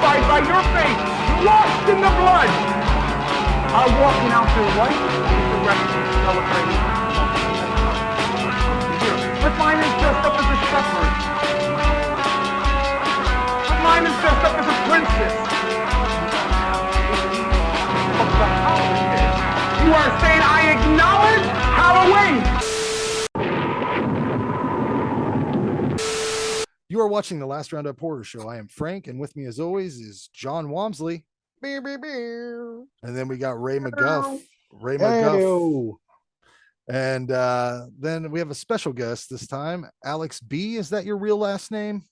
identified by your face, washed in the blood, are walking out their life with the rest of the celebrating. But mine is dressed up as a shepherd. But mine is dressed up as a princess. Of the holidays. You are saying I acknowledge Halloween. You are watching the Last Roundup Horror Show. I am Frank, and with me, as always, is John Walmsley. And then we got Ray McGuff. Hey-o. And then we have a special guest this time, Alex B. Is that your real last name?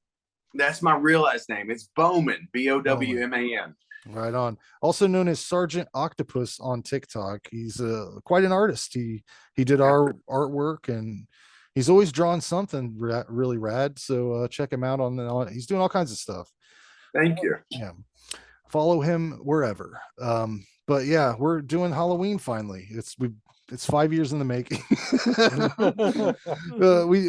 That's my real last name. It's Bowman, Bowman. Right on. Also known as Sergeant Octopus on TikTok. He's quite an artist. He did our artwork, and he's always drawn something really rad. So check him out he's doing all kinds of stuff. Thank you. Yeah. Follow him wherever. But yeah, we're doing Halloween finally. It's 5 years in the making.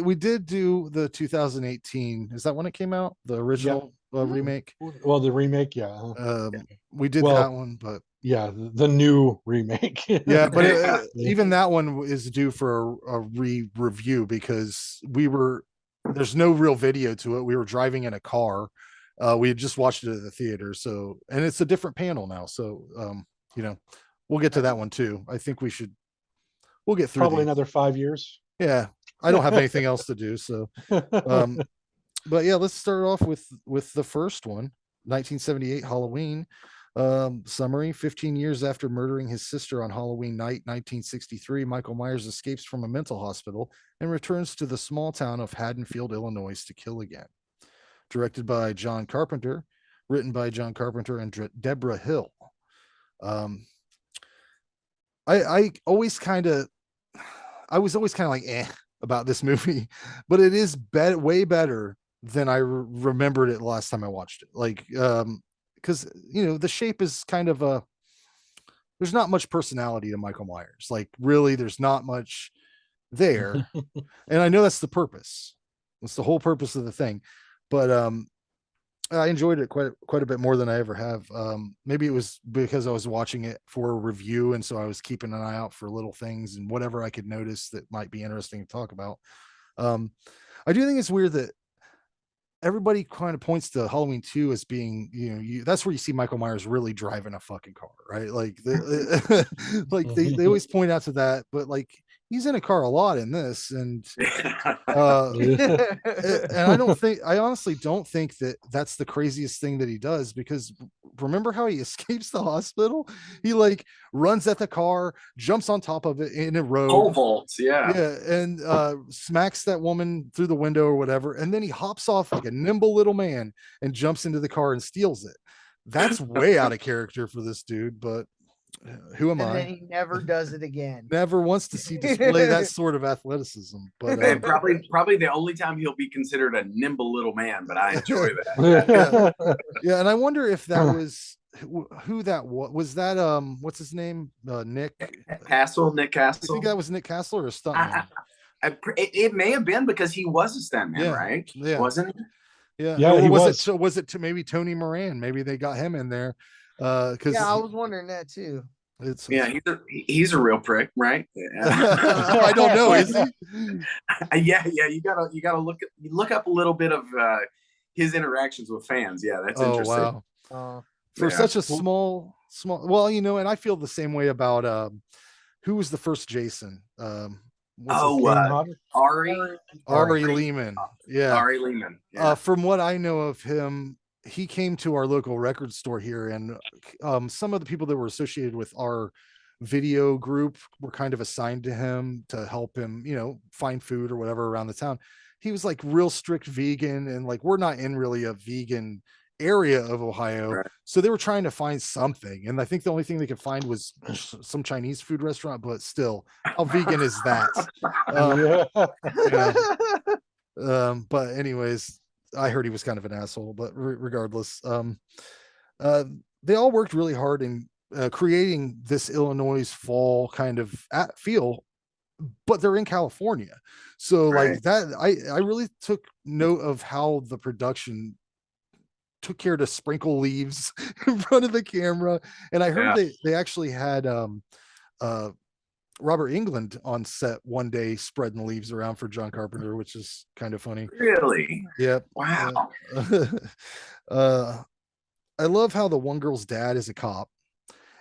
We did do the 2018. Is that when it came out? The original remake? Well, the remake, yeah. We did that one, but yeah, the new remake. Yeah, but even that one is due for a review because there's no real video to it. We were driving in a car. We had just watched it at the theater, and it's a different panel now. So we'll get to that one too. I think we'll get through probably another 5 years. Yeah, I don't have anything else to do. So, but yeah, let's start off with the first one, 1978 Halloween. Summary: 15 years after murdering his sister on Halloween night 1963, Michael Myers escapes from a mental hospital and returns to the small town of Haddonfield, Illinois to kill again. Directed by John Carpenter, written by John Carpenter and Deborah Hill. I was always kind of like about this movie, but it is way better than I remembered it last time I watched it. Like, because the shape is kind of there's not much personality to Michael Myers. Like, really, there's not much there, and I know that's the purpose. That's the whole purpose of the thing. But I enjoyed it quite a bit more than I ever have. Maybe it was because I was watching it for a review, and so I was keeping an eye out for little things and whatever I could notice that might be interesting to talk about. I do think it's weird that everybody kind of points to Halloween 2 as being, that's where you see Michael Myers really driving a fucking car, right? Like, they always point out to that, but like, he's in a car a lot in this, and and I honestly don't think that that's the craziest thing that he does, because remember how he escapes the hospital? He like runs at the car, jumps on top of it in a road, pole vaults, and smacks that woman through the window or whatever, and then he hops off like a nimble little man and jumps into the car and steals it. That's way out of character for this dude, but who am I? And then he never does it again. Never wants to see display that sort of athleticism. But probably the only time he'll be considered a nimble little man. But I enjoy that. Yeah, and I wonder if that was who that was. Was that what's his name? Nick Castle. You think that was Nick Castle or a stuntman? It may have been, because he was a stuntman, right? Yeah, wasn't he? Yeah. Yeah, or he was was. it? So was it to maybe Tony Moran? Maybe they got him in there. Because I was wondering that too. He's a real prick, right? I don't know. Is he? Yeah. You gotta look up a little bit of his interactions with fans. Yeah, that's interesting. Wow. For such a small. Well, and I feel the same way about who was the first Jason. Ari Lehman. Yeah, Ari Lehman. Yeah. From what I know of him, he came to our local record store here, and some of the people that were associated with our video group were kind of assigned to him to help him, find food or whatever around the town. He was like real strict vegan, and like, we're not in really a vegan area of Ohio. Right. So they were trying to find something. And I think the only thing they could find was some Chinese food restaurant, but still, how vegan is that? But anyways, I heard he was kind of an asshole, but regardless, they all worked really hard in creating this Illinois fall kind of feel, but they're in California. So like that, I really took note of how the production took care to sprinkle leaves in front of the camera. And I heard Yeah. they actually had Robert England on set one day spreading leaves around for John Carpenter, which is kind of funny. Really? Yep. Wow. I love how the one girl's dad is a cop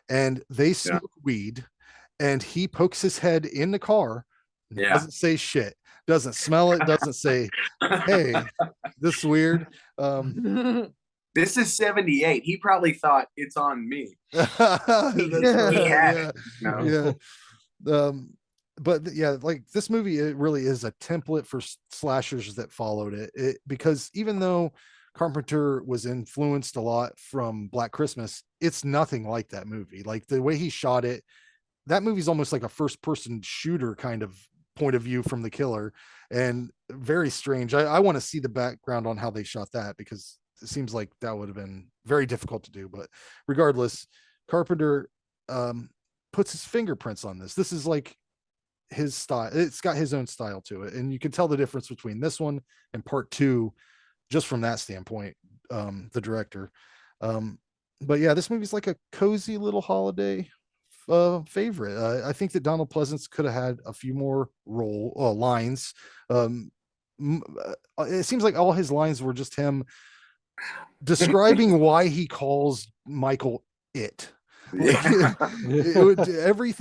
and they Yeah. smoke weed and he pokes his head in the car, Yeah. doesn't say shit, doesn't smell it, doesn't say, hey, this is weird. This is 78. He probably thought it's on me. That's right. He had Yeah. it, you know? Yeah. But yeah, like this movie, it really is a template for slashers that followed it, because even though Carpenter was influenced a lot from Black Christmas, it's nothing like that movie. Like the way he shot it, that movie's almost like a first person shooter kind of point of view from the killer, and very strange. I want to see the background on how they shot that, because it seems like that would have been very difficult to do. But regardless, Carpenter puts his fingerprints on this. This is like his style. It's got his own style to it, and you can tell the difference between this one and part two just from that standpoint. The director, but yeah, this movie's like a cozy little holiday favorite. I think that Donald Pleasance could have had a few more lines. It seems like all his lines were just him describing why he calls Michael it. Yeah. Every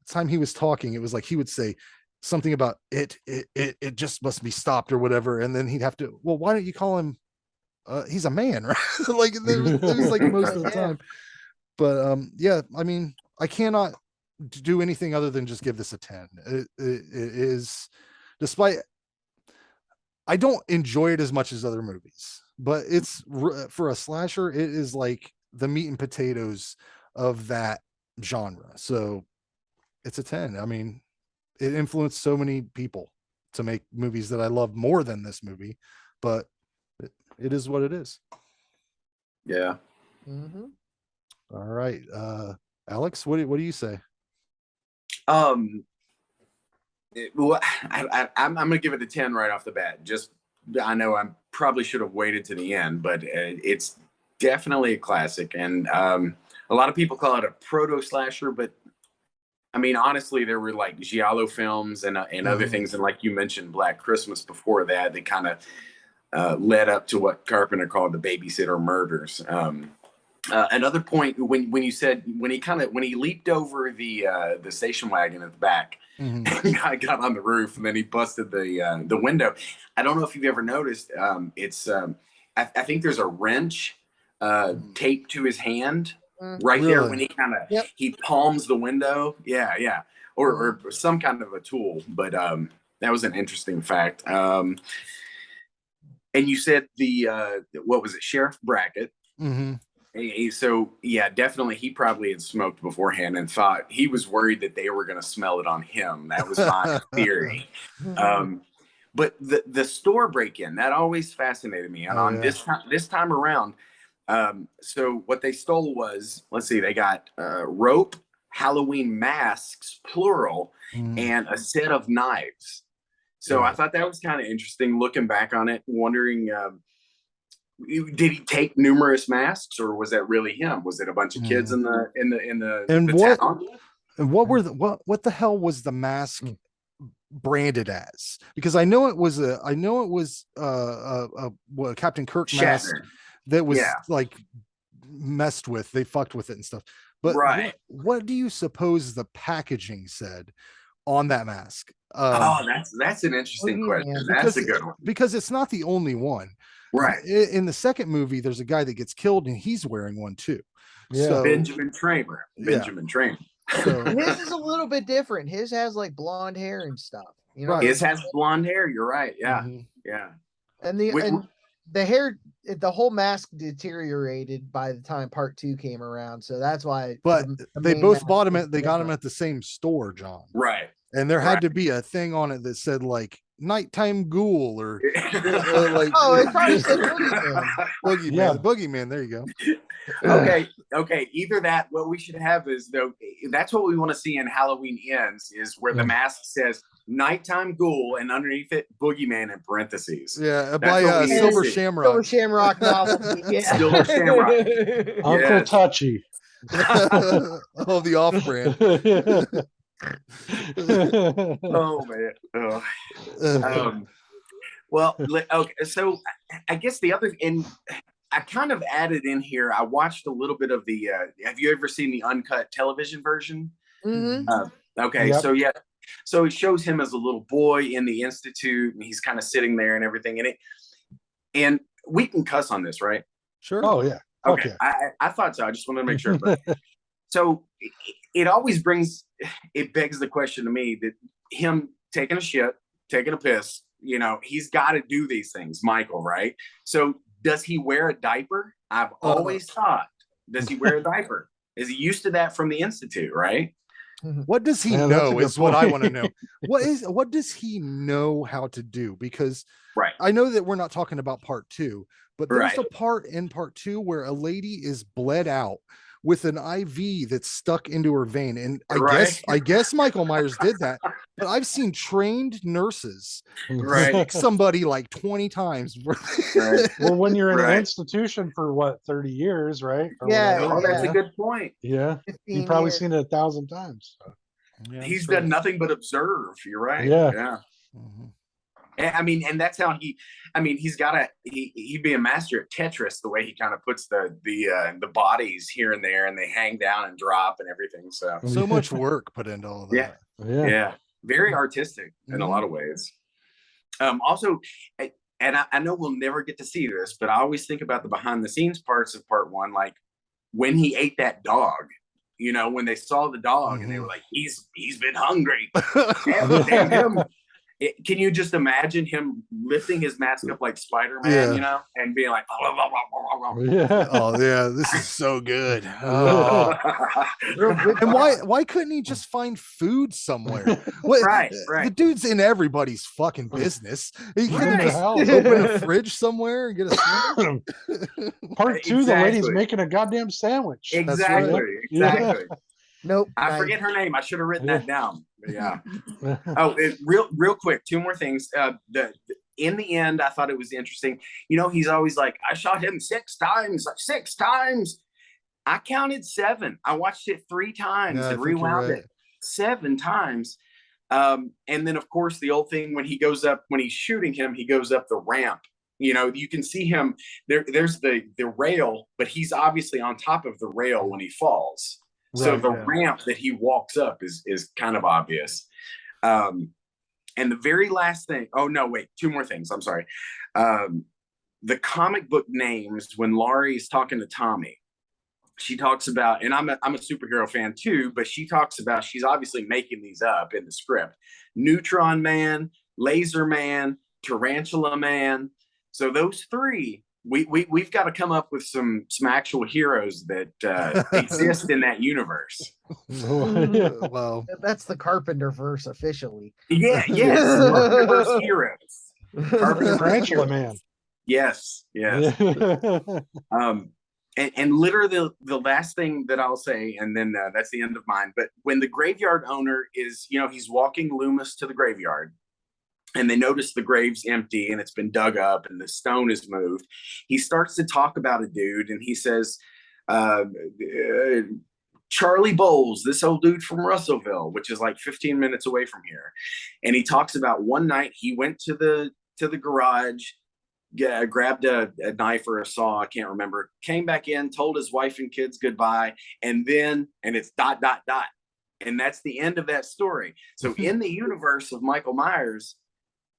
time he was talking, it was like he would say something about it just must be stopped or whatever, and then he'd have to, well, why don't you call him he's a man, right? Like it was like most of the time. But yeah, I mean, I cannot do anything other than just give this a 10. It is, despite I don't enjoy it as much as other movies, but it's for a slasher, it is like the meat and potatoes of that genre. So it's a 10. I mean, it influenced so many people to make movies that I love more than this movie, but it is what it is. Yeah. Mm-hmm. All right. Alex, what do you say? I'm gonna give it a 10 right off the bat. Just, I know I probably should have waited to the end, but it's definitely a classic. And a lot of people call it a proto slasher, but I mean, honestly, there were like giallo films and other things, and like you mentioned, Black Christmas before that. They kind of led up to what Carpenter called the babysitter murders. Another point, when you said when he leaped over the station wagon at the back, I got on the roof, and then he busted the window. I don't know if you've ever noticed. I think there's a wrench taped to his hand right there when he he palms the window. Yeah, or some kind of a tool. But that was an interesting fact. And you said what was it, Sheriff Brackett? So yeah, definitely he probably had smoked beforehand and thought, he was worried that they were going to smell it on him. That was my theory. But the store break-in, that always fascinated me. And this time around, so what they stole was, let's see, they got rope, Halloween masks, plural, and a set of knives. So I thought that was kind of interesting looking back on it, wondering, did he take numerous masks, or was that really him? Was it a bunch of kids in the town? And what the hell was the mask branded as? Because I know it was Captain Kirk mask that was like messed with. They fucked with it and stuff. But what do you suppose the packaging said on that mask? That's an interesting question. That's a good one, because it's not the only one. Right. In the second movie, there's a guy that gets killed and he's wearing one too. Yeah. So, Benjamin Tramer. So, his is a little bit different. His has like blonde hair and stuff. You know, his has blonde hair. You're right. Yeah, yeah. And the hair, the whole mask deteriorated by the time part 2 came around. So that's why. But they both bought him they got him at the same store, John. Right. And there had to be a thing on it that said like nighttime ghoul or like it probably said Boogeyman. The Boogeyman. There you go. Okay. Either that, what we should have is, though, that's what we want to see in Halloween Ends, is where the mask says Nighttime Ghoul, and underneath it, Boogeyman in parentheses. Yeah, That's by what we need to Silver see. Shamrock. Silver Shamrock novelty. Yeah. Silver Shamrock. Uncle Yes. Touchy. Oh, the off-brand. Oh man. Oh. Uh, Well, okay. So I guess the other, and I kind of added in here. I watched a little bit of the. Have you ever seen the uncut television version? Mhm. Okay, Yep. so yeah, so it shows him as a little boy in the institute, and he's kind of sitting there and everything. And we can cuss on this, right? sure. Oh yeah. Fuck Okay, yeah. I thought so. I just wanted to make sure. But so it always begs the question to me that him taking a shit, taking a piss, he's got to do these things, Michael, right? So does he wear a diaper? I've always thought, does he wear a diaper? Is he used to that from the Institute, right? What does he Yeah, that's a know good is what I point. want to know. What does he know how to do? Because Right. I know that we're not talking about part 2, but there's Right. a part in part 2 where a lady is bled out with an IV that's stuck into her vein. And I guess Michael Myers did that, but I've seen trained nurses Right. stick somebody like 20 times. Right. Well, when you're in an Right. institution for what, 30 years, right? Or Yeah, whatever, Oh, that's Yeah. a good point. Yeah. 15 You've probably years. seen it 1,000 times. So. Yeah, He's that's done nothing but observe. You're right. Yeah. Yeah. Mhm. I mean, and that's how he's got he'd be a master at Tetris, the way he kind of puts the bodies here and there, and they hang down and drop and everything. So So much work put into all of Yeah. that. Yeah. yeah, very artistic in a lot of ways. Also, and I know we'll never get to see this, but I always think about the behind the scenes parts of part 1, like when he ate that dog. When they saw the dog and they were like, he's been hungry. Damn him. Can you just imagine him lifting his mask up like Spider-Man, and being like, Yeah. Oh yeah, this is so good. Oh. Real good And vibe. why couldn't he just find food somewhere? What, Right. The dude's in everybody's fucking business. He What can the just hell? open a fridge somewhere and get a sandwich. Part 2, the lady's Exactly. making a goddamn sandwich. Exactly. right. Exactly. Nope. I nice. forget her name. I should have written that down. But yeah. Oh, real quick, 2 more things. In the end, I thought it was interesting. He's always like, I shot him 6 times. 6 times. I counted 7. I watched it 3 times Yeah, I and think you're rewound right. it 7 times. And then, of course, the old thing when he's shooting him, he goes up the ramp. You can see him there's the rail, but he's obviously on top of the rail when he falls. So Right, the yeah. ramp that he walks up is kind of obvious. And the very last thing, 2 more things. I'm sorry. The comic book names, when Laurie's talking to Tommy, she talks about, and I'm a superhero fan too, but she talks about, she's obviously making these up in the script. Neutron Man, Laser Man, Tarantula Man. So those 3, we've got to come up with some actual heroes that exist in that universe. Wow. That's the Carpenter verse officially. Yeah, yes. Carpenter's heroes. Carpenter's Tarantula heroes. Man. Yes. And literally the last thing that I'll say, and then that's the end of mine. But when the graveyard owner is, he's walking Loomis to the graveyard, and they notice the grave's empty and it's been dug up and the stone is moved, he starts to talk about a dude, and he says, Charlie Bowles, this old dude from Russellville, which is like 15 minutes away from here. And he talks about one night he went to the garage, grabbed a knife or a saw, I can't remember, came back in, told his wife and kids goodbye, and it's ... And that's the end of that story. So in the universe of Michael Myers,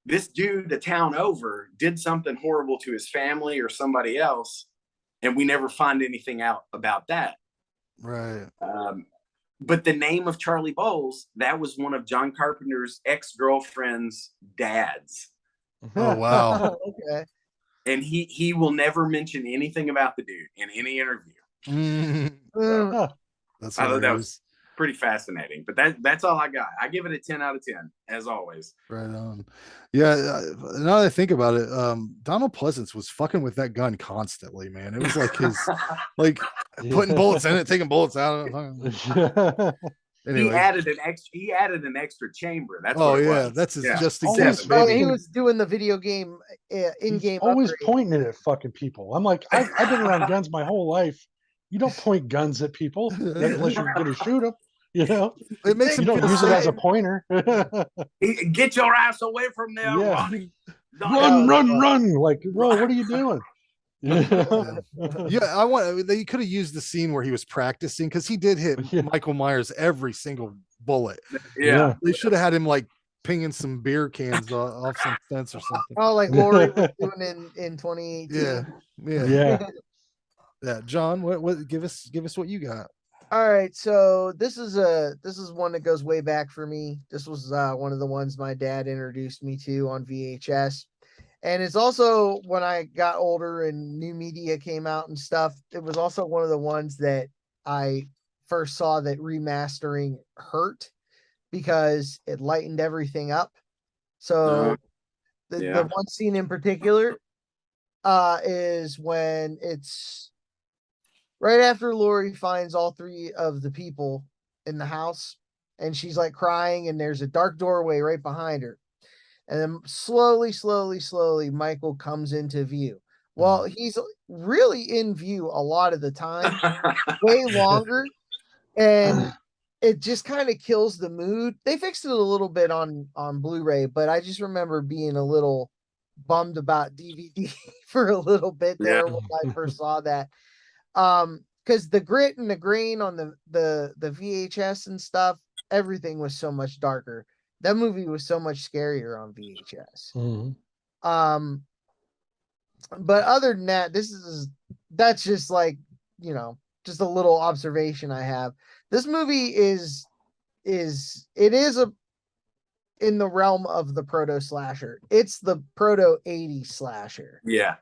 this dude a town over did something horrible to his family or somebody else, and we never find anything out about that. Right. But the name of Charlie Bowles, that was one of John Carpenter's ex-girlfriend's dads. Oh wow. Okay. And he will never mention anything about the dude in any interview. That's I thought that hilarious. was pretty fascinating. But that's all I got. I give it a 10 out of 10, as always. Right on. Yeah, now that I think about it, Donald Pleasance was fucking with that gun constantly, man. It was like his like putting bullets in it, taking bullets out of it. Anyway. He added an extra chamber. That's Oh what it yeah, was. that's his just in Always case, Oh, baby. he was doing the video game in-game always upgrade. pointing it at fucking people. I'm like, I've been around guns my whole life. You don't point guns at people unless you're going to shoot them. You know, It makes you him don't use it as a concerned. pointer. Get your ass away from there, Yeah. Ronnie. Run! Like, bro, what are you doing? Yeah, I want. They could have used the scene where he was practicing because he did hit Yeah. Michael Myers every single bullet. Yeah. They should have had him like pinging some beer cans off some fence or something. Oh, like Lori was doing in 2018. Yeah. John, what? Give us what you got. All right, so this is one that goes way back for me. This was one of the ones my dad introduced me to on VHS. And it's also when I got older and new media came out and stuff, it was also one of the ones that I first saw that remastering hurt because it lightened everything up. So the one scene in particular is when it's right after Lori finds all three of the people in the house and she's like crying and there's a dark doorway right behind her. And then slowly, Michael comes into view. Well, he's really in view a lot of the time, way longer. And it just kind of kills the mood. They fixed it a little bit on Blu-ray, but I just remember being a little bummed about DVD for a little bit there when I first saw that. Because the grit and the grain on the VHS and stuff, everything was so much darker. That movie was so much scarier on VHS. Mm-hmm. But other than that, that's just like, just a little observation I have. This movie is in the realm of the proto slasher. It's the proto 80s slasher. Yeah,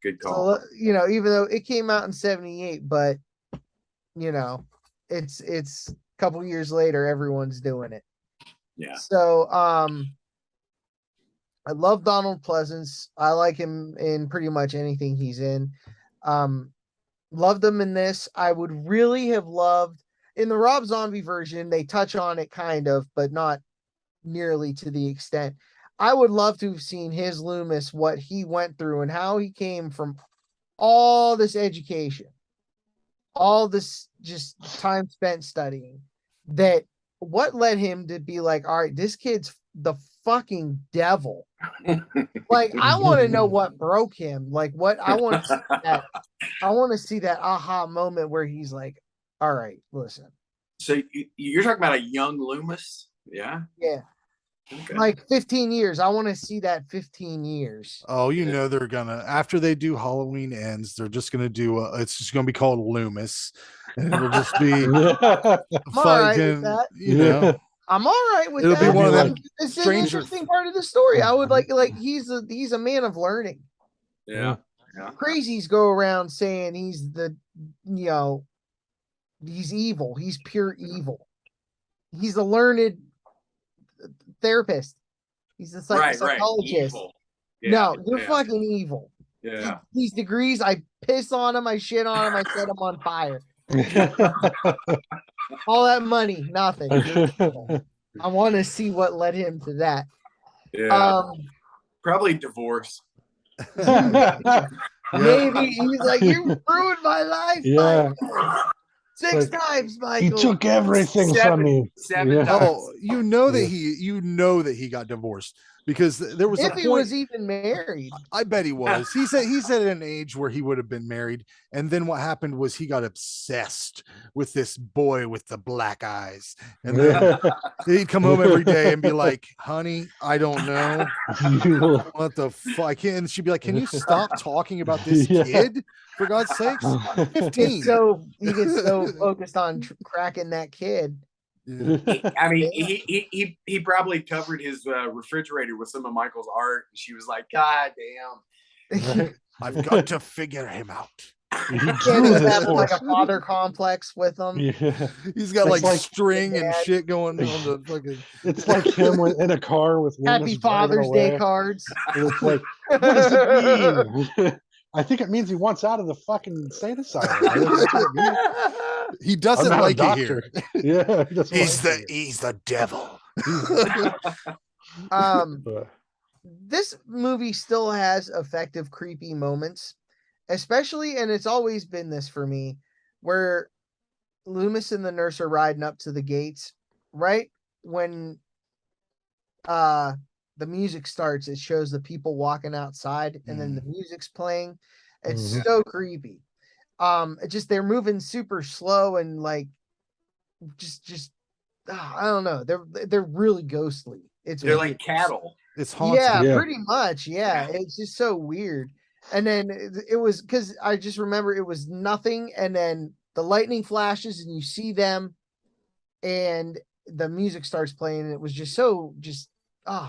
good call. So, even though it came out in 78, but it's a couple years later, everyone's doing it. Yeah. So, I love Donald Pleasance. I like him in pretty much anything he's in. Loved him in this. I would really have loved in the Rob Zombie version. They touch on it kind of, but not nearly to the extent. I would love to have seen his Loomis, what he went through and how he came from all this education, all this just time spent studying, that what led him to be like, all right, this kid's the fucking devil. Like, I want to know what broke him. Like, what I want to see that. I want to see that aha moment where he's like, all right, listen. So you're talking about a young Loomis? Yeah. Yeah. Okay. Like 15 years. I want to see that 15 years. Oh, they're gonna, after they do Halloween Ends, they're just gonna do it's just gonna be called Loomis, and it'll just be fucking, I'm all right with it'll that. be one of them It's an interesting part of the story. I would like he's a man of learning. Yeah. Crazies go around saying he's he's evil. He's pure evil. He's a learned therapist. He's a psychologist. Evil. Yeah, no, you're fucking evil. Yeah. These degrees, I piss on him, I shit on him, I set him on fire. All that money, nothing. I want to see what led him to that. Yeah. Probably divorce. Maybe he's like, you ruined my life. Yeah. Michael. Six times, Michael. He took everything from me. Seven times. Oh, that he got divorced because there was a point. If he was even married, I bet he was. He's at an age where he would have been married. And then what happened was he got obsessed with this boy with the black eyes. And then he'd come home every day and be like, honey, I don't know what the fuck. And she'd be like, can you stop talking about this kid? For God's sakes, 15. So he gets so focused on cracking that kid. Yeah. I mean, he probably covered his refrigerator with some of Michael's art. And she was like, God damn. I've got to figure him out. He can't have like a father complex with him. Yeah. He's got like string and shit going on the fucking. It's like him in a car with Happy Father's Day cards. And it's like, what does it mean? I think it means he wants out of the fucking insane asylum. I think that's what it means. He I'm doesn't not a like it here. doctor. Yeah, he doesn't He's like it. he's the devil. But- This movie still has effective creepy moments, especially, and it's always been this for me, where Loomis and the nurse are riding up to the gates, right when the music starts, it shows the people walking outside, and then the music's playing. It's so creepy. It just they're moving super slow and like just I don't know. They're really ghostly. They're like cattle. It's haunting. Yeah. pretty much. Yeah, it's just so weird. And then it was because I just remember it was nothing, and then the lightning flashes, and you see them, and the music starts playing, and it was just so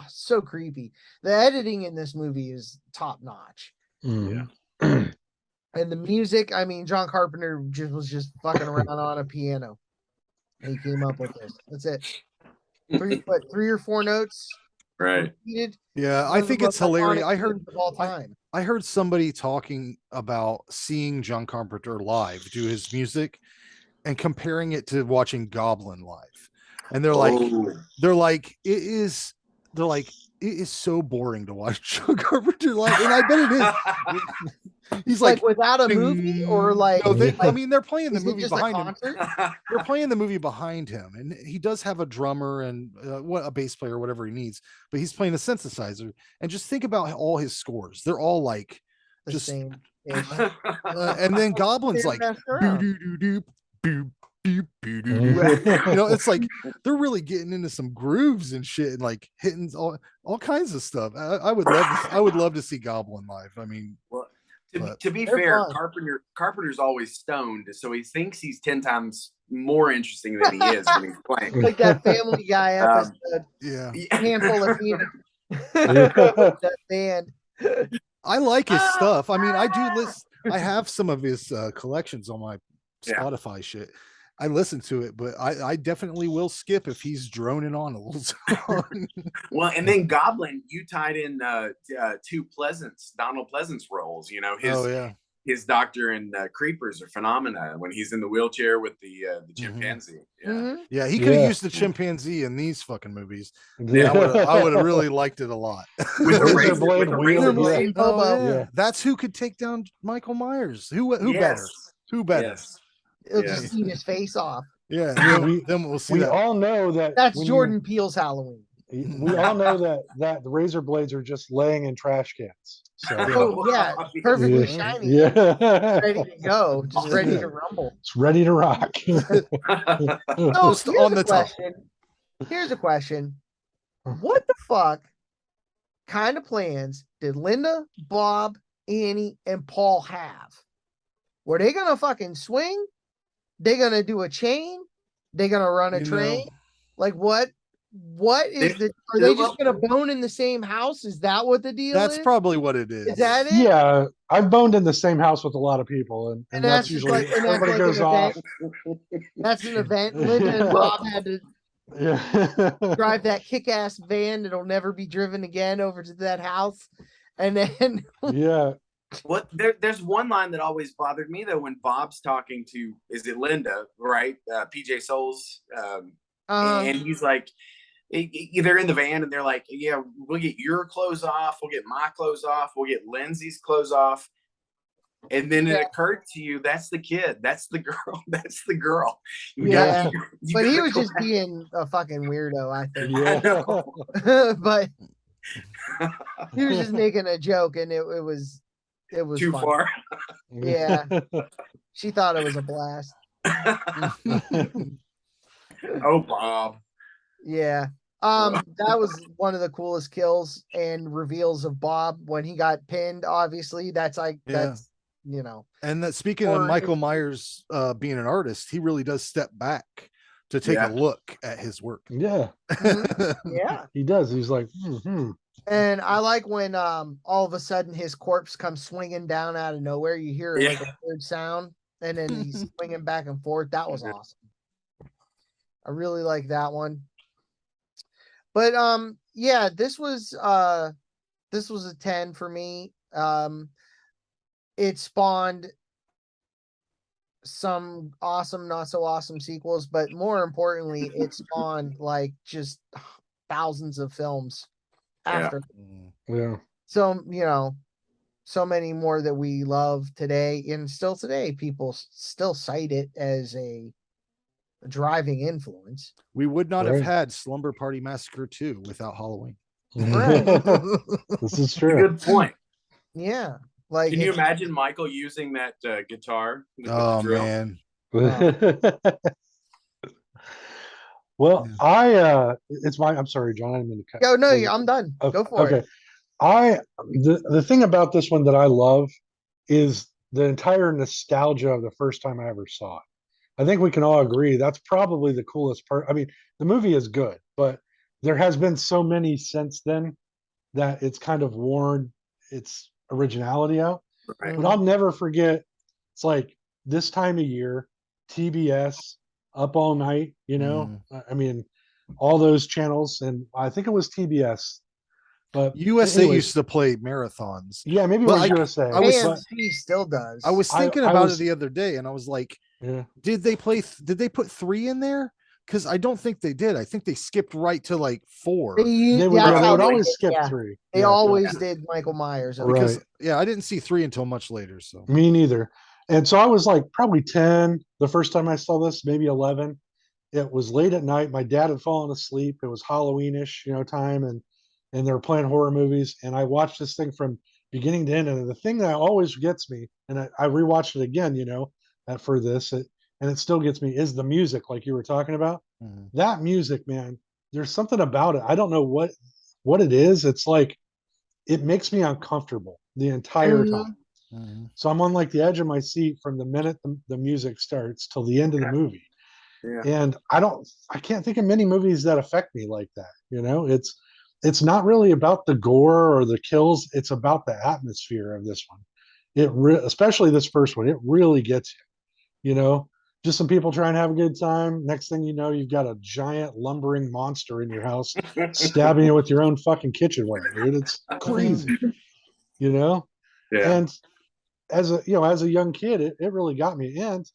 so creepy. The editing in this movie is top notch. Mhm. And the music, I mean, John Carpenter was just fucking around on a piano. And he came up with this. That's it. 3 or 4 notes. Right. Repeated. Yeah, One I of the think most it's hilarious. iconic I heard scenes of all time. I heard somebody talking about seeing John Carpenter live do his music and comparing it to watching Goblin live. And they're like it is so boring to watch John Carpenter live. And I bet it is. He's like without a movie, or like no, I mean they're playing the is it movie just a behind him. concert? They're playing the movie behind him, and he does have a drummer and a bass player, whatever he needs, but he's playing a synthesizer. And just think about all his scores; they're all like The just same. and then Goblin's like They're messed doo around. doo doo boo doo doo doo. You know, it's like they're really getting into some grooves and shit, and like hitting all kinds of stuff. I would love to see Goblin live. I mean, Well, but to be they're fair, fun. Carpenter's always stoned, so he thinks he's 10 times more interesting than he is when he's playing. Like that Family Guy episode. yeah, Handful of peanuts. That band. I like his stuff. I mean, I do listen. I have some of his collections on my Spotify shit. I listen to it, but I definitely will skip if he's droning on a little song. Well, and then Goblin, you tied in Donald Pleasance roles. You know, his doctor and Creepers are phenomena when he's in the wheelchair with the chimpanzee. Yeah, he could have used the chimpanzee in these fucking movies. Yeah. I would have really liked it a lot. With the Razor razor blade blade. wheel, yeah. Yeah. That's who could take down Michael Myers. Who Yes. better? Who better? Yes. It'll just eat his face off. Yeah, then we'll see. We that. all know that That's Jordan Peele's Halloween. We all know that the razor blades are just laying in trash cans. So Oh yeah, perfectly shiny. Yeah. Ready to go, just ready to rumble. It's ready to rock. So Just on the top. Here's a question. What the fuck kind of plans did Linda, Bob, Annie, and Paul have? Were they gonna fucking swing? They gonna do a chain? They gonna run a train? Like what? What is the? Are they just gonna bone in the same house? Is that what the deal That's is? probably what it is. Is that it? Yeah, I've boned in the same house with a lot of people, and that's just usually everybody goes off. That's an event. Linda and Bob had to drive that kick-ass van that'll never be driven again over to that house, and then What there's one line that always bothered me though when Bob's talking to, is it Linda, right? PJ Souls, and he's like, they're in the van and they're like, yeah, we'll get your clothes off, we'll get my clothes off, we'll get Lindsay's clothes off. And then it occurred to you, that's the kid, that's the girl, that's the girl. But he was just being a fucking weirdo, I think. But he was just making a joke, and it was too fun. far. Yeah. She thought it was a blast. Oh, Bob. Yeah. That was one of the coolest kills and reveals of Bob when he got pinned. Obviously, that's you know. And that speaking of Michael Myers being an artist, he really does step back to take a look at his work. Yeah. Yeah. He does. He's like, And I like when all of a sudden his corpse comes swinging down out of nowhere. You hear like a weird sound, and then he's swinging back and forth. That was awesome. I really like that one. But yeah, this was a 10 for me. it spawned some awesome, not so awesome sequels, but more importantly, it spawned like just thousands of films after. Yeah. So, so many more that we love today, and still today, people still cite it as a driving influence. We would not have Right. had Slumber Party Massacre 2 without Halloween. Right. This is true. Good point. Yeah. Like, Can you imagine Michael using that guitar? With Oh the drill? man. Well, Yeah. I'm sorry, John, I didn't mean to cut. Yo, no, I'm done. Oh, Go for it. The thing about this one that I love is the entire nostalgia of the first time I ever saw it. I think we can all agree that's probably the coolest part. I mean, the movie is good, but there has been so many since then that it's kind of worn its originality out. Right. But I'll never forget. It's like this time of year, TBS, Up All Night. I mean, all those channels, and I think it was TBS. But USA anyways, used to play marathons. yeah, maybe it Well, was I- USA. I was- AMC still does. I was thinking I about was- it the other day, and I was like, yeah. did they put 3 in there? Because I don't think they did. I think they skipped right to like 4. They would, that's they how would they always did, skip yeah. 3. They Yeah. always did Michael Myers. Right. Because I didn't see 3 until much later. So Me neither. And so I was like probably 10 the first time I saw this, maybe 11. It was late at night. My dad had fallen asleep. It was Halloweenish, time, and they were playing horror movies. And I watched this thing from beginning to end. And the thing that always gets me, and I rewatched it again, for this, and it still gets me, is the music, like you were talking about. That music, man, there's something about it. I don't know what it is. It's like it makes me uncomfortable the entire time. So I'm on like the edge of my seat from the minute the music starts till the end of the movie. Yeah. And I can't think of many movies that affect me like that. It's not really about the gore or the kills. It's about the atmosphere of this one. Especially this first one, it really gets you. Just some people trying to have a good time. Next thing you know, you've got a giant lumbering monster in your house stabbing you with your own fucking kitchenware, dude. It's crazy. Yeah. And as a young kid, it really got me. And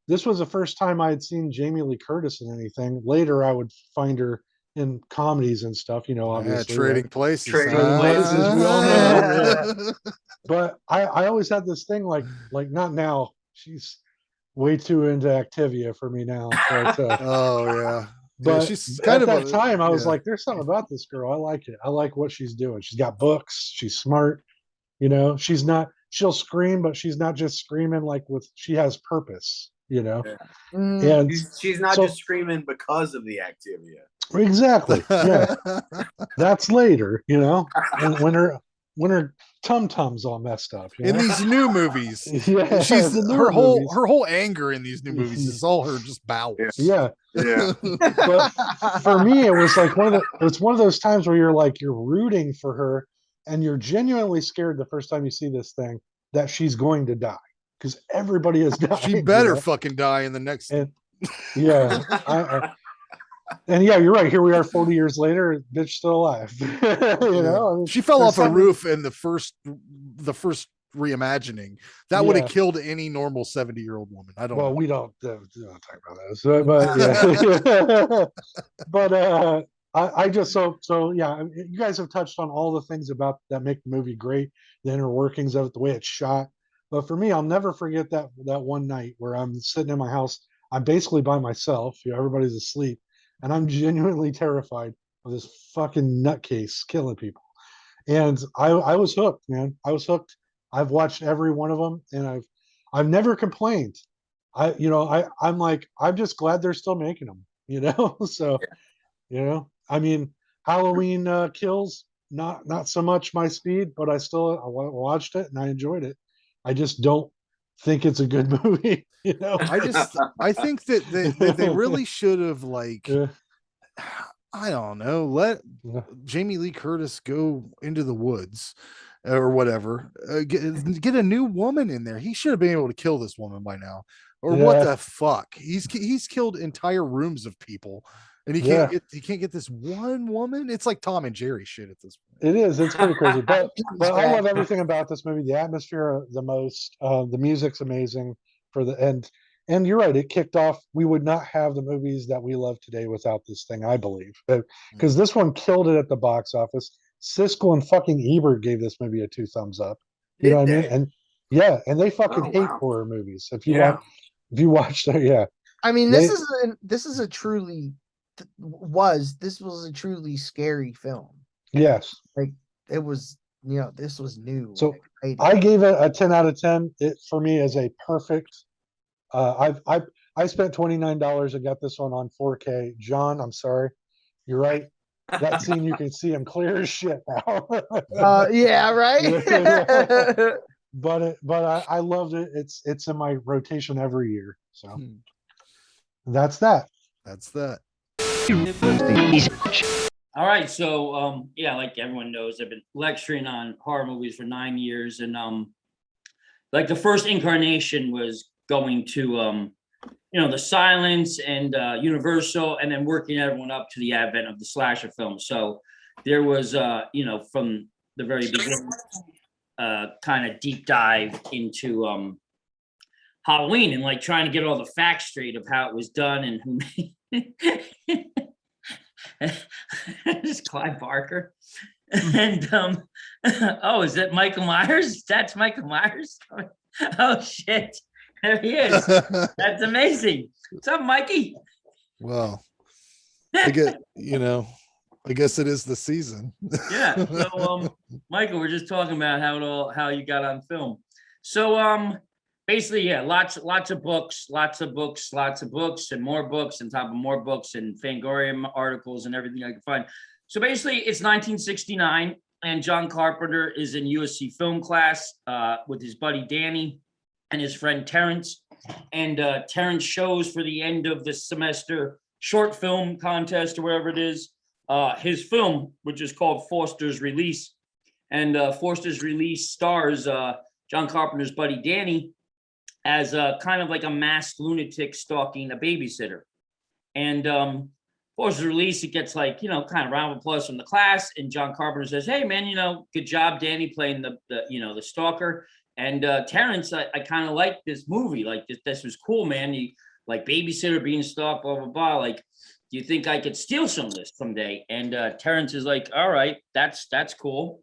this was the first time I had seen Jamie Lee Curtis in anything. Later, I would find her in comedies and stuff. Obviously, Trading Places. Trading Places, we all know. Yeah. But I always had this thing like not now. She's way too into Activia for me now. But, Oh yeah. but she's at kind of that time, I was yeah. like, "There's something about this girl. I like it. I like what she's doing. She's got books. She's smart. She's not. She'll scream, but she's not just screaming she has purpose. Yeah. And she's not so- just screaming because of the Activia. Exactly. Yeah. That's later. And when her tum-tums all messed up. in these new movies. Yeah, She's the her newer whole movies. her whole anger in these new movies is all her just bowels. Yeah. Yeah. But for me, it was like it's one of those times where you're rooting for her and you're genuinely scared the first time you see this thing that she's going to die because everybody is dying. She better fucking die in the next. And yeah, and yeah, you're right. Here we are, 40 years later, bitch still alive. She fell off a something- roof in the first reimagining. That would have killed any normal 70-year-old woman. I don't know. Well, we don't talk about this, but yeah. But I just so yeah. You guys have touched on all the things about that make the movie great, the inner workings of it, the way it's shot. But for me, I'll never forget that one night where I'm sitting in my house. I'm basically by myself. Everybody's asleep, and I'm genuinely terrified of this fucking nutcase killing people. And I was hooked, man. I was hooked. I've watched every one of them, and I've never complained. I'm like, I'm just glad they're still making them. So, I mean, Halloween Kills, not so much my speed, but I watched it and I enjoyed it. I just don't think it's a good movie. I think that they really should have I don't know, let Jamie Lee Curtis go into the woods or whatever. Get a new woman in there. He should have been able to kill this woman by now. Or what the fuck? He's killed entire rooms of people. And Yeah. he can't get this one woman. It's like Tom and Jerry shit at this point. It is. It's pretty crazy. But I love bad. everything about this movie. The atmosphere, the most. The music's amazing for the end. And you're right. It kicked off. We would not have the movies that we love today without this thing, I believe, because this one killed it at the box office. Siskel and fucking Ebert gave this movie a 2 thumbs up. You know what I mean? And yeah, and they fucking Oh, hate wow. horror movies. If Yeah. you watch, yeah. I mean, They- this is a truly this was a truly scary film. Yes. Like it was, you know, this was new. So and I gave it a 10 out of 10. It for me is a perfect. I spent $29 and got this one on 4K. John, I'm sorry. You're right. That scene you can see him clear as shit now. yeah, right. but I loved it. It's in my rotation every year. So that's that. That's that. All right, so yeah, like everyone knows, I've been lecturing on horror movies for 9 years, and like the first incarnation was going to the Silence and Universal, and then working everyone up to the advent of the slasher film. So there was from the very beginning kind of deep dive into Halloween and like trying to get all the facts straight of how it was done and who made It's Clive Barker. And oh, is that Michael Myers? That's Michael Myers. Oh shit. There he is. That's amazing. What's up, Mikey? Well, I guess it is the season. Yeah. So Michael, we're just talking about how you got on film. So basically, yeah, lots of books, and more books, and top of more books, and Fangoria articles, and everything I can find. So basically, it's 1969, and John Carpenter is in USC film class with his buddy Danny and his friend Terrence. And Terrence shows for the end of the semester short film contest or whatever it is, his film, which is called Foster's Release. And Foster's Release stars John Carpenter's buddy Danny as kind of like a masked lunatic stalking a babysitter. And Foster's Release, it gets like, kind of round of applause from the class. And John Carpenter says, hey, man, good job, Danny, playing the stalker. And Terrence, I kind of like this movie. Like, this was cool, man. You like babysitter being stalked, blah, blah, blah. Like, do you think I could steal some of this someday? And Terrence is like, all right, that's cool.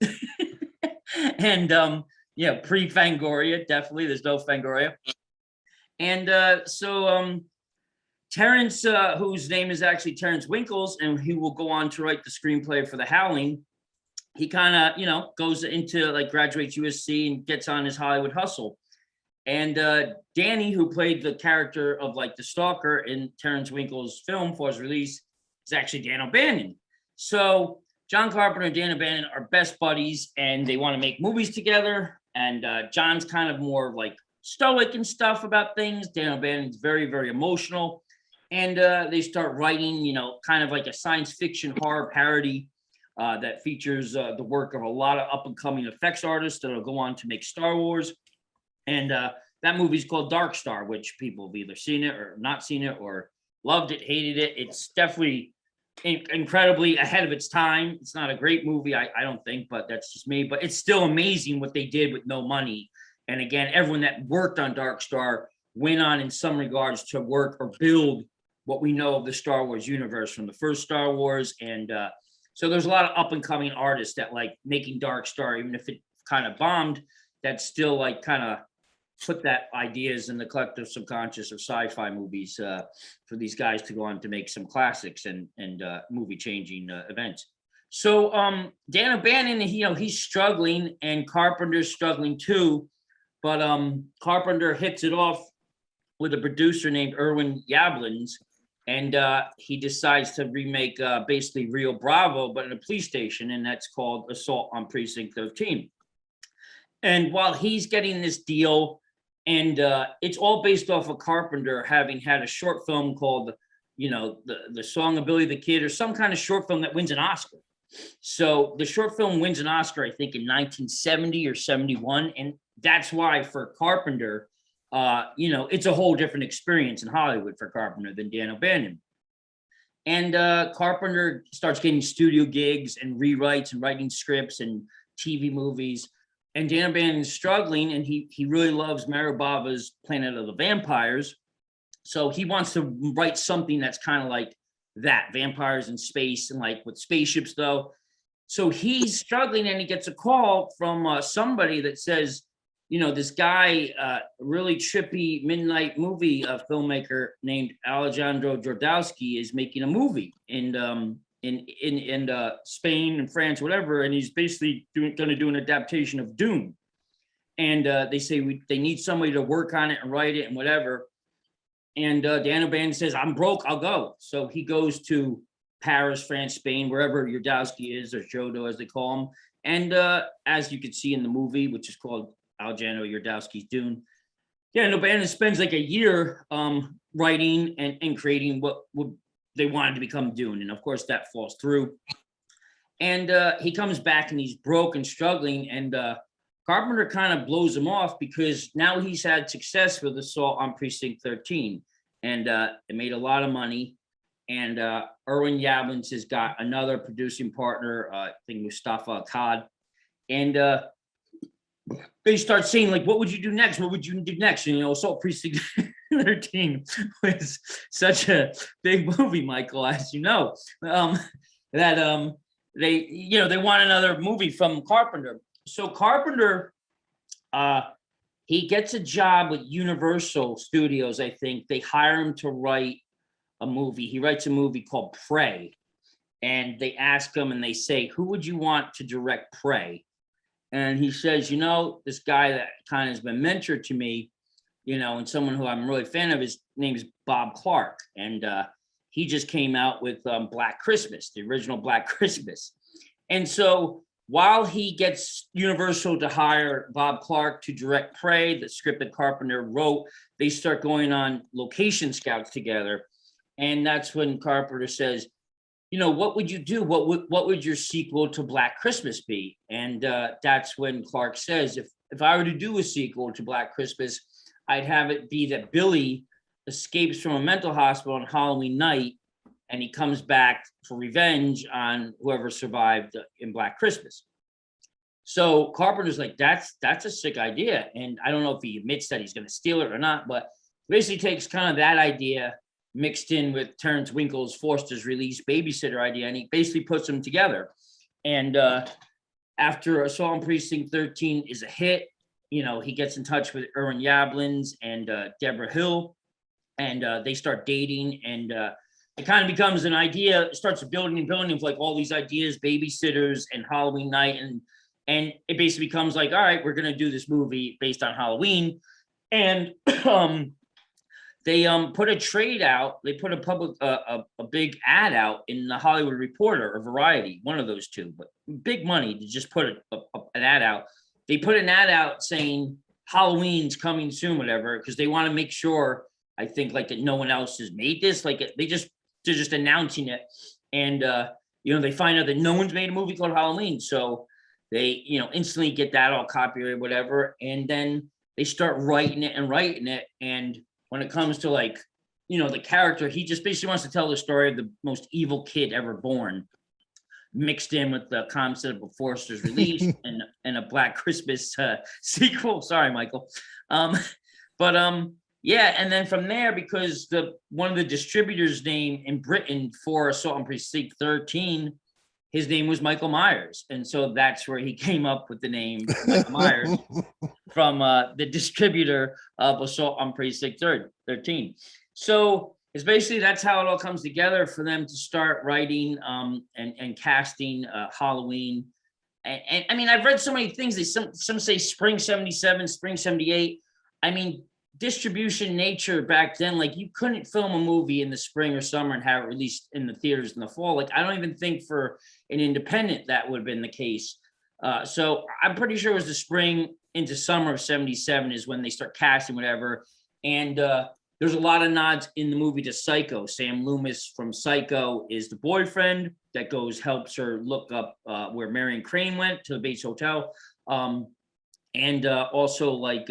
And pre-Fangoria, definitely. There's no Fangoria. And so Terrence, whose name is actually Terrence Winkles, and he will go on to write the screenplay for The Howling. He kind of, goes into like graduates USC and gets on his Hollywood hustle. And Danny, who played the character of like the stalker in Terrence Winkles' film for his release, is actually Dan O'Bannon. So John Carpenter and Dan O'Bannon are best buddies, and they want to make movies together. And John's kind of more like stoic and stuff about things. Dan O'Bannon's very, very emotional. And they start writing, kind of like a science fiction horror parody that features the work of a lot of up-and-coming effects artists that'll go on to make Star Wars. And that movie's called Dark Star, which people have either seen it or not seen it or loved it, hated it. It's definitely incredibly ahead of its time. It's not a great movie, I don't think, but that's just me. But it's still amazing what they did with no money. And again, everyone that worked on Dark Star went on in some regards to work or build what we know of the Star Wars universe from the first Star Wars. And so there's a lot of up and coming artists that like making Dark Star, even if it kind of bombed, that still like kind of put that ideas in the collective subconscious of sci-fi movies for these guys to go on to make some classics and movie changing events. So Dan O'Bannon, he's struggling, and Carpenter's struggling too. But Carpenter hits it off with a producer named Irwin Yablans, and he decides to remake basically Rio Bravo, but in a police station, and that's called Assault on Precinct 13. And while he's getting this deal, and it's all based off of Carpenter having had a short film called, the Song of Billy the Kid, or some kind of short film that wins an Oscar. So the short film wins an Oscar, I think, in 1970 or 71. And that's why for Carpenter, it's a whole different experience in Hollywood for Carpenter than Dan O'Bannon. And Carpenter starts getting studio gigs and rewrites and writing scripts and TV movies. And Dan O'Bannon's struggling, and he really loves Mario Bava's Planet of the Vampires. So he wants to write something that's kind of like that, vampires in space and like with spaceships though. So he's struggling, and he gets a call from somebody that says, you know, this guy, really trippy midnight movie filmmaker named Alejandro Jodorowsky is making a movie in Spain and France, whatever, and he's basically going to do an adaptation of Dune. And they say they need somebody to work on it and write it and whatever. And Dan O'Bannon says, I'm broke, I'll go. So he goes to Paris, France, Spain, wherever Jodorowsky is, or Jodo as they call him. And as you can see in the movie, which is called Alejandro Jodorowsky's Dune, Dan O'Bannon spends like a year writing and creating what they wanted to become Dune. And of course that falls through. And he comes back and he's broke and struggling. And Carpenter kind of blows him off because now he's had success with Assault on Precinct 13. And it made a lot of money. And Irwin Yablans has got another producing partner, I think Mustafa Akkad. And they start saying, like, what would you do next? What would you do next? And, you know, Assault Precinct 13 was such a big movie, Michael, as you know, that they, you know, they want another movie from Carpenter. So Carpenter, he gets a job with Universal Studios, I think. They hire him to write a movie. He writes a movie called Prey. And they ask him and they say, who would you want to direct Prey? And he says, you know, this guy that kind of has been mentored to me, you know, and someone who I'm really a fan of, his name is Bob Clark. And he just came out with Black Christmas, the original Black Christmas. And so while he gets Universal to hire Bob Clark to direct Prey, the script that Carpenter wrote, they start going on location scouts together. And that's when Carpenter says, you know, what would you do? What would your sequel to Black Christmas be? And that's when Clark says, if I were to do a sequel to Black Christmas, I'd have it be that Billy escapes from a mental hospital on Halloween night, and he comes back for revenge on whoever survived in Black Christmas. So Carpenter's like, that's a sick idea. And I don't know if he admits that he's going to steal it or not, but basically takes kind of that idea mixed in with Terrence Winkle's Foster's Release babysitter idea, and he basically puts them together. And after Assault on Precinct 13 is a hit, you know, he gets in touch with Irwin Yablans and Deborah Hill, and they start dating, and it kind of becomes an idea. It starts building of like all these ideas, babysitters and Halloween night, and it basically becomes like, all right, we're gonna do this movie based on Halloween. And they put a trade out. They put a big ad out in the Hollywood Reporter or Variety, one of those two, but big money to just put an ad out. They put an ad out saying Halloween's coming soon, whatever, because they want to make sure, I think, like that no one else has made this. Like they're just announcing it, and you know, they find out that no one's made a movie called Halloween, so they, you know, instantly get that all copyrighted, whatever, and then they start writing it. And when it comes to, like, you know, the character, he just basically wants to tell the story of the most evil kid ever born, mixed in with the concept of Foster's Release and a Black Christmas sequel. Sorry, Michael. Yeah, and then from there, because one of the distributors' name in Britain for Assault on Precinct 13, his name was Michael Myers, and so that's where he came up with the name Michael Myers from the distributor of Assault on Precinct 13. So it's basically, that's how it all comes together for them to start writing and casting Halloween. And I mean, I've read so many things. Some say spring 77, spring 78. I mean, distribution nature back then, like you couldn't film a movie in the spring or summer and have it released in the theaters in the fall. Like I don't even think for an independent that would have been the case. So I'm pretty sure it was the spring into summer of 77 is when they start casting whatever. And there's a lot of nods in the movie to Psycho. Sam Loomis from Psycho is the boyfriend that helps her look up where Marion Crane went to the Bates Hotel. And also like,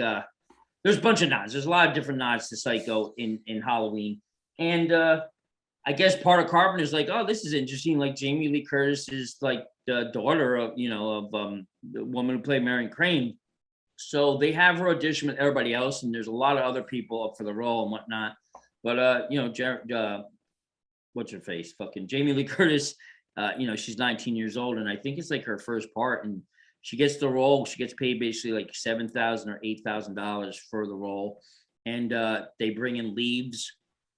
there's a bunch of nods. There's a lot of different nods to Psycho in Halloween. And I guess part of Carpenter's like, oh, this is interesting. Like Jamie Lee Curtis is like the daughter of, the woman who played Marion Crane. So they have her audition with everybody else, and there's a lot of other people up for the role and whatnot. But what's her face? Fucking Jamie Lee Curtis. She's 19 years old, and I think it's like her first part, and she gets the role. She gets paid basically like $7,000 or $8,000 for the role, and they bring in leaves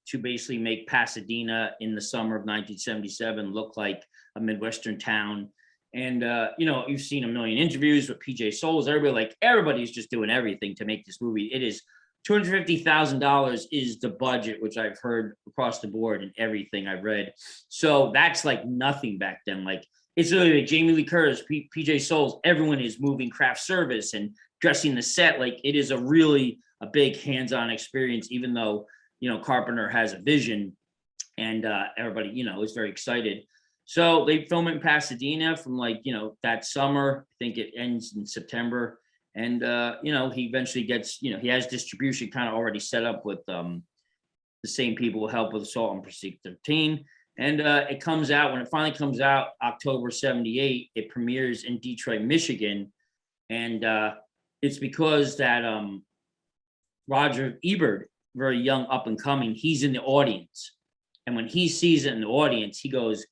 to basically make Pasadena in the summer of 1977 look like a Midwestern town. And, you've seen a million interviews with PJ Souls. Everybody's just doing everything to make this movie. It is $250,000 is the budget, which I've heard across the board and everything I've read. So that's like nothing back then. Like it's literally like Jamie Lee Curtis, PJ Souls, everyone is moving craft service and dressing the set. Like it is a big hands-on experience, even though, Carpenter has a vision and everybody, is very excited. So they film it in Pasadena from that summer. I think it ends in September. And, he eventually gets, he has distribution kind of already set up with the same people who help with Assault on Precinct 13. And it comes out, when it finally comes out, October 78, it premieres in Detroit, Michigan. And it's because that Roger Ebert, very young, up and coming, he's in the audience. And when he sees it in the audience, he goes,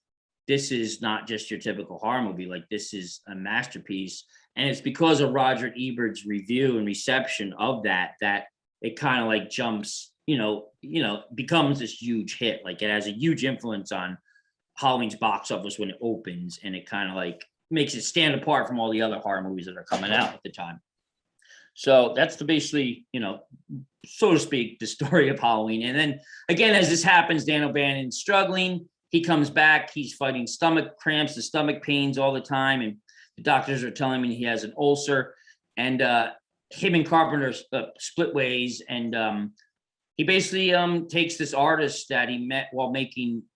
this is not just your typical horror movie. Like this is a masterpiece. And it's because of Roger Ebert's review and reception of that it kind of like jumps, becomes this huge hit. Like it has a huge influence on Halloween's box office when it opens, and it kind of like makes it stand apart from all the other horror movies that are coming out at the time. So that's basically, so to speak, the story of Halloween. And then again, as this happens, Dan O'Bannon's struggling. He comes back, he's fighting stomach cramps and stomach pains all the time. And the doctors are telling him he has an ulcer. And him and Carpenter split ways. And he basically takes this artist that he met while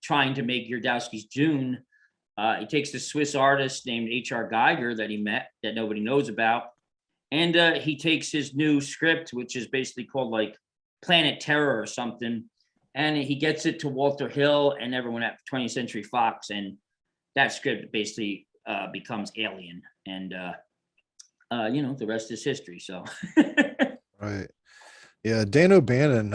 trying to make Yardowski's Dune. He takes this Swiss artist named H.R. Geiger that he met that nobody knows about. And he takes his new script, which is basically called like Planet Terror or something. And he gets it to Walter Hill and everyone at 20th Century Fox. And that script basically becomes Alien. And, the rest is history. So. Right. Yeah. Dan O'Bannon,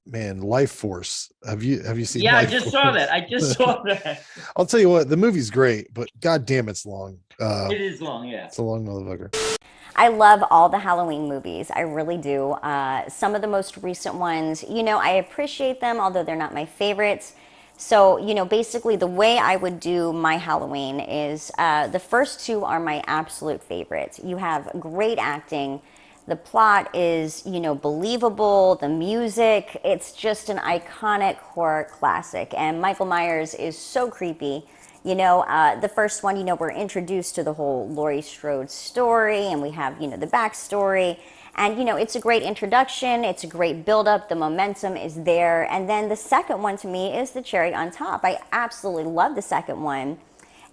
man, Life Force. Have you seen? Yeah, Life I just Force? saw that. I just saw that. I'll tell you what, the movie's great, but god damn, it's long. It is long, yeah. It's a long motherfucker. I love all the Halloween movies. I really do. Some of the most recent ones, I appreciate them, although they're not my favorites. So, basically the way I would do my Halloween is the first two are my absolute favorites. You have great acting. The plot is, believable. The music, it's just an iconic horror classic. And Michael Myers is so creepy. The first one, we're introduced to the whole Laurie Strode story, and we have, the backstory. And, it's a great introduction. It's a great buildup. The momentum is there. And then the second one to me is the cherry on top. I absolutely love the second one.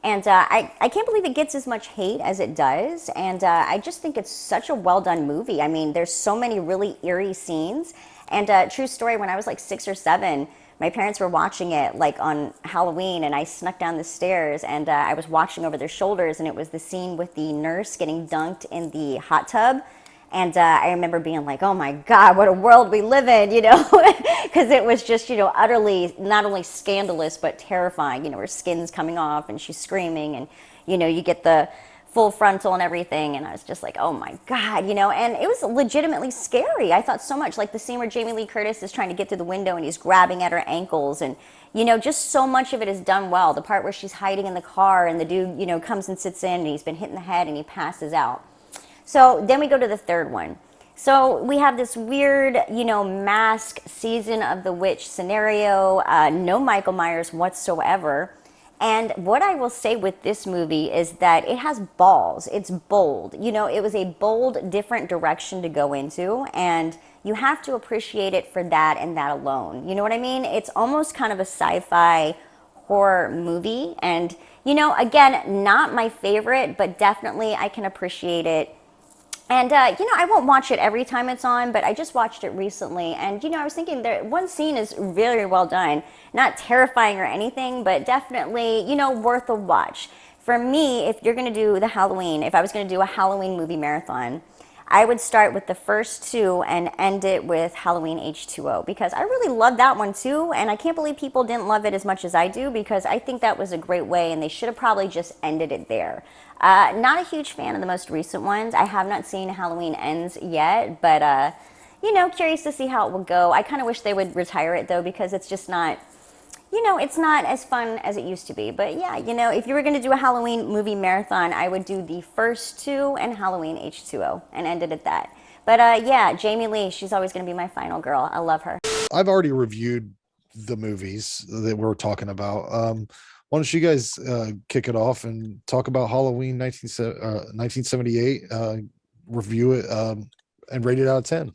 And I can't believe it gets as much hate as it does. And I just think it's such a well-done movie. I mean, there's so many really eerie scenes. And true story, when I was like 6 or 7, my parents were watching it like on Halloween, and I snuck down the stairs, and I was watching over their shoulders, and it was the scene with the nurse getting dunked in the hot tub. And I remember being like, oh my God, what a world we live in, because it was just, utterly not only scandalous, but terrifying. Her skin's coming off and she's screaming, and, you get the full frontal and everything. And I was just like, oh my God, and it was legitimately scary. I thought so much, like the scene where Jamie Lee Curtis is trying to get through the window and he's grabbing at her ankles, and, just so much of it is done well. The part where she's hiding in the car and the dude, comes and sits in and he's been hit in the head and he passes out. So then we go to the third one. So we have this weird, mask season of the witch scenario, no Michael Myers whatsoever. And what I will say with this movie is that it has balls. It's bold. It was a bold, different direction to go into, and you have to appreciate it for that and that alone. You know what I mean? It's almost kind of a sci-fi horror movie. And, again, not my favorite, but definitely I can appreciate it And, I won't watch it every time it's on, but I just watched it recently. And, I was thinking there, one scene is very well done. Not terrifying or anything, but definitely, worth a watch. For me, if you're going to do if I was going to do a Halloween movie marathon, I would start with the first two and end it with Halloween H2O because I really love that one too. And I can't believe people didn't love it as much as I do because I think that was a great way and they should have probably just ended it there. Not a huge fan of the most recent ones. I have not seen Halloween Ends yet, but curious to see how it will go. I kind of wish they would retire it though because it's just not, it's not as fun as it used to be. But yeah, if you were going to do a Halloween movie marathon, I would do the first two and Halloween H2O and end it at that. But yeah, Jamie Lee, she's always going to be my final girl. I love her. I've already reviewed the movies that we're talking about. Why don't you guys kick it off and talk about Halloween 1978, review it, and rate it out of 10.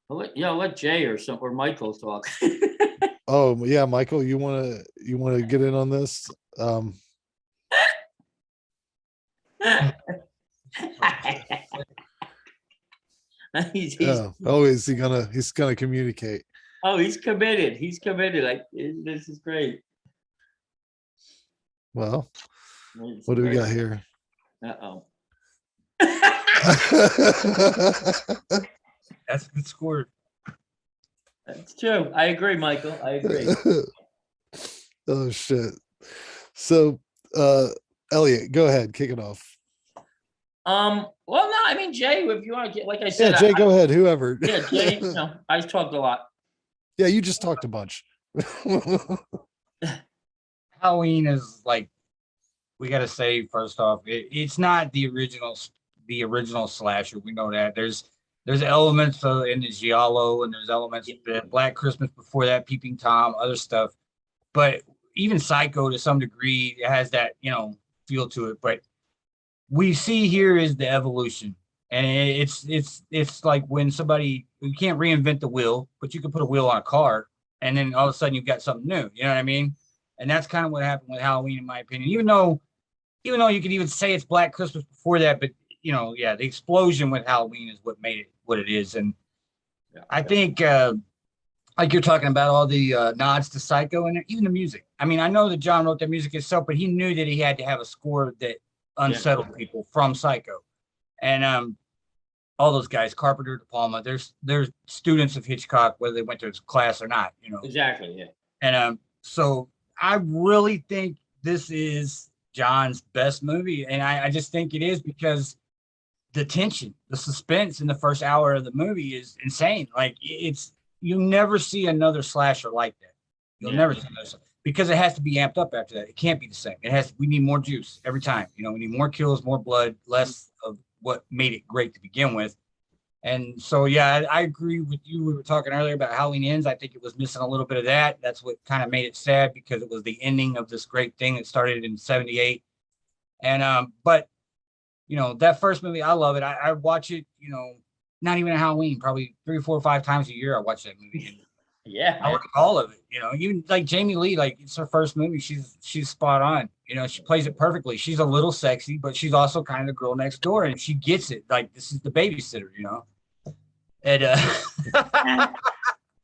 I'll let Jay or Michael talk. Oh yeah, Michael, you want to get in on this? He's gonna communicate. Oh, he's committed. He's committed. This is great. Well, what do we got here? Uh-oh. That's a good score. That's true. I agree, Michael. I agree. Oh shit. So Elliot, go ahead, kick it off. Well, no, I mean, Jay, if you want to get, like I said, Yeah, Jay, go ahead, whoever. Yeah, Jay, I talked a lot. Yeah, you just talked a bunch. Halloween is like, we got to say first off, it's not the original slasher. We know that there's elements in the giallo and there's elements of the Black Christmas before that, Peeping Tom, other stuff. But even Psycho to some degree has that feel to it. But we see here is the evolution, and it's like when you can't reinvent the wheel, but you can put a wheel on a car, and then all of a sudden you've got something new. You know what I mean? And that's kind of what happened with Halloween, in my opinion. Even though you could even say it's Black Christmas before that, but the explosion with Halloween is what made it what it is. And I think, like you're talking about all the nods to Psycho and even the music. I mean, I know that John wrote that music himself, but he knew that he had to have a score that unsettled people from Psycho. And all those guys, Carpenter, De Palma, they're students of Hitchcock, whether they went to his class or not. Exactly, yeah. And so I really think this is John's best movie, and I just think it is because the tension, the suspense in the first hour of the movie is insane. Like you never see another slasher like that. You'll never see another, because it has to be amped up after that. It can't be the same. We need more juice every time. We need more kills, more blood, less of what made it great to begin with. And so, yeah, I agree with you. We were talking earlier about Halloween Ends. I think it was missing a little bit of that. That's what kind of made it sad, because it was the ending of this great thing that started in 78. And, but, that first movie, I love it. I watch it, not even a Halloween, probably 3 or 4 or 5 times a year. I watch that movie. And yeah. I like all of it. Even like Jamie Lee, like it's her first movie. She's spot on. She plays it perfectly. She's a little sexy, but she's also kind of the girl next door, and she gets it. Like, this is the babysitter, And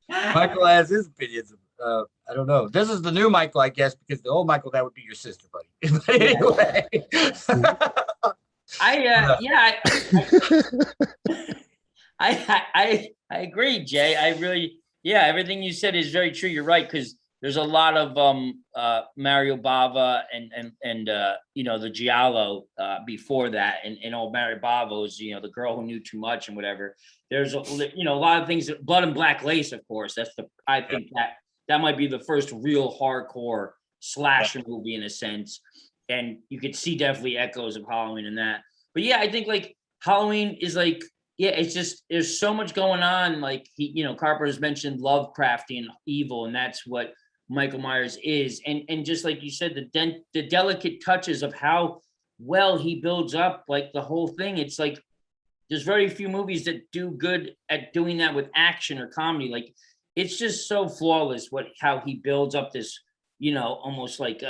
Michael has his opinions. I don't know. This is the new Michael, I guess, because the old Michael, that would be your sister, buddy. But anyway. I agree, Jay. Everything you said is very true. You're right, because there's a lot of Mario Bava and the Giallo before that, and old Mario Bava's the girl who knew too much and whatever. There's a lot of things. Blood and Black Lace, of course. I think that might be the first real hardcore slasher movie in a sense, and you could see definitely echoes of Halloween in that. But yeah, I think like Halloween is like, yeah, it's just, there's so much going on. Like Carpenter's mentioned Lovecraftian evil, and that's what Michael Myers is. And just like you said, the delicate touches of how well he builds up like the whole thing. It's like there's very few movies that do good at doing that with action or comedy. Like it's just so flawless how he builds up this, almost like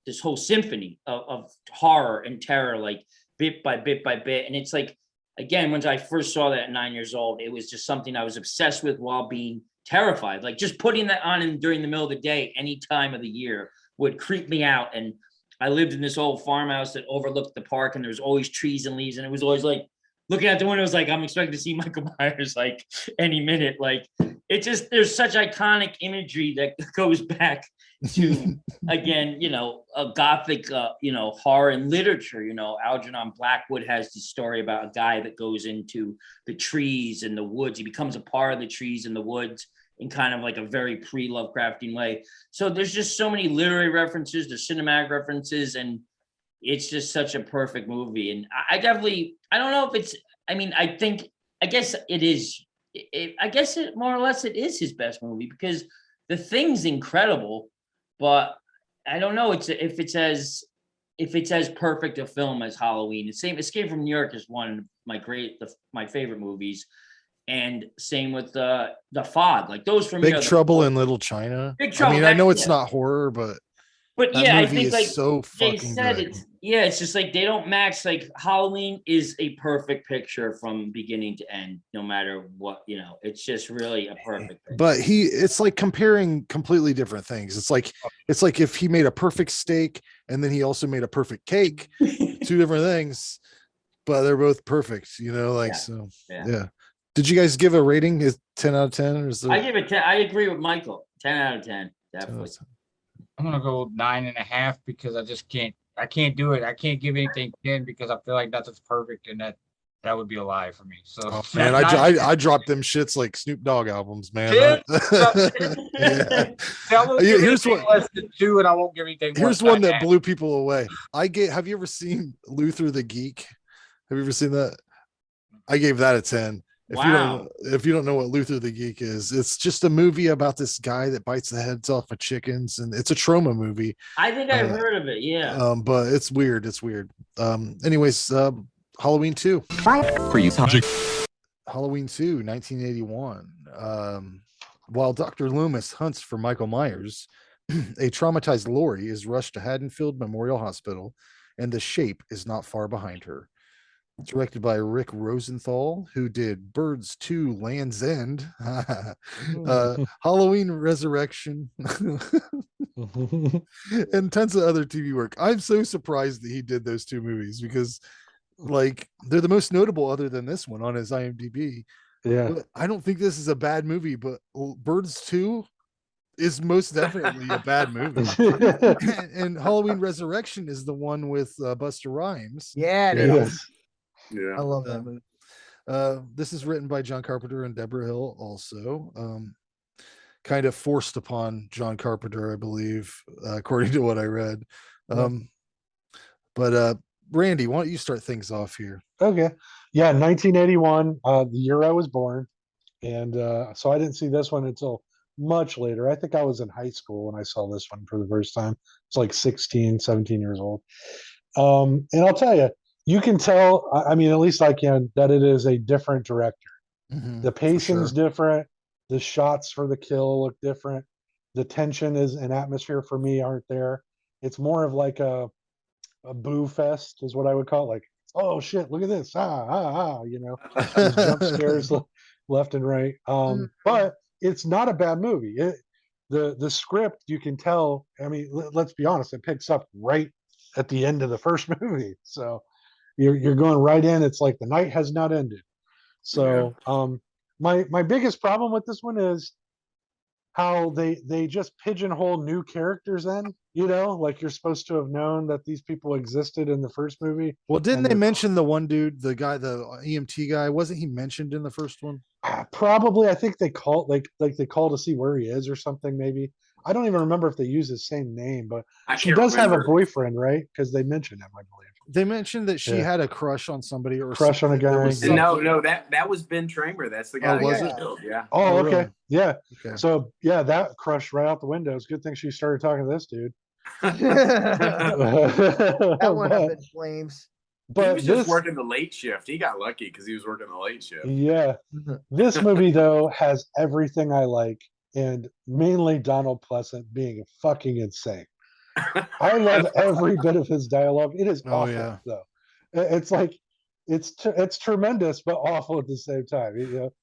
this whole symphony of horror and terror. Like bit by bit by bit. And it's like, again, when I first saw that at 9 years old, it was just something I was obsessed with while being terrified. Like just putting that on during the middle of the day, any time of the year would creep me out. And I lived in this old farmhouse that overlooked the park, and there was always trees and leaves. And it was always like looking out the windows, like I'm expecting to see Michael Myers like any minute. Like it just, there's such iconic imagery that goes back to, again, you know, a gothic, you know, horror and literature. You know, Algernon Blackwood has this story about a guy that goes into the trees and the woods. He becomes a part of the trees and the woods in kind of like a very pre-Lovecraftian way. So there's just so many literary references, there's cinematic references, and it's just such a perfect movie. And I definitely, I don't know if it's, I mean, I guess it is, I guess it more or less it is his best movie, because The Thing's incredible, but I don't know if it's as perfect a film as Halloween. The same, Escape from New York is one of my favorite movies. And same with the Fog, like those for me. Big Trouble in Little China. Big Trouble. I mean, I know it's not horror, but that yeah, I movie think is like so they fucking said, good. it's just like they don't match. Like Halloween is a perfect picture from beginning to end, no matter what, you know. It's just really a perfect picture. But it's like comparing completely different things. It's like if he made a perfect steak and then he also made a perfect cake, two different things, but they're both perfect, you know, like, so yeah. Did you guys give a rating? Is 10 out of 10? Or is there... I give it 10. I agree with Michael. 10 out of 10. Definitely. 10. I'm gonna go 9.5 because I just can't. I can't do it. I can't give anything 10 because I feel like nothing's perfect, and that would be a lie for me. So man, I dropped them shits like Snoop Dogg albums, man. Here's one less than 2, and I won't give anything. Here's one that blew people away. Have you ever seen Luther the Geek? Have you ever seen that? I gave that a 10. If you don't know what Luther the Geek is, it's just a movie about this guy that bites the heads off of chickens, and it's a trauma movie. I think I've heard of it, yeah. But it's weird. Anyways, Halloween 2. Halloween 2, 1981. While Dr. Loomis hunts for Michael Myers, a traumatized Lori is rushed to Haddonfield Memorial Hospital, and the Shape is not far behind her. Directed by Rick Rosenthal, who did Birds 2, Land's End, Halloween Resurrection, and tons of other TV work. I'm so surprised that he did those two movies because, like, they're the most notable other than this one on his IMDb. Yeah. But I don't think this is a bad movie, but Birds 2 is most definitely a bad movie. and Halloween Resurrection is the one with Busta Rhymes. Yeah, it is. Yeah, I love that movie. This is written by John Carpenter and Deborah Hill, also kind of forced upon John Carpenter, I believe, according to what I read. But Randy, why don't you start things off here? Okay. Yeah, 1981, the year I was born. And so I didn't see this one until much later. I think I was in high school when I saw this one for the first time. It's like 16, 17 years old. And I'll tell you, you can tell, I mean, at least I can, that it is a different director. The pacing's different. The shots for the kill look different. The tension and atmosphere for me aren't there. It's more of like a boo fest is what I would call it. Like, oh shit, look at this. You know, jump scares left and right. But it's not a bad movie. The script, you can tell, I mean, let's be honest, it picks up right at the end of the first movie. So you're going right in. It's like the night has not ended. So my biggest problem with this one is how they just pigeonhole new characters in, you know, like you're supposed to have known that these people existed in the first movie. Well, didn't they mention the one dude, the guy, the EMT guy? Wasn't he mentioned in the first one? Probably. I think they call they call to see where he is or something, maybe. I don't even remember if they use his same name, but she does have a boyfriend, right? Because they mentioned him, I believe. They mentioned that she had a crush on somebody or crush on a guy. No, that was Ben Tramer. That's the guy that got killed. Yeah. Oh, okay. Really? Yeah. Okay. So yeah, that crushed right out the window. It's a good thing she started talking to this dude. That one up in flames. But he was just working the late shift. He got lucky because he was working the late shift. Yeah. This movie though has everything I like, and mainly Donald Pleasant being fucking insane. I love every bit of his dialogue. It is awful though. It's like it's tremendous but awful at the same time. You know,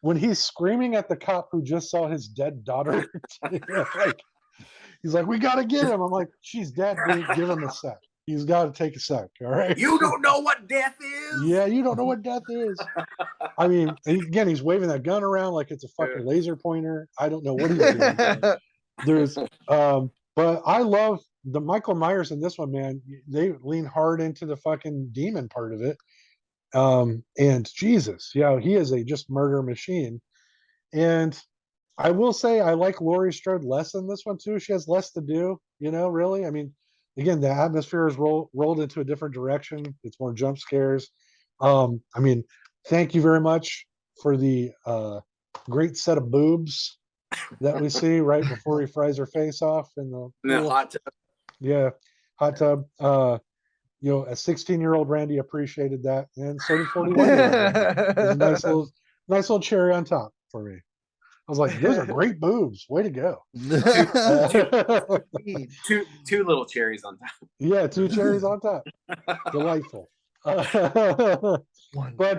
when he's screaming at the cop who just saw his dead daughter, you know, like he's like, "We got to get him." I'm like, "She's dead, dude. Give him a sec. He's got to take a sec. All right." You don't know what death is. Yeah, you don't know what death is. I mean, again, he's waving that gun around like it's a fucking laser pointer. I don't know what he's doing. There's, but I love the Michael Myers in this one, man. They lean hard into the fucking demon part of it. And Jesus, yeah, he is a just murder machine. And I will say I like Laurie Strode less in this one too. She has less to do, you know, really. I mean, again, the atmosphere is rolled into a different direction. It's more jump scares. I mean, thank you very much for the great set of boobs that we see right before he fries her face off in the hot tub. Yeah, hot tub. You know, a 16-year-old Randy appreciated that, and so did 41-year-old. It was a nice little cherry on top for me. I was like, those are great boobs. Way to go. Two little cherries on top. Yeah, 2 cherries on top. Delightful. But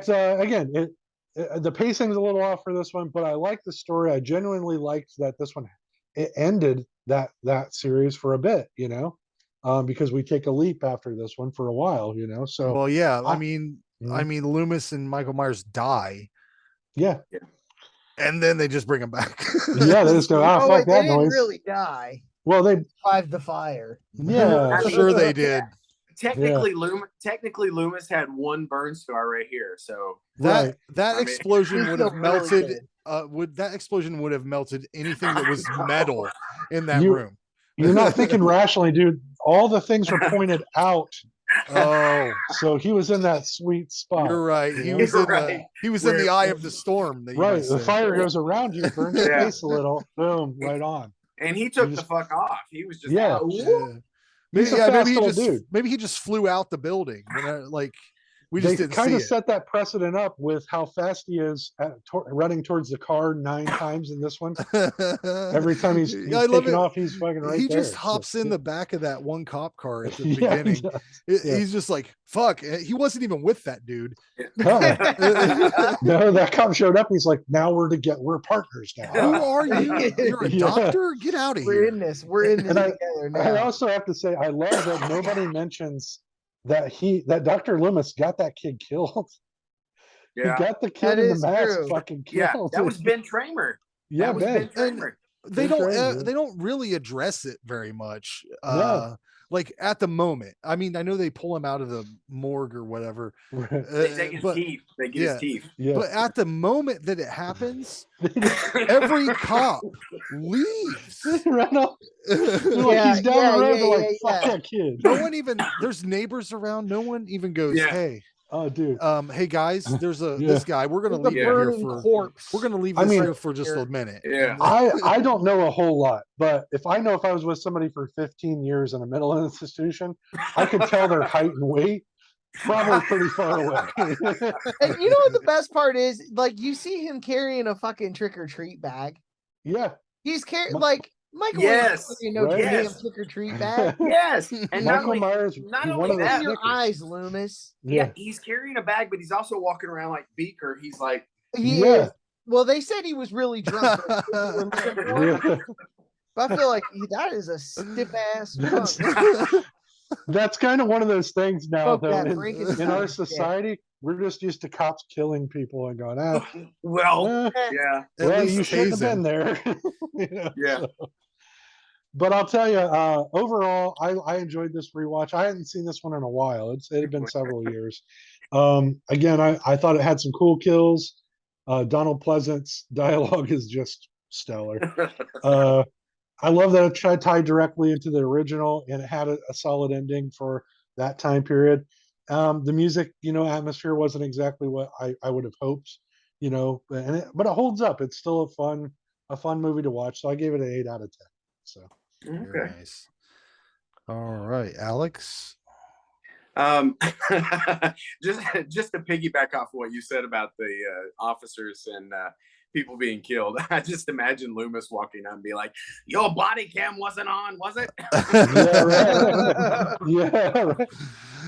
again, the pacing is a little off for this one, but I like the story. I genuinely liked that this one it ended that series for a bit, you know, because we take a leap after this one for a while, you know. So well, yeah, I mean, Loomis and Michael Myers die. Yeah. And then they just bring him back. Yeah, they just go, fuck wait, that they didn't noise. really die. Well, they survived the fire. Yeah, sure they did. Technically, Loomis had one burn scar right here. So that explosion would have melted. That explosion would have melted anything that was metal in that room. You're not thinking rationally, dude. All the things were pointed out. Oh, so he was in that sweet spot. You're right. He was in the eye of the storm. Right. The fire goes around you, burns your face a little. Boom, right on. And he took the fuck off. He was just Maybe he just flew out the building. You know, like we just didn't kind see of it. set that precedent up with how fast he is running towards the car 9 times in this one. Every time he's taking off, he's fucking right he there. just hops in the back of that one cop car at the beginning. He's just like, fuck. He wasn't even with that dude. No, that cop showed up. He's like, now we're partners now. Who are you? You're a doctor? Get out of here. We're in this together now. I also have to say, I love that nobody mentions that Dr. Loomis got that kid killed. Yeah. He got the kid in the mask fucking killed. Yeah, that was Ben Tramer. Yeah, Ben Tramer. They don't really address it very much. Like at the moment. I mean, I know they pull him out of the morgue or whatever. They take his teeth. They get his teeth. Yeah. But at the moment that it happens, every cop leaves. Right off. He's down the road. Fuck that kid. No one even. There's neighbors around. No one even goes, hey. Oh, dude. Hey guys, there's this guy. We're gonna leave here for. We're gonna leave this here for just a minute. Yeah. I don't know a whole lot, but if I was with somebody for 15 years in a mental institution, I could tell their height and weight probably pretty far away. And you know what the best part is? Like you see him carrying a fucking trick or treat bag. Yeah. He's carrying Michael. Yes. Damn trick or treat bag. Yes. And Michael Myers. Not only that, your eyes, Loomis. Yeah, he's carrying a bag, but he's also walking around like Beaker. He's like, he is. Well, they said he was really drunk. But I feel like that is a stiff ass drunk. That's kind of one of those things now, though. In our society, we're just used to cops killing people and going, well, you shouldn't have been there. Yeah. But I'll tell you, overall, I enjoyed this rewatch. I hadn't seen this one in a while. It had been several years. Again, I thought it had some cool kills. Donald Pleasant's dialogue is just stellar. I love that it tied directly into the original, and it had a solid ending for that time period. The music, atmosphere wasn't exactly what I would have hoped, but it holds up. It's still a fun movie to watch. So I gave it an 8 out of 10. So very nice. All right, Alex. Just to piggyback off what you said about the officers and people being killed. I just imagine Loomis walking out and be like, "Your body cam wasn't on, was it?" Yeah, right. Yeah, right.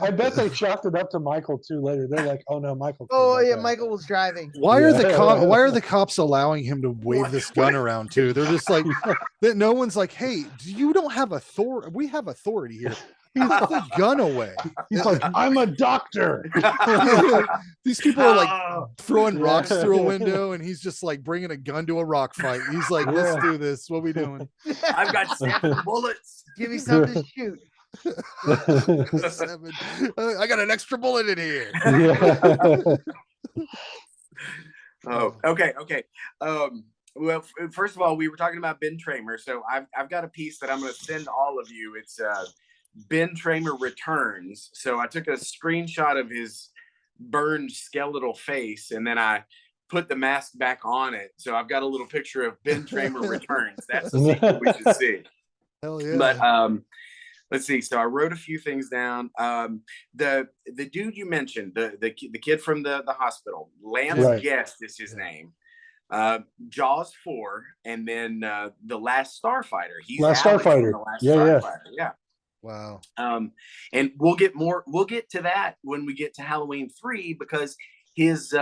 I bet they chalked it up to Michael too later. They're like, "Oh no, Michael." killed Oh that yeah, guy." Michael was driving. Why are Yeah. the cops allowing him to wave this gun around too? They're just like that. No one's like, hey, you don't have authority. We have authority here. Put the gun away. He's like, "I'm a doctor." These people are like Oh, throwing rocks Yeah. through a window, and he's just like bringing a gun to a rock fight. He's like, let's Yeah. do this. What we doing? I've got 7 bullets. Give me something to shoot. 7. I got an extra bullet in here. Yeah. Oh, okay. Well, first of all, we were talking about Ben Tramer, so I've got a piece that I'm going to send all of you. It's Ben Tramer Returns. So I took a screenshot of his burned skeletal face, and then I put the mask back on it. So I've got a little picture of Ben Tramer Returns. That's the sequel we should see. Hell yeah. But let's see. So I wrote a few things down. The dude you mentioned, the kid from the hospital, Lance Right. Guest is his name. Jaws 4, and then the Last Starfighter. He's Last Alex from Starfighter. The Last Yeah, yeah. Starfighter. Yeah. Wow. And we'll get to that when we get to Halloween 3, because his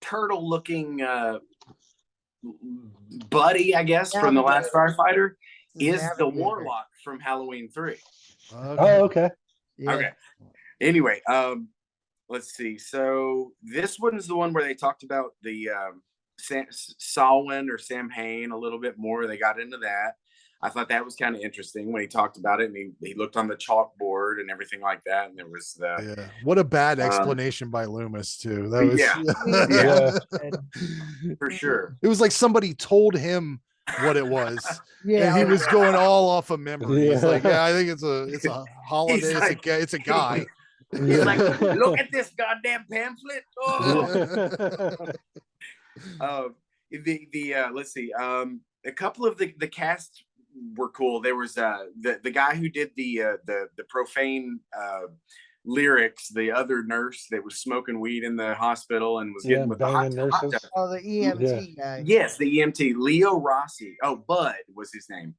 turtle-looking buddy, I guess, from the Last Starfighter is the Warlock from Halloween 3. Oh, okay. Yeah. Okay. Anyway, let's see. So this one's the one where they talked about the Samhain or Samhain a little bit more. They got into that. I thought that was kind of interesting when he talked about it, and he looked on the chalkboard and everything like that, and there was the Yeah. What a bad explanation by Loomis too. That was Yeah. for sure. It was like somebody told him what it was. Yeah. And he was going all off of memory. He's Yeah. like, yeah, I think it's a holiday. like- It's a guy. He's like, look at this goddamn pamphlet. Oh. Let's see. A couple of the cast were cool. There was the guy who did the profane lyrics, the other nurse that was smoking weed in the hospital and was Yeah, getting with the banging hot nurses. tub. Oh, the EMT guy. Yes, the EMT, Leo Rossi. Oh, Bud was his name.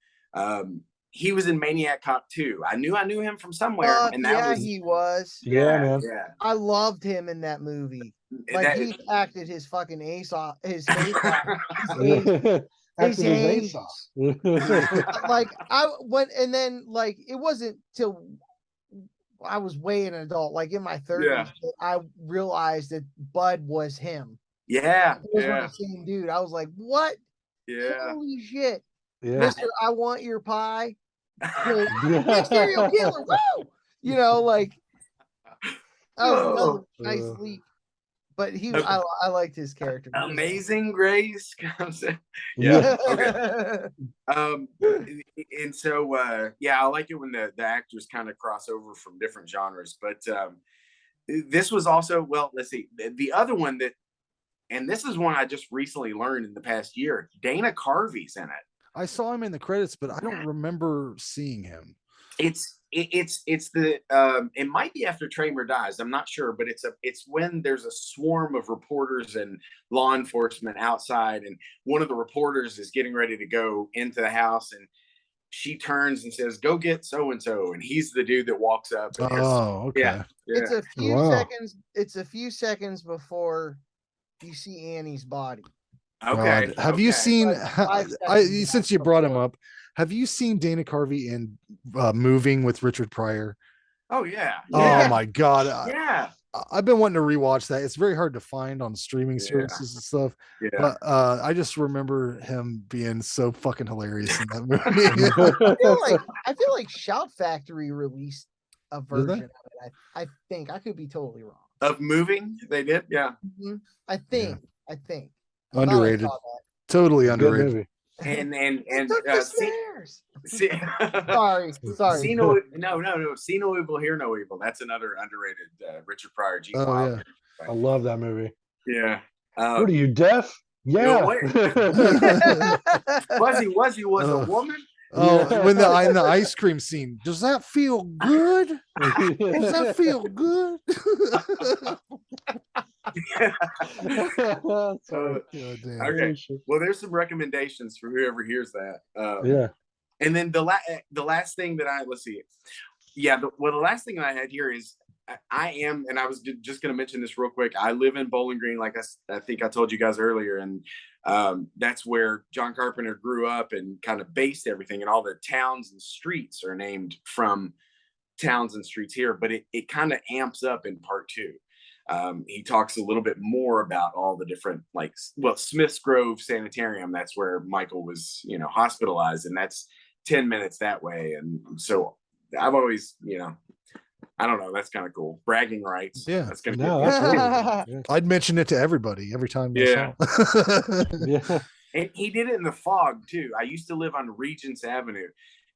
He was in Maniac Cop 2. I knew him from somewhere, and that yeah, was he was. Yeah, man. yeah. I loved him in that movie. Like That- he acted his fucking ace off. His face off. His ace. Acted his Ace. ace off. Like I went, and then like it wasn't till I was way an adult, like in my 30s, Yeah. that I realized that Bud was him. Yeah, It was yeah, the same dude. I was like, what? yeah. Holy shit. Yeah. Mister, I want your pie. Big serial killer. Woo! You know, like that was a nice Oh. leap. But I liked his character. Amazing Grace comes in. Yeah. Okay. And so yeah, I like it when the actors kind of cross over from different genres. But this was also, well, let's see, the other one that, and this is one I just recently learned in the past year. Dana Carvey's in it. I saw him in the credits, but I don't remember seeing him. It's the it might be after Tramer dies. I'm not sure, but it's when there's a swarm of reporters and law enforcement outside, and one of the reporters is getting ready to go into the house, and she turns and says, "Go get so and so," and he's the dude that walks up. And Oh, okay. yeah. It's a few Wow. seconds. It's a few seconds before you see Annie's body. Okay. God. Have you okay. seen? Like 5 seconds Since you brought him before. up, have you seen Dana Carvey in Moving with Richard Pryor? Oh yeah. Oh Yeah. my God! Yeah. I've been wanting to rewatch that. It's very hard to find on streaming Yeah. services and stuff. Yeah. But I just remember him being so fucking hilarious in that movie. I feel like Shout Factory released a Did version they? of it. I think I could be totally wrong. Of Moving, they did. Yeah. Mhm. I think. I think. Underrated. I thought I saw Totally Good underrated. movie. And that. Took the stairs. see, Sorry. See no, see no evil, hear no evil. That's another underrated Richard Pryor. Gene Oh, Wilder. I love that movie. Yeah. What are you, deaf? Yeah. what? was he a Oh. woman? Oh, Yeah. when in the ice cream scene, does that feel good? Does that feel good? Sorry. God damn. Okay. Well, there's some recommendations for whoever hears that. Yeah. And then the last thing that let's see. Yeah. The last thing I had here is I am, and I was just going to mention this real quick. I live in Bowling Green, like I think I told you guys earlier, and that's where John Carpenter grew up and kind of based everything. And all the towns and streets are named from towns and streets here. But it kind of amps up in part 2. He talks a little bit more about all the different, Smith's Grove Sanitarium. That's where Michael was, hospitalized, and that's 10 minutes that way. And so I've always, I don't know. That's kind of cool. Bragging rights. Yeah. That's gonna That's I'd mention it to everybody every time. Yeah. yeah. And he did it in the fog too. I used to live on Regents Avenue,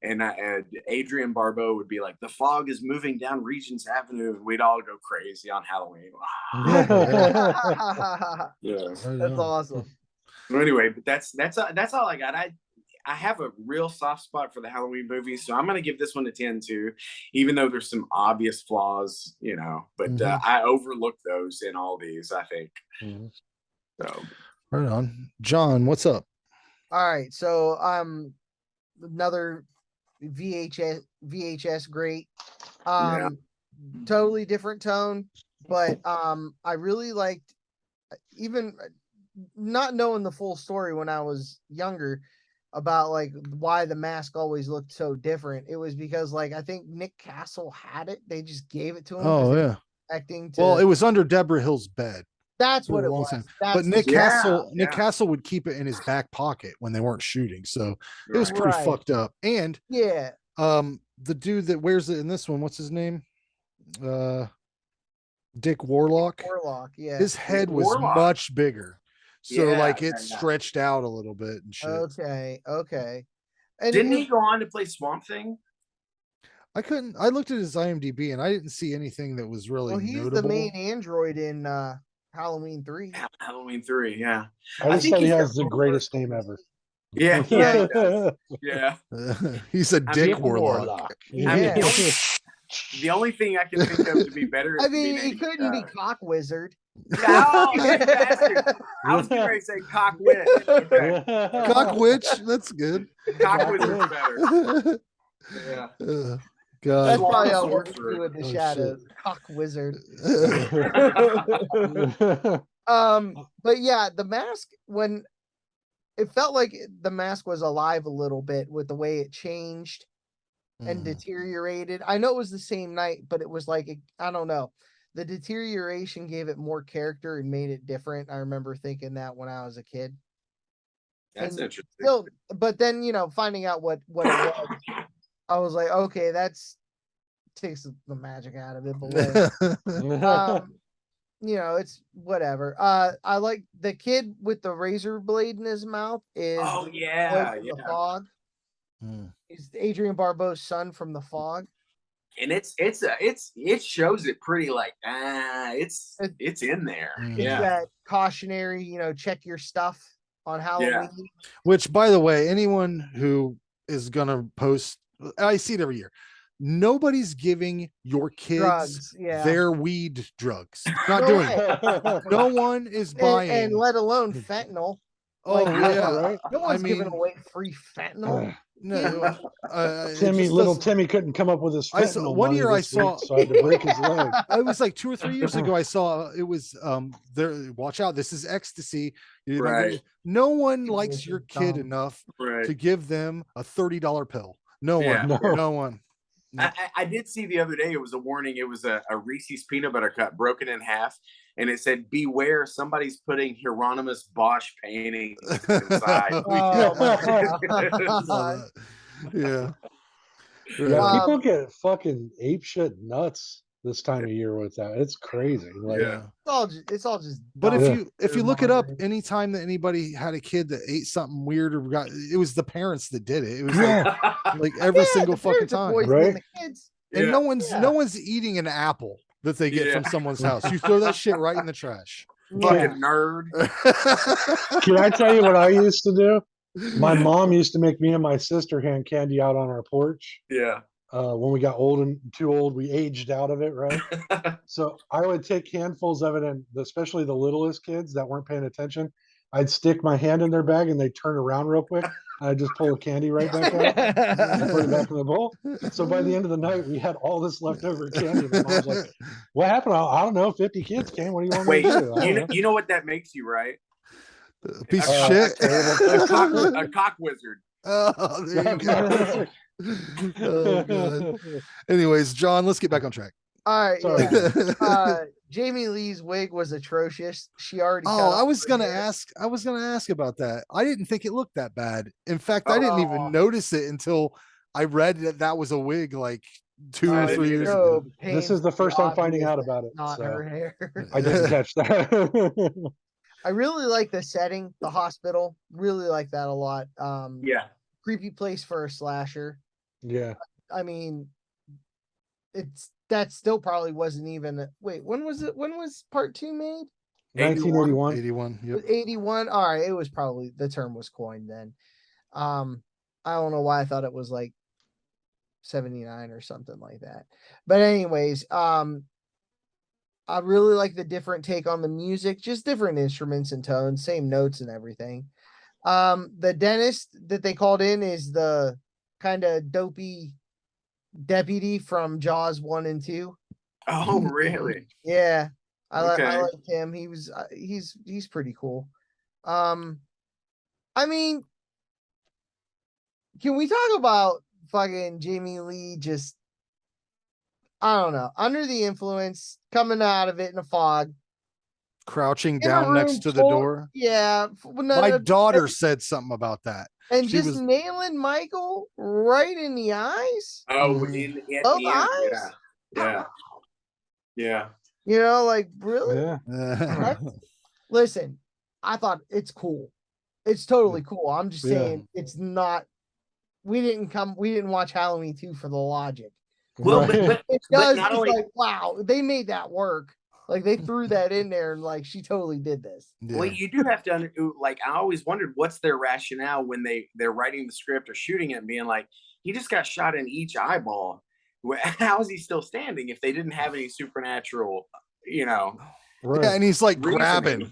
and Adrian Barbeau would be like, "The fog is moving down Regents Avenue," and we'd all go crazy on Halloween. Yeah. That's awesome. So anyway, but that's all I got. I have a real soft spot for the Halloween movies, so I'm going to give this one a 10 too, even though there's some obvious flaws, but I overlooked those in all these, I think. So, right on. John, what's up? All right, so another VHS great. Totally different tone, but I really liked, even not knowing the full story when I was younger, about why the mask always looked so different. It was because I think Nick Castle had it. They just gave it to him. Oh yeah. Well, it was under Deborah Hill's bed. That's what it was. But Nick Castle would keep it in his back pocket when they weren't shooting. So it was pretty fucked up. And the dude that wears it in this one, what's his name? Dick Warlock. Yeah. His head was much bigger. So it stretched out a little bit and shit. Okay. And didn't he go on to play Swamp Thing? I looked at his IMDb and I didn't see anything that was really he's notable. the main android in Halloween 3. Halloween 3, yeah. I just thought he has the greatest name ever. Yeah, he does. Yeah. He's a Dick Warlock. Yeah. The only thing I can think of to be better is he couldn't be Cock Wizard. Oh, bastard. I was going to say Cock Witch. Okay. Cock Witch, that's good. Cock Wizard's better. Yeah. God. That's probably how we're doing the shadows. Cock Wizard. But yeah, the mask, when it felt like the mask was alive a little bit with the way it changed and deteriorated. I know it was the same night, but it was I don't know. The deterioration gave it more character and made it different. I remember thinking that when I was a kid. That's interesting. Still, but then, finding out what it was, I was like, okay, takes the magic out of it. But it's whatever. I like the kid with the razor blade in his mouth is The Fog. He's Adrian Barbeau's son from The Fog. And it shows it pretty it's in there. Yeah. That cautionary, check your stuff on Halloween. Yeah. Which, by the way, anyone who is gonna post, I see it every year. Nobody's giving your kids their weed drugs. Not doing it. No one is buying, and let alone fentanyl. Oh right. No one's giving away free fentanyl. No, Timmy couldn't come up with his fentanyl. One year I saw, so I had to break his leg. It was 2 or 3 years ago. I saw it was there. Watch out! This is ecstasy. Right. No one likes your kid enough to give them a $30 pill. No one. I did see the other day, it was a warning. It was a Reese's peanut butter cup broken in half, and it said, "Beware, somebody's putting Hieronymus Bosch paintings inside." Yeah. People get fucking ape shit nuts this time of year with that. It's crazy. It's all just. But if you look it up, anytime that anybody had a kid that ate something weird or it was the parents that did it. It was every single fucking time, right? And no one's eating an apple that they get from someone's house. You throw that shit right in the trash. Fucking nerd. Can I tell you what I used to do? My mom used to make me and my sister hand candy out on our porch. Yeah. when we got old and too old, we aged out of it, right? So I would take handfuls of it, and especially the littlest kids that weren't paying attention, I'd stick my hand in their bag and they'd turn around real quick. And I'd just pull the candy right back out and put it back in the bowl. So by the end of the night, we had all this leftover candy. And my mom's like, "What happened? I don't know. 50 kids came. What do you want me Wait, to do?" you know what that makes you, right? A piece of shit. A cock wizard. Oh, there you go. Oh, God. Anyways, John, let's get back on track. All right. Sorry. Yeah. Jamie Lee's wig was atrocious. She already. Oh, I was gonna ask about that. I didn't think it looked that bad. In fact, I didn't even notice it until I read that was a wig like 2 or 3 years ago. This is the first time finding out about it. Not So her hair. I didn't catch that. I really like the setting, the hospital. Really like that a lot. Yeah. Creepy place for a slasher. Yeah. I mean, that still probably wasn't even. Wait, when was it? When was part 2 made? 1981. 81. Yep. 81. All right, it was probably, the term was coined then. I don't know why I thought it was like 79 or something like that. But anyways, I really like the different take on the music, just different instruments and tones, same notes and everything. The dentist that they called in is the kind of dopey deputy from Jaws 1 and 2. Oh, really? Yeah. I Okay. like him. He's pretty cool. I mean, can we talk about fucking Jamie Lee just, I don't know, under the influence, coming out of it in a fog, Crouching in a down room next to the full- door. Yeah. My daughter said something about that. And She just was- nailing Michael right in the eyes. Oh, at Both the end, eyes? yeah. You know, like, really? Yeah. Listen, I thought it's cool. It's totally cool. I'm just Yeah. saying it's not. We didn't watch Halloween 2 for the logic. Well, Right. but It But does. not It's only- like, wow, they made that work. Like, they threw that in there and like she totally did this. Yeah. Well, you do have to like. I always wondered what's their rationale when they're writing the script or shooting it, and being like, he just got shot in each eyeball. How is he still standing if they didn't have any supernatural, Right. Yeah, and he's like reasoning? grabbing,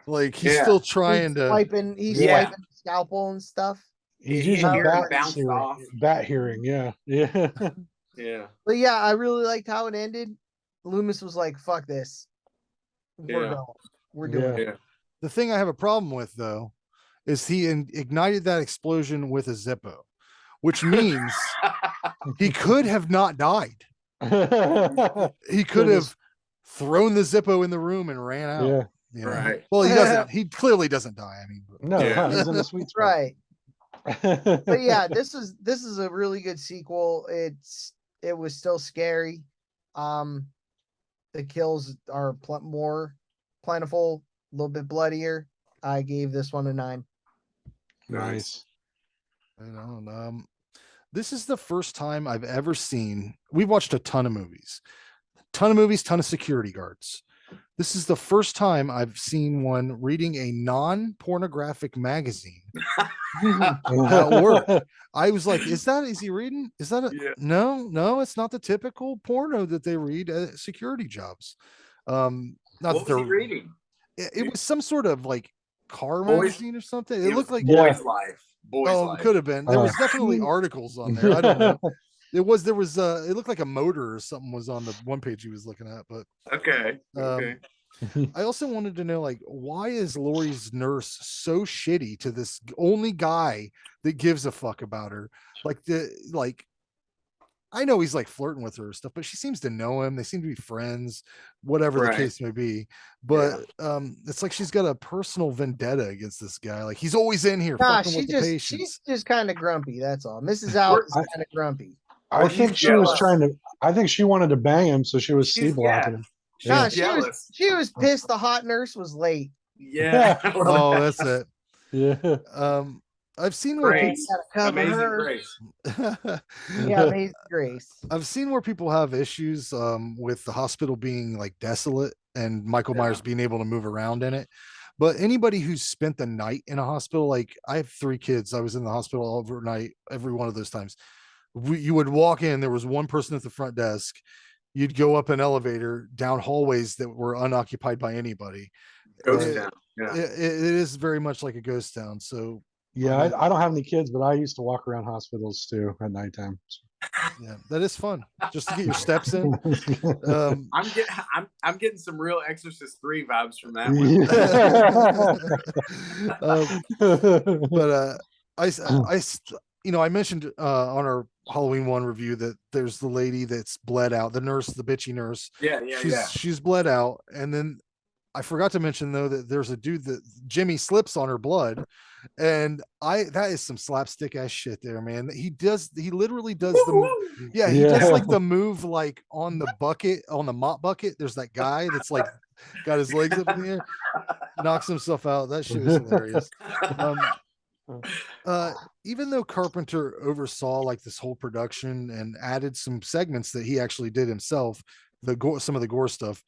like he's Yeah. still trying to. He's Yeah. swiping the scalpel and stuff. He's You using hear it bat bounce hearing. off. Bat hearing. Yeah. Yeah. Yeah. But yeah, I really liked how it ended. Loomis was like, "Fuck this, we're Yeah. going, we're doing it." Yeah. The thing I have a problem with though is he ignited that explosion with a Zippo, which means he could have not died. He could have thrown the Zippo in the room and ran out. Yeah. you know? Right. Well, he doesn't. He clearly doesn't die. I mean, No, Yeah. he's in the sweet spot. Right. But yeah, this is a really good sequel. It was still scary. The kills are more plentiful, a little bit bloodier. I gave this one a 9. Nice. I don't. This is the first time I've ever seen. We've watched a ton of movies, ton of security guards. This is the first time I've seen one reading a non-pornographic magazine at work. I was like, is he reading? Is that a Yeah. no, it's not the typical porno that they read at security jobs. Not What that was he they're reading? it was some sort of like car Boys- magazine or something. It looked like Yeah. Boy's Life. Boy's oh, Life. it could have been. There was definitely articles on there. I don't know. There was it looked like a motor or something was on the one page he was looking at, but Okay. Okay. I also wanted to know, like, why is Lori's nurse so shitty to this only guy that gives a fuck about her? I know he's like flirting with her or stuff, but she seems to know him. They seem to be friends, whatever the Right. case may be. But it's like she's got a personal vendetta against this guy. Like he's always in here Nah, fucking with the patients. she's just kind of grumpy. That's all. Mrs. Allen is I- kind of grumpy. I She's think she was jealous. trying to. I think she wanted to bang him, so she was She's- C blocking him. Nah, Yeah. jealous. she was pissed the hot nurse was late. Yeah. Oh, that's it. Yeah. I've seen where Grace. Gotta cover Amazing her. Grace. Yeah, Amazing Grace. I've seen where people have issues with the hospital being like desolate and Michael Yeah. Myers being able to move around in it. But anybody who's spent the night in a hospital, like I have 3 kids, I was in the hospital overnight every one of those times. you would walk in, there was one person at the front desk. You'd go up an elevator down hallways that were unoccupied by anybody. Ghost town. Yeah. It is very much like a ghost town. So Yeah, I mean, I don't have any kids, but I used to walk around hospitals too at nighttime. yeah, that is fun just to get your steps in. I'm getting some real Exorcist 3 vibes from that one. But I mentioned on our Halloween 1 review that there's the lady that's bled out, the nurse, the bitchy nurse. She's bled out. And then I forgot to mention though that there's a dude that Jimmy slips on her blood, and that is some slapstick ass shit there, man. He literally does he does like the move like on the bucket, on the mop bucket. There's that guy that's like got his legs up in the air, knocks himself out. That shit was hilarious. Even though Carpenter oversaw like this whole production and added some segments that he actually did himself, some of the gore stuff,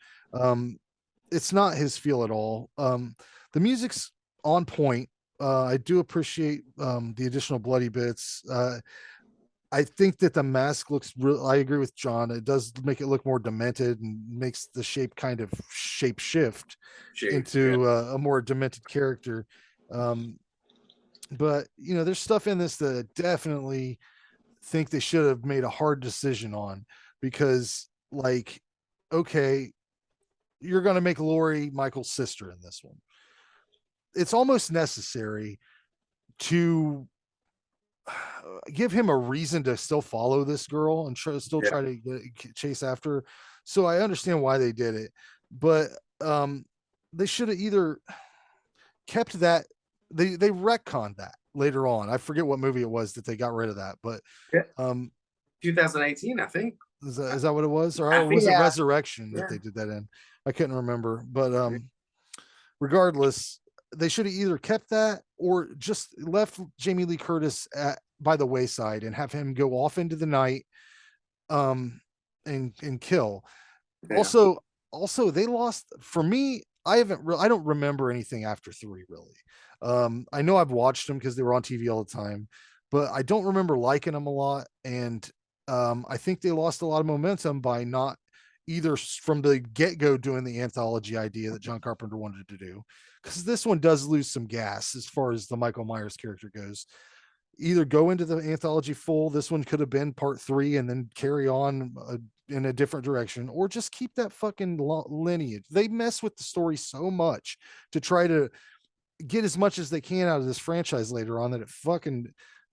it's not his feel at all. The music's on point. I do appreciate the additional bloody bits. I think that the mask looks real. I agree with John. It does make it look more demented and makes the shape kind of shape shift into a more demented character. But there's stuff in this that I definitely think they should have made a hard decision on, because like, okay, you're going to make Laurie Michael's sister in this one. It's almost necessary to give him a reason to still follow this girl and try to chase after her. So I understand why they did it, but they should have either kept that. They retconned that later on. I forget what movie it was that they got rid of that, but 2018, I think. Is that what it was? Or was it Resurrection that they did that in? I couldn't remember, but regardless, they should have either kept that or just left Jamie Lee Curtis by the wayside and have him go off into the night and kill. Yeah. Also they lost, for me, I don't remember anything after 3 really. I know I've watched them because they were on TV all the time, but I don't remember liking them a lot. And I think they lost a lot of momentum by not either from the get-go doing the anthology idea that John Carpenter wanted to do, because this one does lose some gas as far as the Michael Myers character goes. Either go into the anthology full, this one could have been part 3 and then carry on in a different direction, or just keep that fucking lineage. They mess with the story so much to try to get as much as they can out of this franchise later on that it fucking,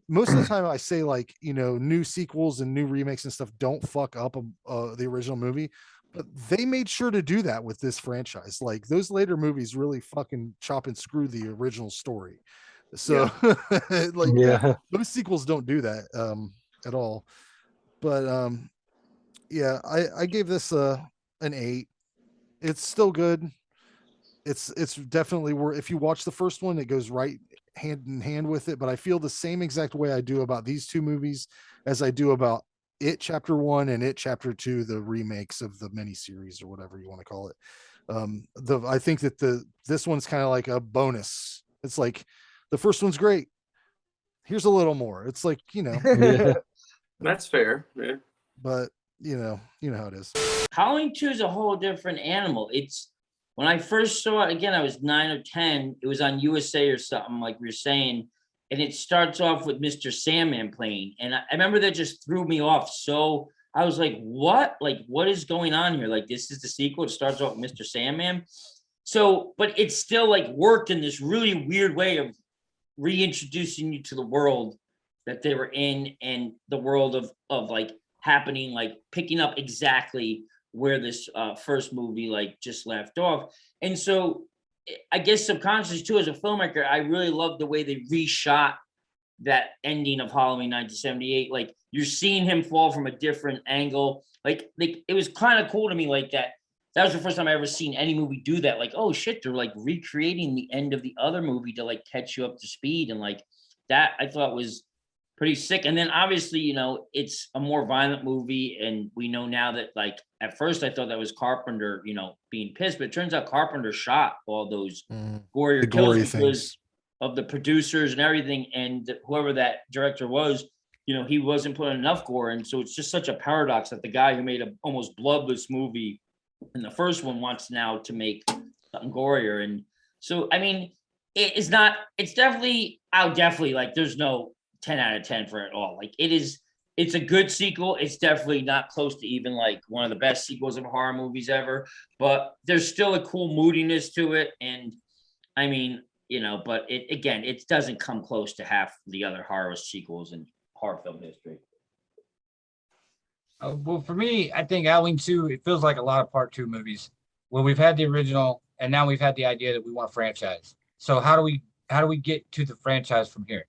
most of the time I say, like, new sequels and new remakes and stuff don't fuck up the original movie, but they made sure to do that with this franchise. Like, those later movies really fucking chop and screw the original story. So those sequels don't do that at all. But I gave this an 8. It's still good. It's definitely worth, if you watch the first one, it goes right hand in hand with it. But I feel the same exact way I do about these 2 movies as I do about It Chapter 1 and It Chapter 2, the remakes of the miniseries or whatever you want to call it. I think that this one's kind of like a bonus. It's like the first one's great. Here's a little more. It's like, That's fair. Yeah. But you know how it is. Halloween 2 is a whole different animal. It's, when I first saw it, again, I was 9 or 10. It was on USA or something, like we were saying. And it starts off with Mr. Sandman playing. And I remember that just threw me off. So I was like, what? Like, what is going on here? Like, this is the sequel. It starts off with Mr. Sandman. So, but it still like worked in this really weird way of reintroducing you to the world that they were in, and the world of like happening, like picking up exactly where this first movie like just left off. And so I guess subconsciously too, as a filmmaker, I really love the way they reshot that ending of Halloween 1978. Like, you're seeing him fall from a different angle. Like it was kind of cool to me, like that was the first time I ever seen any movie do that. Like, oh shit, they're like recreating the end of the other movie to like catch you up to speed. And like that I thought was pretty sick. And then obviously, it's a more violent movie. And we know now that, like, at first I thought that was Carpenter, being pissed, but it turns out Carpenter shot all those gorier kills because of the producers and everything. And whoever that director was he wasn't putting enough gore in. So it's just such a paradox that the guy who made a almost bloodless movie in the first one wants now to make something gorier. And so, I mean, it's definitely, like, there's no 10 out of 10 for it all. Like, it's a good sequel. It's definitely not close to even like one of the best sequels of horror movies ever, but there's still a cool moodiness to it. And I mean, but it doesn't come close to half the other horror sequels in horror film history. Well, for me, I think Halloween 2, it feels like a lot of part 2 movies where we've had the original and now we've had the idea that we want a franchise. So how do we get to the franchise from here?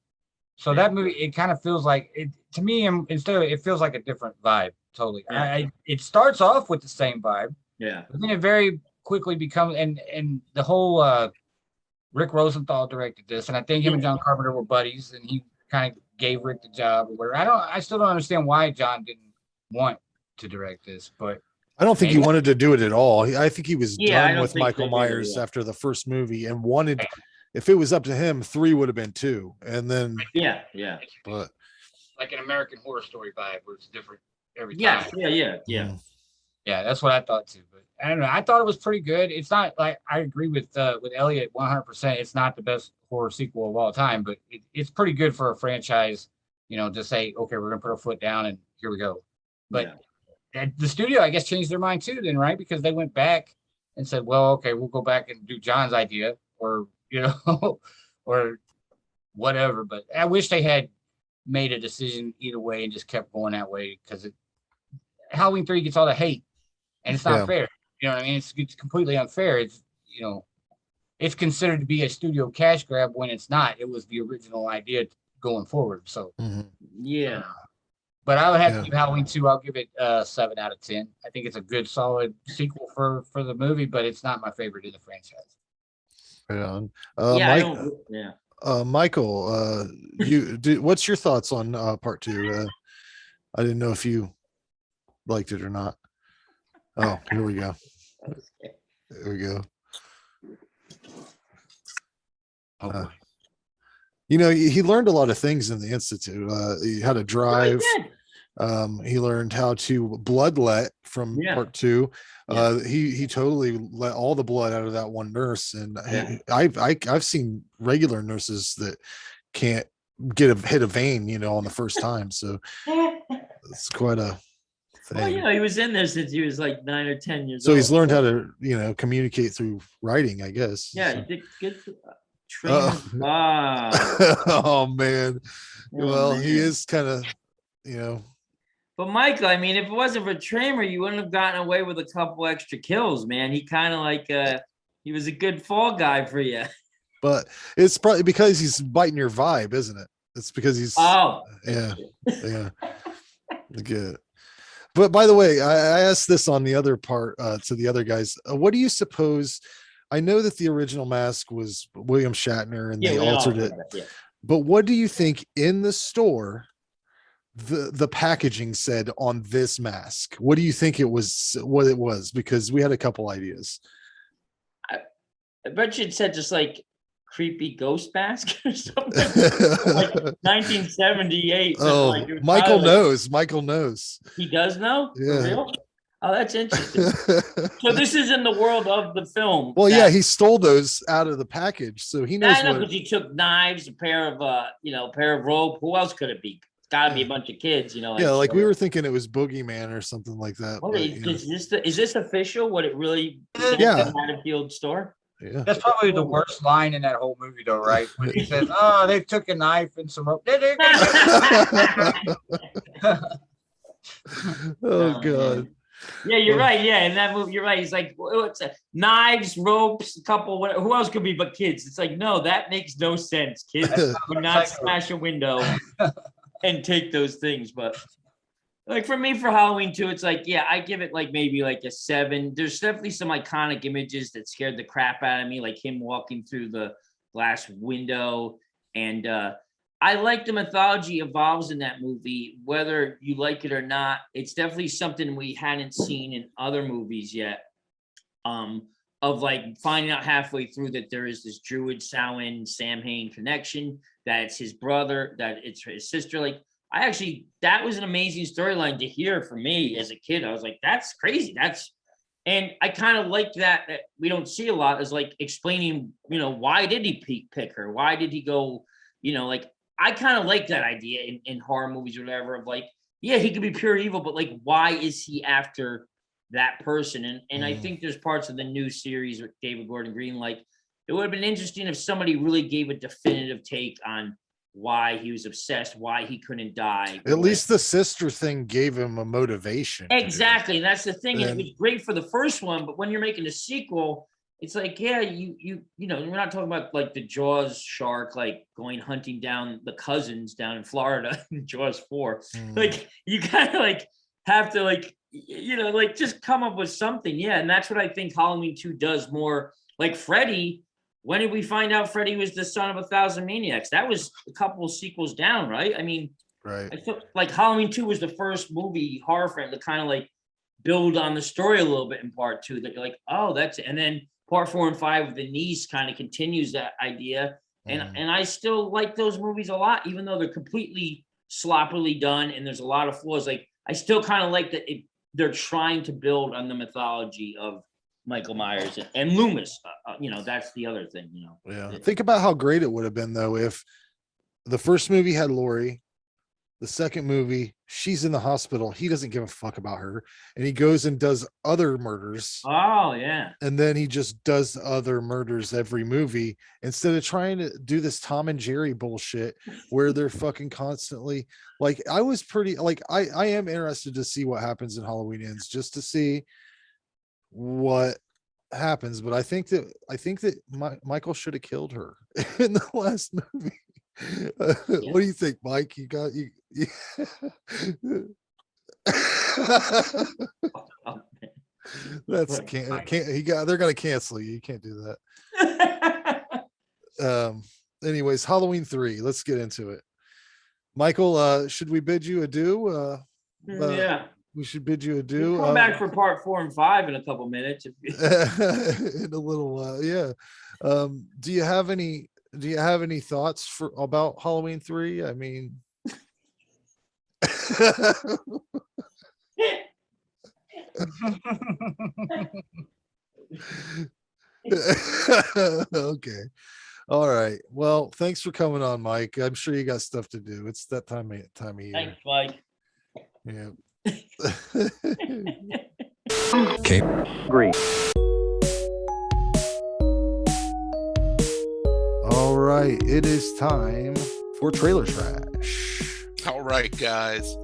So that movie, it kind of feels like it to me. It feels like a different vibe. Totally. Yeah. It starts off with the same vibe. Yeah. But then it very quickly becomes, and the whole Rick Rosenthal directed this, and I think him and John Carpenter were buddies, and he kind of gave Rick the job. Or I still don't understand why John didn't want to direct this, but I don't think he wanted to do it at all. I think he was done with think Michael so either, Myers after the first movie and wanted, if it was up to him, 3 would have been 2. And then, yeah. But like an American Horror Story vibe where it's different every time. Yeah. Yeah, that's what I thought too. But I don't know. I thought it was pretty good. It's not like, I agree with Elliot 100%. It's not the best horror sequel of all time, but it's pretty good for a franchise, to say, okay, we're going to put our foot down and here we go. But the studio, I guess, changed their mind too then, right? Because they went back and said, well, okay, we'll go back and do John's idea or, or whatever. But I wish they had made a decision either way and just kept going that way, because Halloween 3 gets all the hate and it's not fair. You know what I mean? It's completely unfair. It's, it's considered to be a studio cash grab when it's not. It was the original idea going forward. So, yeah. But I would have to give Halloween 2. I'll give it 7 out of 10. I think it's a good, solid sequel for the movie, but it's not my favorite in the franchise. Right on. Michael, what's your thoughts on part 2? I didn't know if you liked it or not. Oh, here we go. There we go. He learned a lot of things in the Institute. How to drive. He learned how to bloodlet from part 2. He totally let all the blood out of that one nurse, and I've seen regular nurses that can't hit a vein, on the first time. So it's quite a thing. Well, he was in there since he was like 9 or 10 years old. So he's learned how to, communicate through writing, I guess. Yeah, so. he did good. Oh man. Well, he is kind of, But Michael, I mean, if it wasn't for Tramer, you wouldn't have gotten away with a couple extra kills, man. He kind of like he was a good fall guy for you. But it's probably because he's biting your vibe, isn't it? It's because he's yeah. Good. But by the way, I asked this on the other part to the other guys. What do you suppose? I know that the original mask was William Shatner and they altered it. But what do you think in the store the packaging said on this mask? What do you think it was? What it was? Because we had a couple ideas. I bet you it said just like creepy ghost mask or something. Like 1978. Oh, like, Michael knows. Michael knows. He does know? Yeah. For real? Oh, that's interesting. So this is in the world of the film. Well, he stole those out of the package, so he knows. I know, because he took knives, a pair of rope. Who else could it be? It's got to be a bunch of kids, Like we were thinking it was Boogeyman or something like that. What, is this official? What it really? Yeah. Haddonfield store. Yeah. That's probably the worst line in that whole movie, though, right? When he says, they took a knife and some rope. Oh God. Yeah, you're right. Yeah, in that movie, you're right. He's like, what's knives, ropes, a couple. Who else could be but kids? It's like, no, that makes no sense. Kids would not smash a window and take those things. But like for me, for Halloween 2, it's like, I give it like maybe like a 7. There's definitely some iconic images that scared the crap out of me, like him walking through the glass window. And I like the mythology evolves in that movie, whether you like it or not. It's definitely something we hadn't seen in other movies yet. Of like finding out halfway through that there is this Druid Samhain connection, that it's his brother, that it's his sister. Like that was an amazing storyline to hear for me as a kid. I was like, that's crazy. And I kind of like that we don't see a lot, is like explaining, why did he pick her? Why did he go, like, I kind of like that idea in horror movies or whatever, of like, yeah, he could be pure evil, but like, why is he after that person? And I think there's parts of the new series with David Gordon Green, like, it would have been interesting if somebody really gave a definitive take on why he was obsessed, why he couldn't die. At least the sister thing gave him a motivation. Exactly. And that's the thing. It was great for the first one, but when you're making a sequel, it's like, yeah, we're not talking about like the Jaws shark, like going hunting down the cousins down in Florida in Jaws 4. Like, you kind of like have to like, like just come up with something. Yeah. And that's what I think Halloween 2 does more. Like Freddy, when did we find out Freddy was the son of 1,000 maniacs? That was a couple of sequels down, right? I mean, right. I feel like Halloween 2 was the first movie horror film to kind of like build on the story a little bit in part 2, that you're like, oh, that's it. And then part 4 and 5 with the niece kind of continues that idea. And I still like those movies a lot, even though they're completely sloppily done and there's a lot of flaws. Like, I still kind of like that they're trying to build on the mythology of Michael Myers and Loomis. That's the other thing, Yeah. Think about how great it would have been though if the first movie had Laurie, the second movie, she's in the hospital, he doesn't give a fuck about her, and he goes and does other murders. Oh yeah. And then he just does other murders every movie instead of trying to do this Tom and Jerry bullshit where they're fucking constantly like, I was pretty like, I am interested to see what happens in Halloween Ends, just to see what happens, but I think that Michael should have killed her in the last movie. What do you think, Mike? You got you. That's they're gonna cancel you. You can't do that. Anyways, Halloween 3. Let's get into it. Michael, should we bid you adieu? Yeah. We should bid you adieu. We'll come back for part 4 and 5 in a couple minutes. In a little while, yeah. Do you have any thoughts about Halloween 3? I mean, okay. All right. Well, thanks for coming on, Mike. I'm sure you got stuff to do. It's that time of year. Thanks, Mike. Yeah. Okay. Agree. All right, it is time for trailer trash. All right, guys.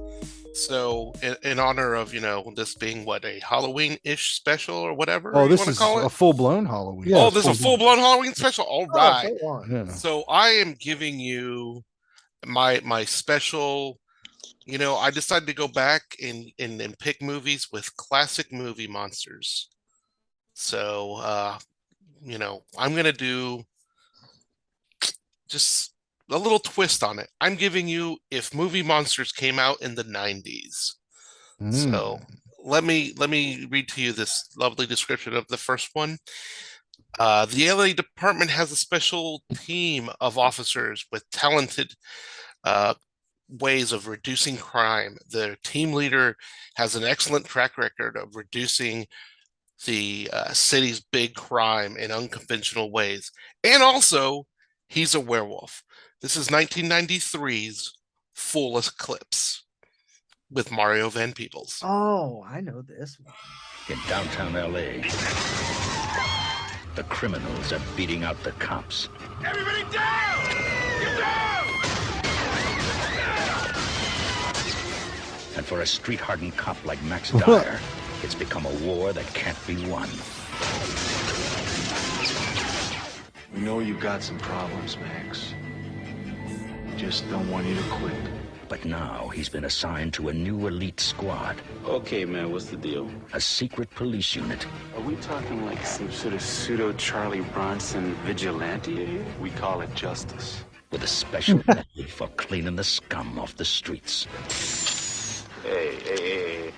So, in honor of this being a Halloween-ish special or whatever. Oh, this is a full-blown Halloween. Yeah, this is a full-blown Halloween special. All right. Yeah. So I am giving you my special. I decided to go back and pick movies with classic movie monsters. So, I'm going to do just a little twist on it. I'm giving you if movie monsters came out in the 90s. So let me read to you this lovely description of the first one. The LA department has a special team of officers with talented ways of reducing crime. Their team leader has an excellent track record of reducing the city's big crime in unconventional ways. And also, he's a werewolf. This is 1993's Full Eclipse with Mario Van Peebles. Oh, I know this one. In downtown LA, the criminals are beating out the cops. Everybody down! Get down! And for a street-hardened cop like Max Dyer, it's become a war that can't be won. We know you've got some problems, Max. Just don't want you to quit. But now he's been assigned to a new elite squad. Okay, man, what's the deal? A secret police unit. Are we talking like some sort of pseudo Charlie Bronson vigilante? We call it justice. With a special method for cleaning the scum off the streets. Hey.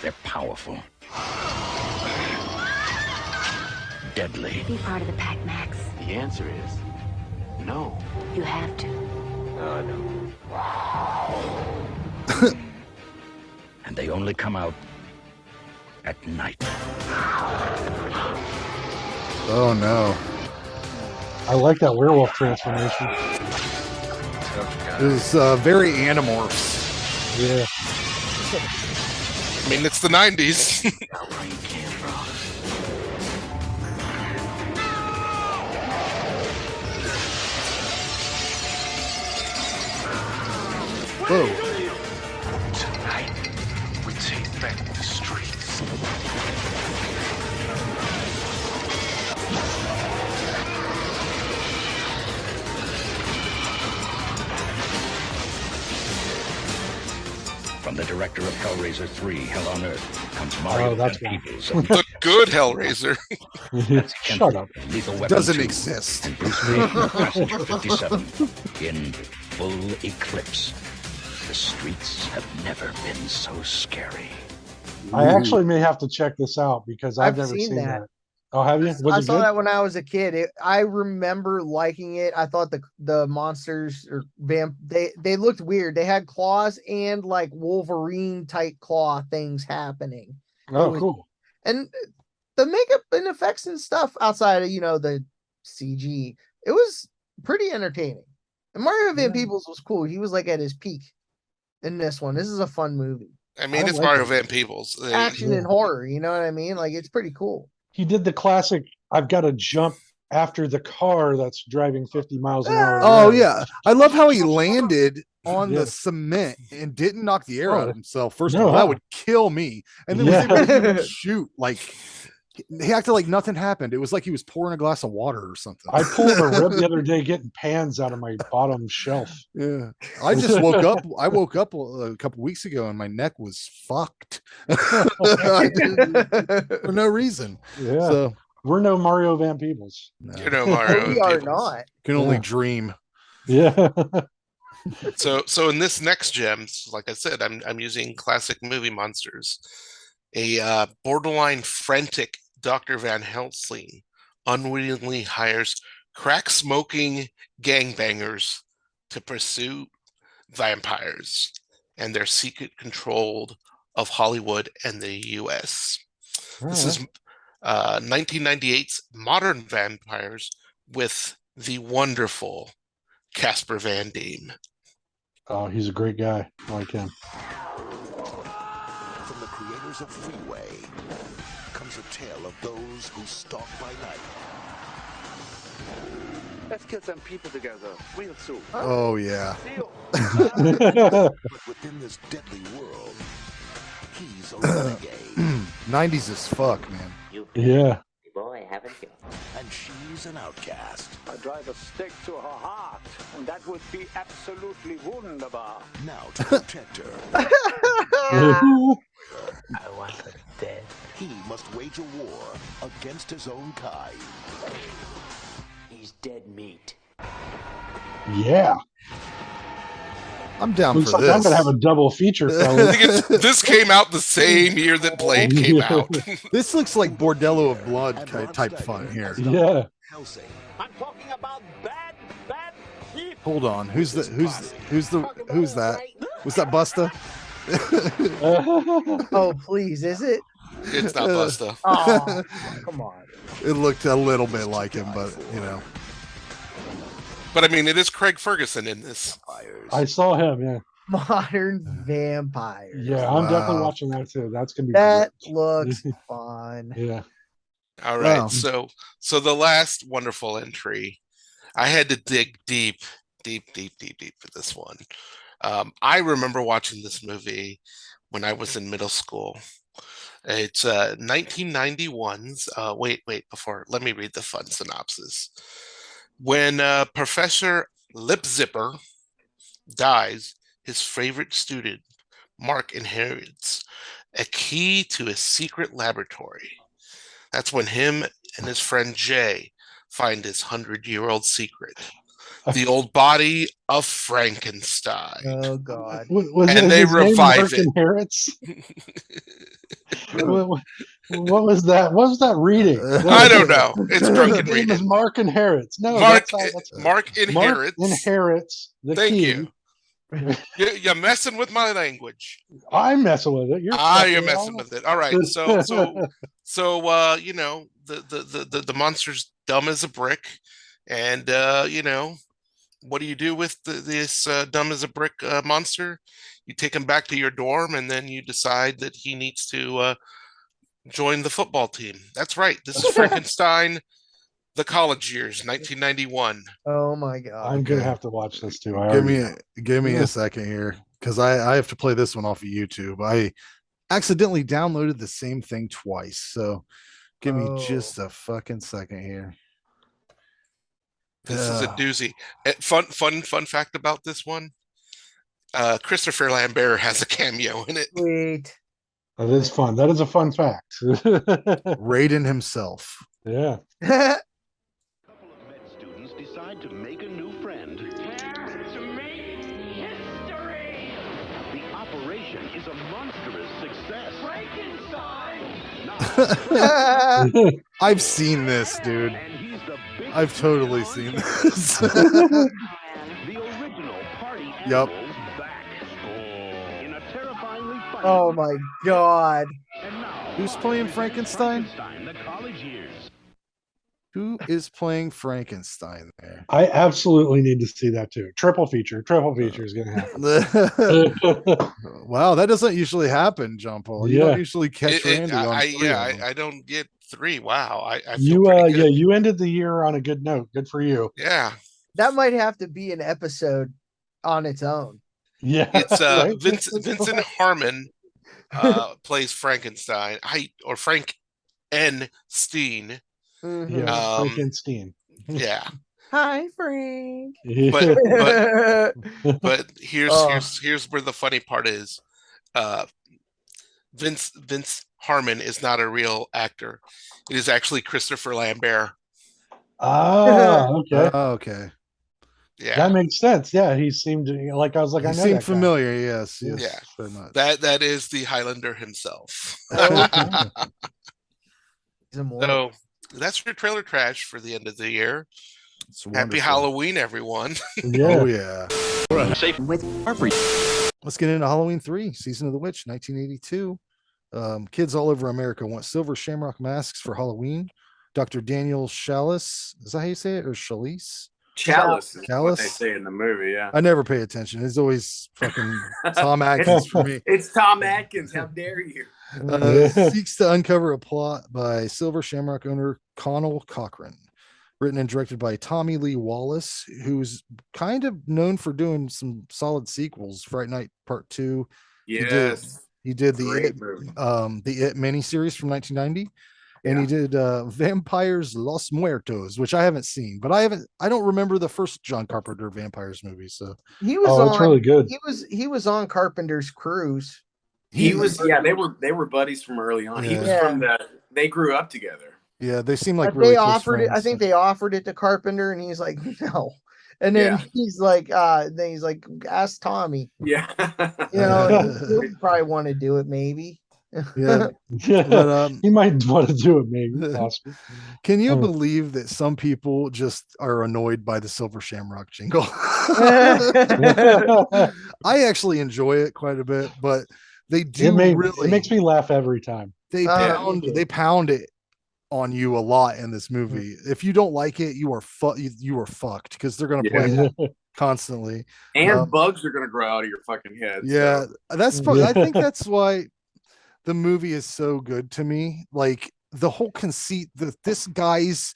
They're powerful. Deadly. Be part of the pack, Max. The answer is no. You have to. only come out at night. Oh no. I like that werewolf transformation. It was very Animorphs. Yeah. I mean, it's the 90s. Whoa. Tonight, we take back the streets. From the director of Hellraiser 3, Hell on Earth, comes Mario that's Van right. Peebles. The good Hellraiser. Shut up. Lethal Weapon Doesn't 2, exist. and Bruce Lee, Passenger 57, in full eclipse. The streets have never been so scary. I actually may have to check this out because I've never seen that. Oh, have you? Was I it saw good? that when I was a kid. I remember liking it. I thought the monsters or they looked weird. They had claws and like Wolverine type claw things happening. Oh, cool. And the makeup and effects and stuff outside of the CG, it was pretty entertaining. And Mario Van Peebles was cool. He was like at his peak in this one. This is a fun movie. I mean, it's like Mario it. Van Peebles. Action and horror, you know what I mean? Like it's pretty cool. He did the classic, I've got to jump after the car that's driving 50 miles an hour. Oh around. yeah. I love how he landed on Yeah. the cement and didn't knock the air out of himself. First of No, all, that huh? would kill me. And then Yeah. was able to shoot like he acted like nothing happened. It was like he was pouring a glass of water or something. I pulled a rib the other day getting pans out of my bottom shelf. Yeah. I just woke up. I woke up a couple weeks ago and my neck was fucked for no reason. Yeah. So We're no Mario Van Peebles. You know, Mario. We Van are Peebles. not. can only Yeah. dream. Yeah. So in this next gems, like I said, I'm using classic movie monsters. A borderline frantic Dr. Van Helsing unwittingly hires crack-smoking gangbangers to pursue vampires and their secret control of Hollywood and the U.S. This is 1998's Modern Vampires with the wonderful Casper Van Dien. Oh, he's a great guy. I like him. From the creators of Freeway comes a tale of those who stalk by night. Let's get some people together, real soon. Oh yeah. But within this deadly world, he's a renegade. 90s as fuck, man. Yeah. Boy, haven't you? And she's an outcast. I drive a stick to her heart, and that would be absolutely wunderbar. Now to protect her, I want her dead. he must wage a war against his own kind. He's dead meat. Yeah. I'm down Looks for like this. I'm gonna have a double feature, I fellas. think this came out the same year that Blade came out. This looks like Bordello of Blood type fun here. Yeah. Helsing. I'm talking about bad people. Hold on. Who's that? Was that Busta? Oh, please, is it? It's not Busta. Oh, come on. It looked a little bit like him, but you know. But I mean, it is Craig Ferguson in this. I saw him, yeah. Modern Vampires. Yeah, I'm definitely Wow. watching that too. That's gonna be That great. looks fun. Yeah. All right. Wow. So the last wonderful entry, I had to dig deep for this one. I remember watching this movie when I was in middle school. It's 1991's. Before, let me read the fun synopsis. When Professor Lip Zipper dies, his favorite student, Mark, inherits a key to a secret laboratory. That's when him and his friend Jay find his 100-year-old secret, the old body of Frankenstein. Oh God. And they revive it. Inherits? What was that? What was that reading? I don't know. It's drunken His name is reading. Mark inherits. No, Mark that's inherits. Mark inherits the Thank key you. You're messing with my language. I'm messing with it. You're messing with it. All right. So you know, the monster's dumb as a brick, and you know, what do you do with this dumb as a brick monster? You take him back to your dorm, and then you decide that he needs to join the football team. That's right. This is Frankenstein, the college years, 1991. Oh my god! I'm gonna have to watch this too. Give me a second here, because I have to play this one off of YouTube. I accidentally downloaded the same thing twice, so give me just a fucking second here. This is a doozy. Fun fact about this one. Christopher Lambert has a cameo in it. Sweet. That is fun. That is a fun fact. Raiden himself. Yeah. Students decide to make a new friend. To make history! The operation is a monstrous success. Frankenstein! I've seen this, dude. I've totally seen this. The original party Yep. animals back. In a terrifyingly funny. Oh my god! Who's playing Frankenstein? The college years. Who is playing Frankenstein there? I absolutely need to see that too. Triple feature is gonna happen. Wow, that doesn't usually happen, John Paul. You don't usually catch Randy on three. I don't get 3. Wow. I feel You pretty good. you ended the year on a good note. Good for you. Yeah. That might have to be an episode on its own. Yeah. It's Right? Vincent Harmon plays Frankenstein. Or Frank N. Steen. Mhm. Yeah, Frankenstein. Yeah. Hi, Frank. But here's where the funny part is. Vince Harmon is not a real actor. It is actually Christopher Lambert. Ah, okay. Okay. Yeah. That makes sense. Yeah, he seemed like I was like, He I know seemed that guy. familiar. Yes. Yeah. Very much. That is the Highlander himself. So that's your trailer trash for the end of the year. Happy Halloween, everyone. Yeah. Oh yeah. Let's get into Halloween 3, Season of the Witch, 1982. Kids all over America want silver shamrock masks for Halloween. Dr. Daniel Chalice, is that how you say it? Or Chalice? Chalice is what Chalice? they say in the movie, yeah. I never pay attention. It's always fucking Tom Atkins for me. It's Tom Atkins. How dare you? Seeks to uncover a plot by Silver Shamrock owner Connell Cochran. Written and directed by Tommy Lee Wallace, who's kind of known for doing some solid sequels. Fright Night Part 2. Yes. He did the Great It, movie. the It miniseries from 1990. And he did Vampires Los Muertos, which I haven't seen, but I don't remember the first John Carpenter Vampires movie. So He was it's really good. He was on Carpenter's Cruise. They were buddies from early on. He was from they grew up together. Yeah, they seem like But really they close offered it. I friends. think they offered it to Carpenter, and he's like, no. And then he's like, ask Tommy. Yeah. You know, he'll probably want to do it, maybe. Yeah, but, he might want to do it, maybe. Possibly. Can you believe that some people just are annoyed by the Silver Shamrock jingle? I actually enjoy it quite a bit, but they do it makes me laugh every time. They pound it on you a lot in this movie. If you don't like it, you are fucked, because they're gonna play it constantly. And bugs are gonna grow out of your fucking head. Yeah, so. that's probably, I think that's why the movie is so good to me. Like the whole conceit that this guy's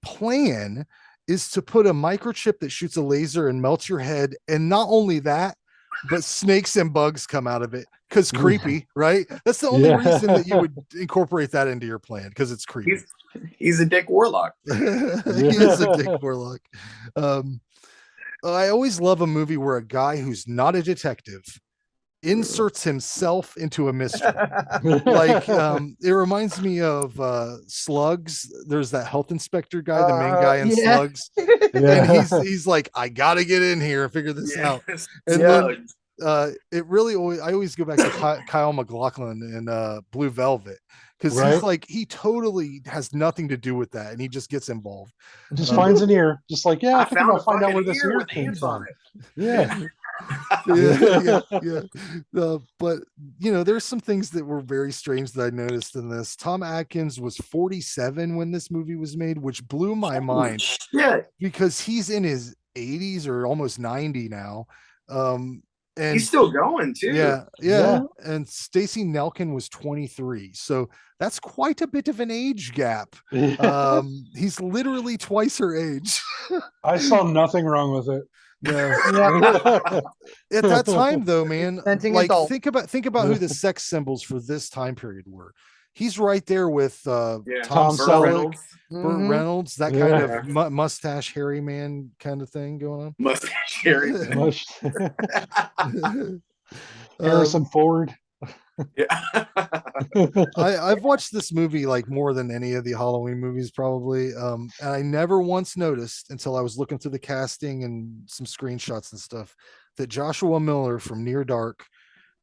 plan is to put a microchip that shoots a laser and melts your head, and not only that, but snakes and bugs come out of it, because creepy, right? That's the only reason that you would incorporate that into your plan, because it's creepy. He's a dick warlock. He is a dick warlock. I always love a movie where a guy who's not a detective inserts himself into a mystery. Like it reminds me of Slugs. There's that health inspector guy, the main guy in Slugs, and he's like, I gotta get in here and figure this out. And then it really I always go back to Kyle MacLachlan in Blue Velvet, because he's like, he totally has nothing to do with that, and he just gets involved. Just finds an ear, just like, I think I'll find out where this ear ear with came ants on from. it. Yeah. Yeah. But there's some things that were very strange that I noticed in this. Tom Atkins was 47 when this movie was made, which blew my mind because he's in his 80s or almost 90 now. And he's still going too. Yeah. And Stacey Nelkin was 23, so that's quite a bit of an age gap. He's literally twice her age. I saw nothing wrong with it. Yeah. At that time, though, man, like adult. think about who the sex symbols for this time period were. He's right there with Tom Selleck, Burt Reynolds, that kind of mustache hairy man kind of thing going on. Mustache hairy man. Harrison Ford. I've watched this movie like more than any of the Halloween movies probably, and I never once noticed until I was looking through the casting and some screenshots and stuff that Joshua Miller from Near Dark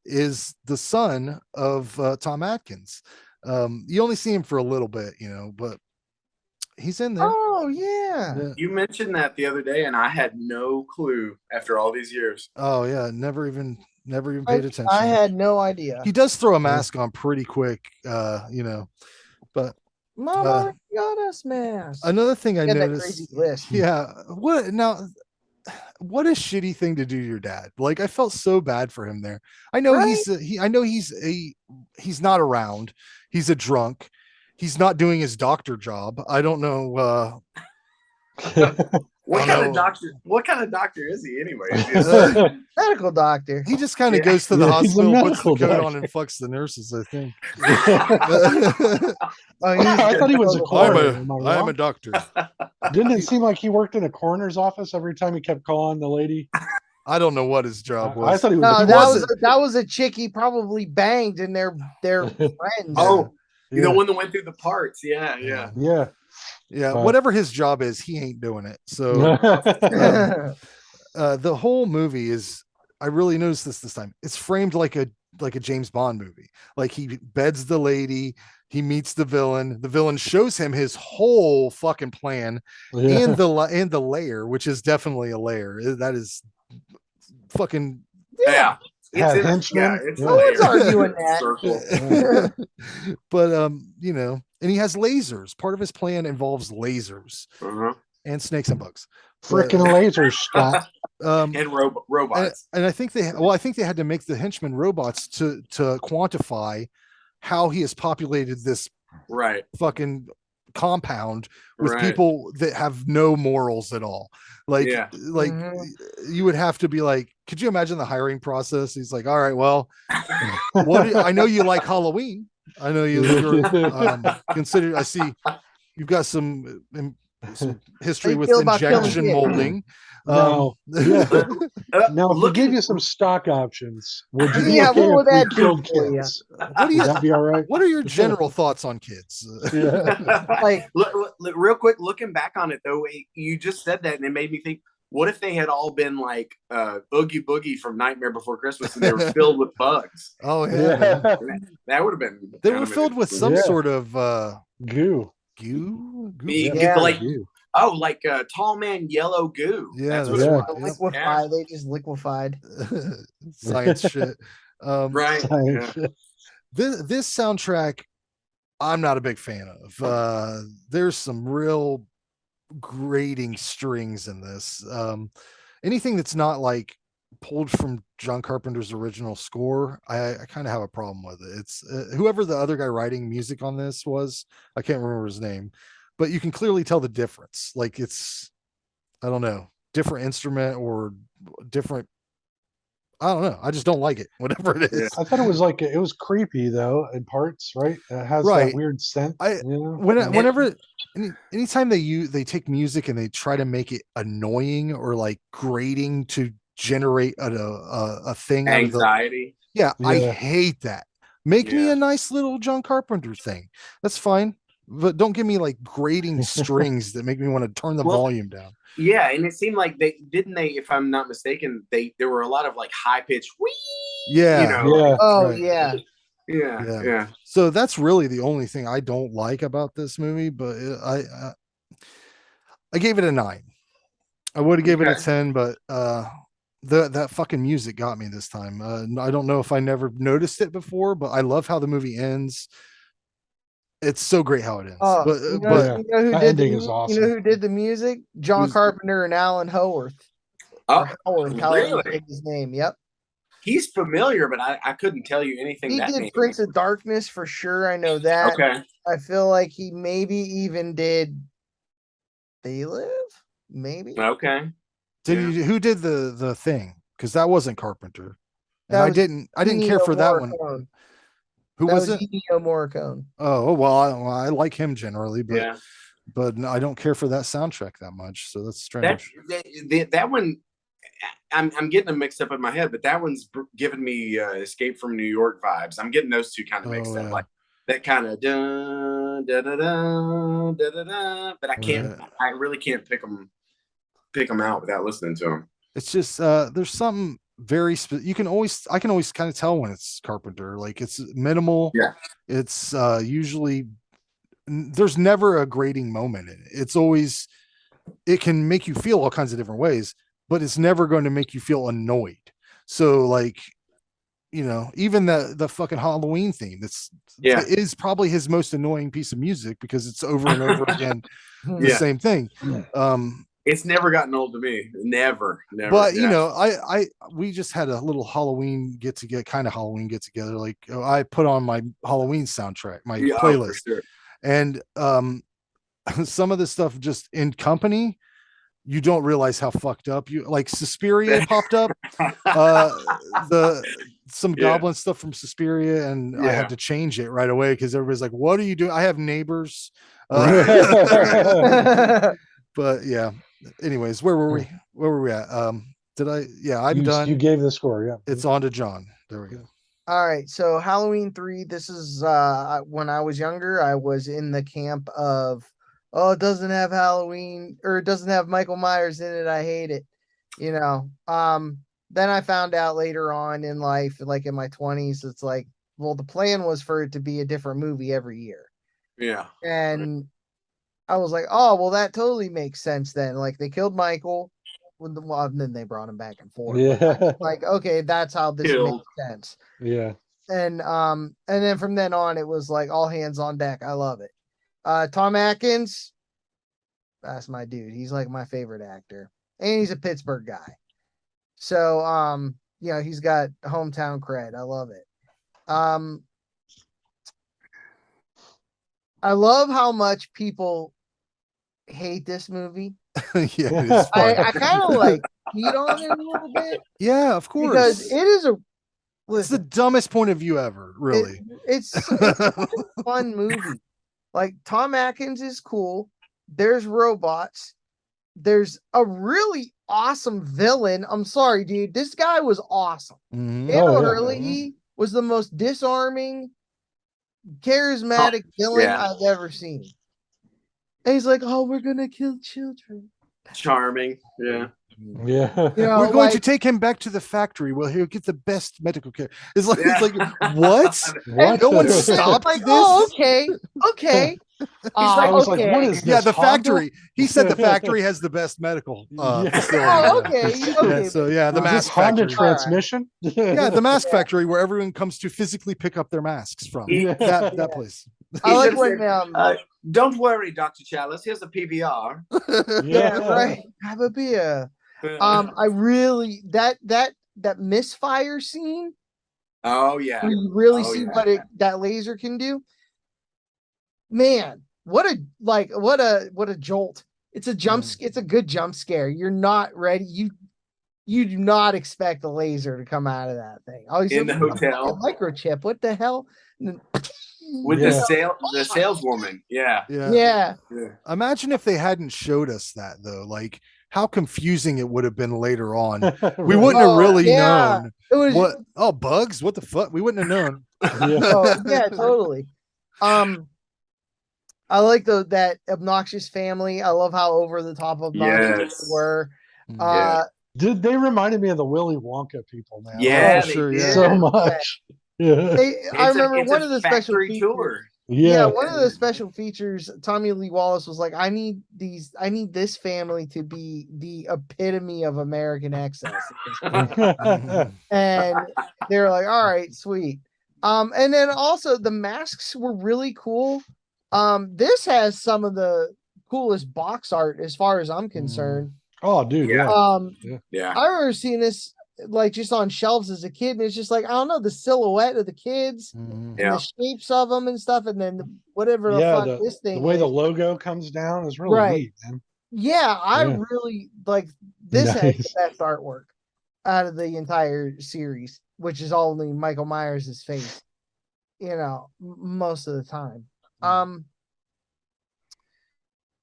is the son of Tom Atkins. You only see him for a little bit, but he's in there. Oh yeah. You mentioned that the other day and I had no clue after all these years. Oh yeah, never even paid attention. I had no idea. He does throw a mask on pretty quick, but Mama got us mask. Another thing I He had that noticed. crazy list. Yeah. What a shitty thing to do to your dad. Like I felt so bad for him there. I know he's not around. He's a drunk. He's not doing his doctor job. I don't know. What kind of doctor is he anyway? Medical doctor. He just kind of goes to the hospital, puts the coat on, and fucks the nurses, I think. I thought he was a coroner. I am a doctor. Didn't it seem like he worked in a coroner's office every time he kept calling the lady? I don't know what his job was. I thought he was. That was a chick he probably banged, and they're friends. Oh, the one that went through the parts. Yeah. Whatever his job is, he ain't doing it. So the whole movie is, I really noticed this time, it's framed like a James Bond movie. Like he beds the lady, he meets the villain shows him his whole fucking plan and the lair, which is definitely a lair. That is fucking It's arguing that. But and he has lasers. Part of his plan involves lasers and snakes and bugs. Freaking lasers, Scott. And robots. And I think they had to make the henchmen robots to quantify how he has populated this fucking compound with people that have no morals at all. You would have to be like, could you imagine the hiring process? He's like, all right, well, I know you like Halloween. I know you're consider. I see you've got some history with injection molding. Now, if we give you some stock options, would you what would that do killed for you? kids? Would that be all right? What are your general thoughts on kids? Like, real quick, looking back on it though, you just said that and it made me think, what if they had all been like Oogie Boogie from Nightmare Before Christmas and they were filled with bugs? Oh yeah. That would have been. They were filled with some sort of goo. Goo. Like tall man yellow goo. Yeah, that's what it was. Liquefied. They just liquefied. Science shit. Right. This soundtrack, I'm not a big fan of. There's some real grating strings in this. Anything that's not like pulled from John Carpenter's original score, I kind of have a problem with it. It's whoever the other guy writing music on this was, I can't remember his name, but you can clearly tell the difference. Like it's, I don't know, different instrument or different, I don't know. I just don't like it, whatever it is. I thought it was like, it was creepy though in parts, right? It has that weird scent. Whenever anytime they take music and they try to make it annoying or like grating to generate a thing, anxiety. I hate that. Make me a nice little John Carpenter thing. That's fine. But don't give me like grating strings that make me want to turn the volume down. Yeah, and it seemed like they, if I'm not mistaken, there were a lot of like high pitched wee. Yeah. Yeah. So that's really the only thing I don't like about this movie, but I gave it a 9. I would have gave it a 10, but that fucking music got me this time. I don't know if I never noticed it before, but I love how the movie ends. It's so great how it ends. Oh, but you know, but you know who That did the ending is you know awesome. who did the music? John Who's- Carpenter and Alan Howarth. Oh, Or Howarth, however you really? say his name. Yep. He's familiar, but I couldn't tell you anything He that did name. Prince of Darkness for sure. I know that. Okay. I feel like he maybe even did They Live? Maybe. Okay. who did the thing? Because that wasn't Carpenter. And That I was didn't care Ennio for that one. Morricone. Who That was was it? Ennio Morricone. Oh well, I like him generally, but Yeah. but I don't care for that soundtrack that much. So that's That strange. that one, I'm getting them mixed up in my head, but that one's giving me Escape from New York vibes. I'm getting those two kind of mixed up, yeah. like that kind of da da da da da da da. But I can't. Right. I really can't pick them out without listening to them. It's just there's something very I can always kind of tell when it's Carpenter. Like it's minimal. Yeah. It's usually there's never a grating moment in it. It's always it can make you feel all kinds of different ways, but it's never going to make you feel annoyed. So like, you know, even the fucking Halloween theme is probably his most annoying piece of music because it's over and over again the Yeah. same thing. It's never gotten old to me. Never. But you yeah. know, we just had a little Halloween get together. Like I put on my Halloween soundtrack, my Yeah, playlist, for sure. and some of the stuff just in company, you don't realize how fucked up you like. Suspiria popped up, some goblin stuff from Suspiria, and I had to change it right away because everybody's like, "What are you doing?" I have neighbors, but yeah. Anyways, where were we at? Did I? Yeah, I'm done. You gave the score. Yeah, it's on to John. There we go. All right, so Halloween 3, this is when I was younger, I was in the camp of, oh, it doesn't have Halloween or it doesn't have Michael Myers in it. I hate it. You know. Then I found out later on in life, like in my 20s, it's like, well, the plan was for it to be a different movie every year. Yeah. And I was like, oh, well, that totally makes sense then. Like they killed Michael, and then they brought him back and forth. Yeah. Like, okay, that's how this makes sense. Yeah. And then from then on, it was like all hands on deck. I love it. Tom Atkins, that's my dude. He's like my favorite actor, and he's a Pittsburgh guy. So you know, he's got hometown cred. I love it. I love how much people hate this movie. Yeah, I kind of like heat on it a little bit. Yeah, of course. Because it is it's the dumbest point of view ever, really. It's such a fun movie. Like Tom Atkins is cool. There's robots. There's a really awesome villain. I'm sorry, dude. This guy was awesome. Daniel Hurley was the most disarming, charismatic villain I've ever seen. And he's like, "Oh, we're gonna kill children." Charming. Yeah. Yeah. You know, we're going to take him back to the factory where he'll get the best medical care. It's like, what? No one stopped like, this? oh, okay. I was like, what is this? Yeah, the Honda? factory. He said the factory has the best medical facility. Oh, okay. Yeah, so yeah, the Is this mask Honda factory. transmission? Yeah, the mask factory where everyone comes to physically pick up their masks from. That place. I like when don't worry, Dr. Chalice. Here's a PBR. Yeah, right. Have a beer. I really that misfire scene. Oh yeah. Where you really see what that laser can do. Man, what a jolt. It's a jump it's a good jump scare. You're not ready. You do not expect the laser to come out of that thing. Oh, in the hotel. A microchip. What the hell? With the saleswoman. Yeah. Imagine if they hadn't showed us that though. Like how confusing it would have been later on. We wouldn't have really known. It was what bugs? What the fuck? We wouldn't have known. Yeah, totally. I like that obnoxious family. I love how over the top obnoxious they were. They reminded me of the Willy Wonka people, man. Yeah, so much. Yeah. I remember one of the special features. Yeah, one of the special features, Tommy Lee Wallace was like, I need this family to be the epitome of American excess. And they're like, all right, sweet. And then also the masks were really cool. This has some of the coolest box art as far as I'm concerned. Oh, dude, yeah. I remember seeing this like just on shelves as a kid, and it's just like, I don't know, the silhouette of the kids and the shapes of them and stuff, and then whatever the fuck this thing the way is. the logo comes down is really Right. neat, man. Yeah, I Yeah. really like this has the Nice. best artwork out of the entire series, which is only Michael Myers' face, most of the time.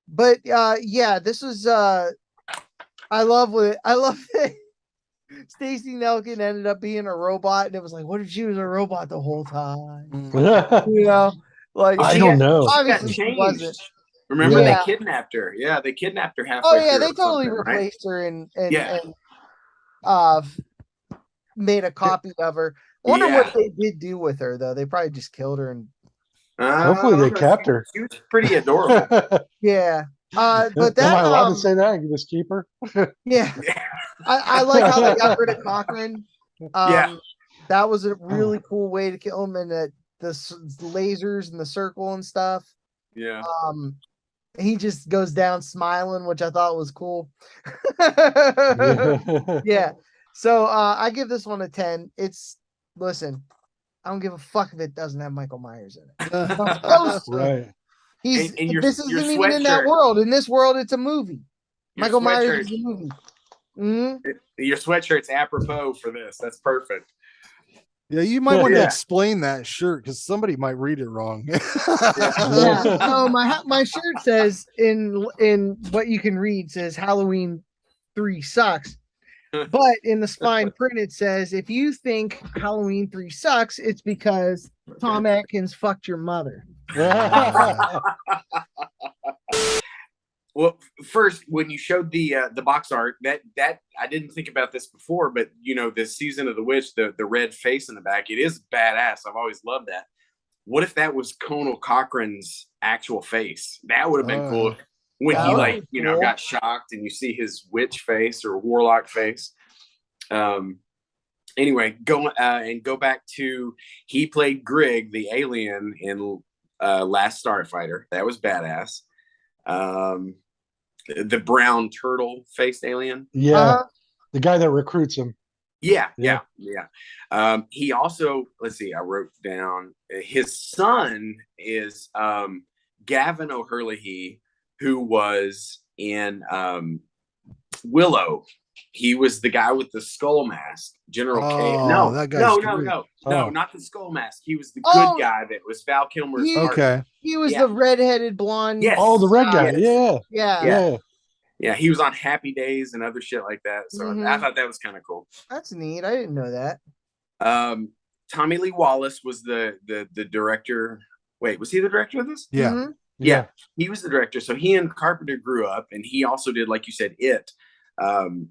But yeah, this was I love that Stacy Nelkin ended up being a robot, and it was like, what if she was a robot the whole time? Like I don't know. Obviously, She got she wasn't. changed. Remember, Yeah. they kidnapped her. Yeah, they kidnapped her halfway. Oh yeah, through they or totally something, right? replaced her and Yeah. made a copy of her. I wonder what they did do with her though. They probably just killed her and Hopefully they kept her. She was pretty adorable. yeah. But that Am I allowed to say that? You just keep her? yeah. I like how they got rid of Cochran. That was a really cool way to kill him, and the lasers and the circle and stuff. Yeah. He just goes down smiling, which I thought was cool. Yeah. So I give this one a 10. Listen, I don't give a fuck if it doesn't have Michael Myers in it. Right. This isn't even in that world. In this world, it's a movie. Michael Myers is a movie. Your sweatshirt's apropos for this. That's perfect. Yeah, you might want to explain that shirt because somebody might read it wrong. So my shirt says in what you can read says Halloween 3 sucks. But in the spine print it says, if you think Halloween 3 sucks, it's because Tom Atkins fucked your mother. Well, first, when you showed the box art, that I didn't think about this before, but the Season of the Witch, the red face in the back, it is badass. I've always loved that. What if that was Conal Cochran's actual face? That would have been cool. When he got shocked and you see his witch face or warlock face. Anyway, go back to, he played Grigg, the alien in Last Starfighter. That was badass. The brown turtle faced alien. Yeah. The guy that recruits him. Yeah. He also, let's see, I wrote down his son is Gavin O'Herlihy, who was in Willow. He was the guy with the skull mask, General K. No, that guy's no, not the skull mask. He was the good guy that was Val Kilmer's partner. He was the redheaded blonde. Yes. Oh, the red guy. Yeah. He was on Happy Days and other shit like that. So I thought that was kind of cool. That's neat. I didn't know that. Tommy Lee Wallace was the director. Wait, was he the director of this? Yeah. Yeah, he was the director. So he and Carpenter grew up, and he also did, like you said, It. And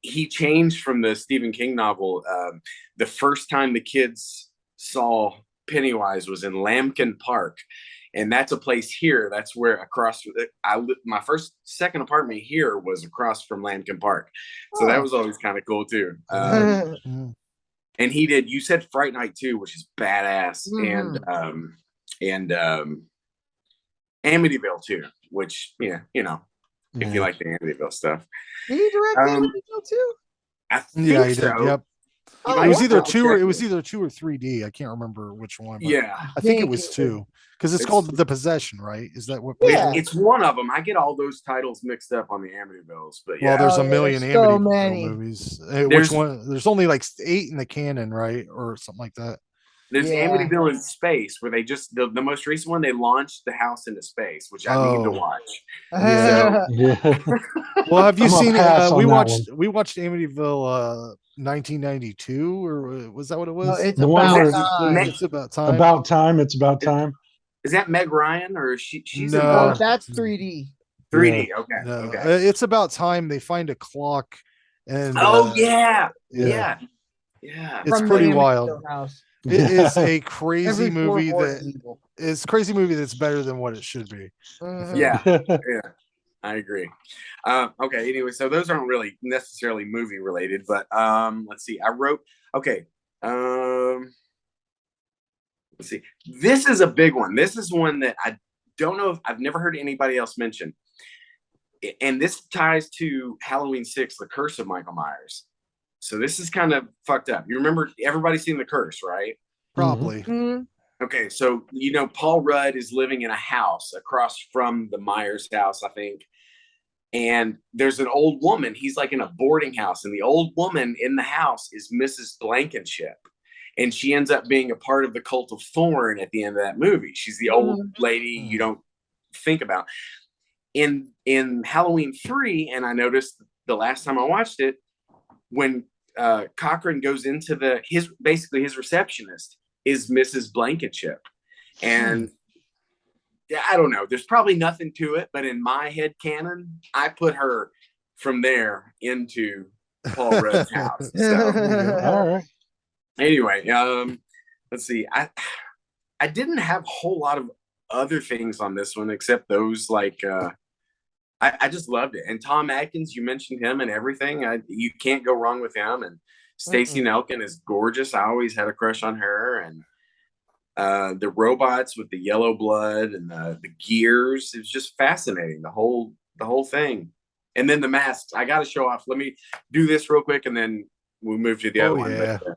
he changed from the Stephen King novel. The first time the kids saw Pennywise was in Lambkin Park, and that's a place here. That's where across my second apartment here was across from Lambkin Park, so that was always kind of cool too. And he did. You said Fright Night too, which is badass, and Amityville too, which if you like the Amityville stuff. Did he direct Amityville too? I think Yeah, he so. did. Yep. It was either 2 or 3D. I can't remember which one. But I think it was 2 because it's called The Possession, right? Is that what? It's one of them. I get all those titles mixed up on the Amityvilles, but Well, there's a million there's so Amityville many. movies. Which one? There's only like 8 in the canon, right, or something like that. There's Amityville in Space, where they just the most recent one, they launched the house into space, which I need to watch. Well, have you I'm gonna seen pass on we that watched Amityville 1992, or was that what it was? No, it's The one about where time. It's about time. It's about time. Is that Meg Ryan, or she's No. in Oh, both? that's 3D. 3D? Okay. No, Okay. it's about time they find a clock, and Oh yeah. it's From the pretty Amityville wild. house. It is a crazy Every movie floorboard that is evil. is crazy movie that's better than what it should be. Mhm. Yeah, yeah, I agree. Okay, anyway, so those aren't really necessarily movie related, but let's see. I wrote. Okay, let's see. This is a big one. This is one that I don't know if I've never heard anybody else mention, and this ties to Halloween 6: The Curse of Michael Myers. So this is kind of fucked up. You remember everybody's seen The Curse, right? Probably. Mhm. Okay, so Paul Rudd is living in a house across from the Myers house, I think. And there's an old woman. He's like in a boarding house, and the old woman in the house is Mrs. Blankenship. And she ends up being a part of the cult of Thorn at the end of that movie. She's the old lady you don't think about. In Halloween 3, and I noticed the last time I watched it, when Cochran goes into his receptionist is Mrs. Blankenship. And I don't know, there's probably nothing to it, but in my head canon, I put her from there into Paul Rudd's house. So All right. anyway, let's see. I didn't have a whole lot of other things on this one except those I just loved it. And Tom Atkins, you mentioned him and everything. You can't go wrong with him. And Stacey Nelkin is gorgeous. I always had a crush on her. And the robots with the yellow blood and the gears. It was just fascinating. The whole thing. And then the masks. I got to show off. Let me do this real quick, and then we'll move to the other one. Yeah. But,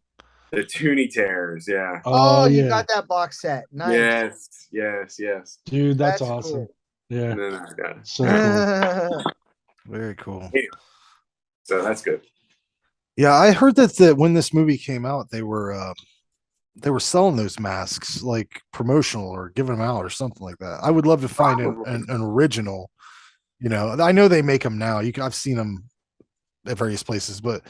the Toonie Tears. Yeah. Oh, you yeah. got that box set. Nice. Yes. Dude, that's That's awesome. cool. Yeah. And then I got it. So cool. Very cool. Anyway, so that's good. Yeah, I heard that when this movie came out, they were selling those masks like promotional or giving them out or something like that. I would love to find an original. I know they make them now. I've seen them at various places, but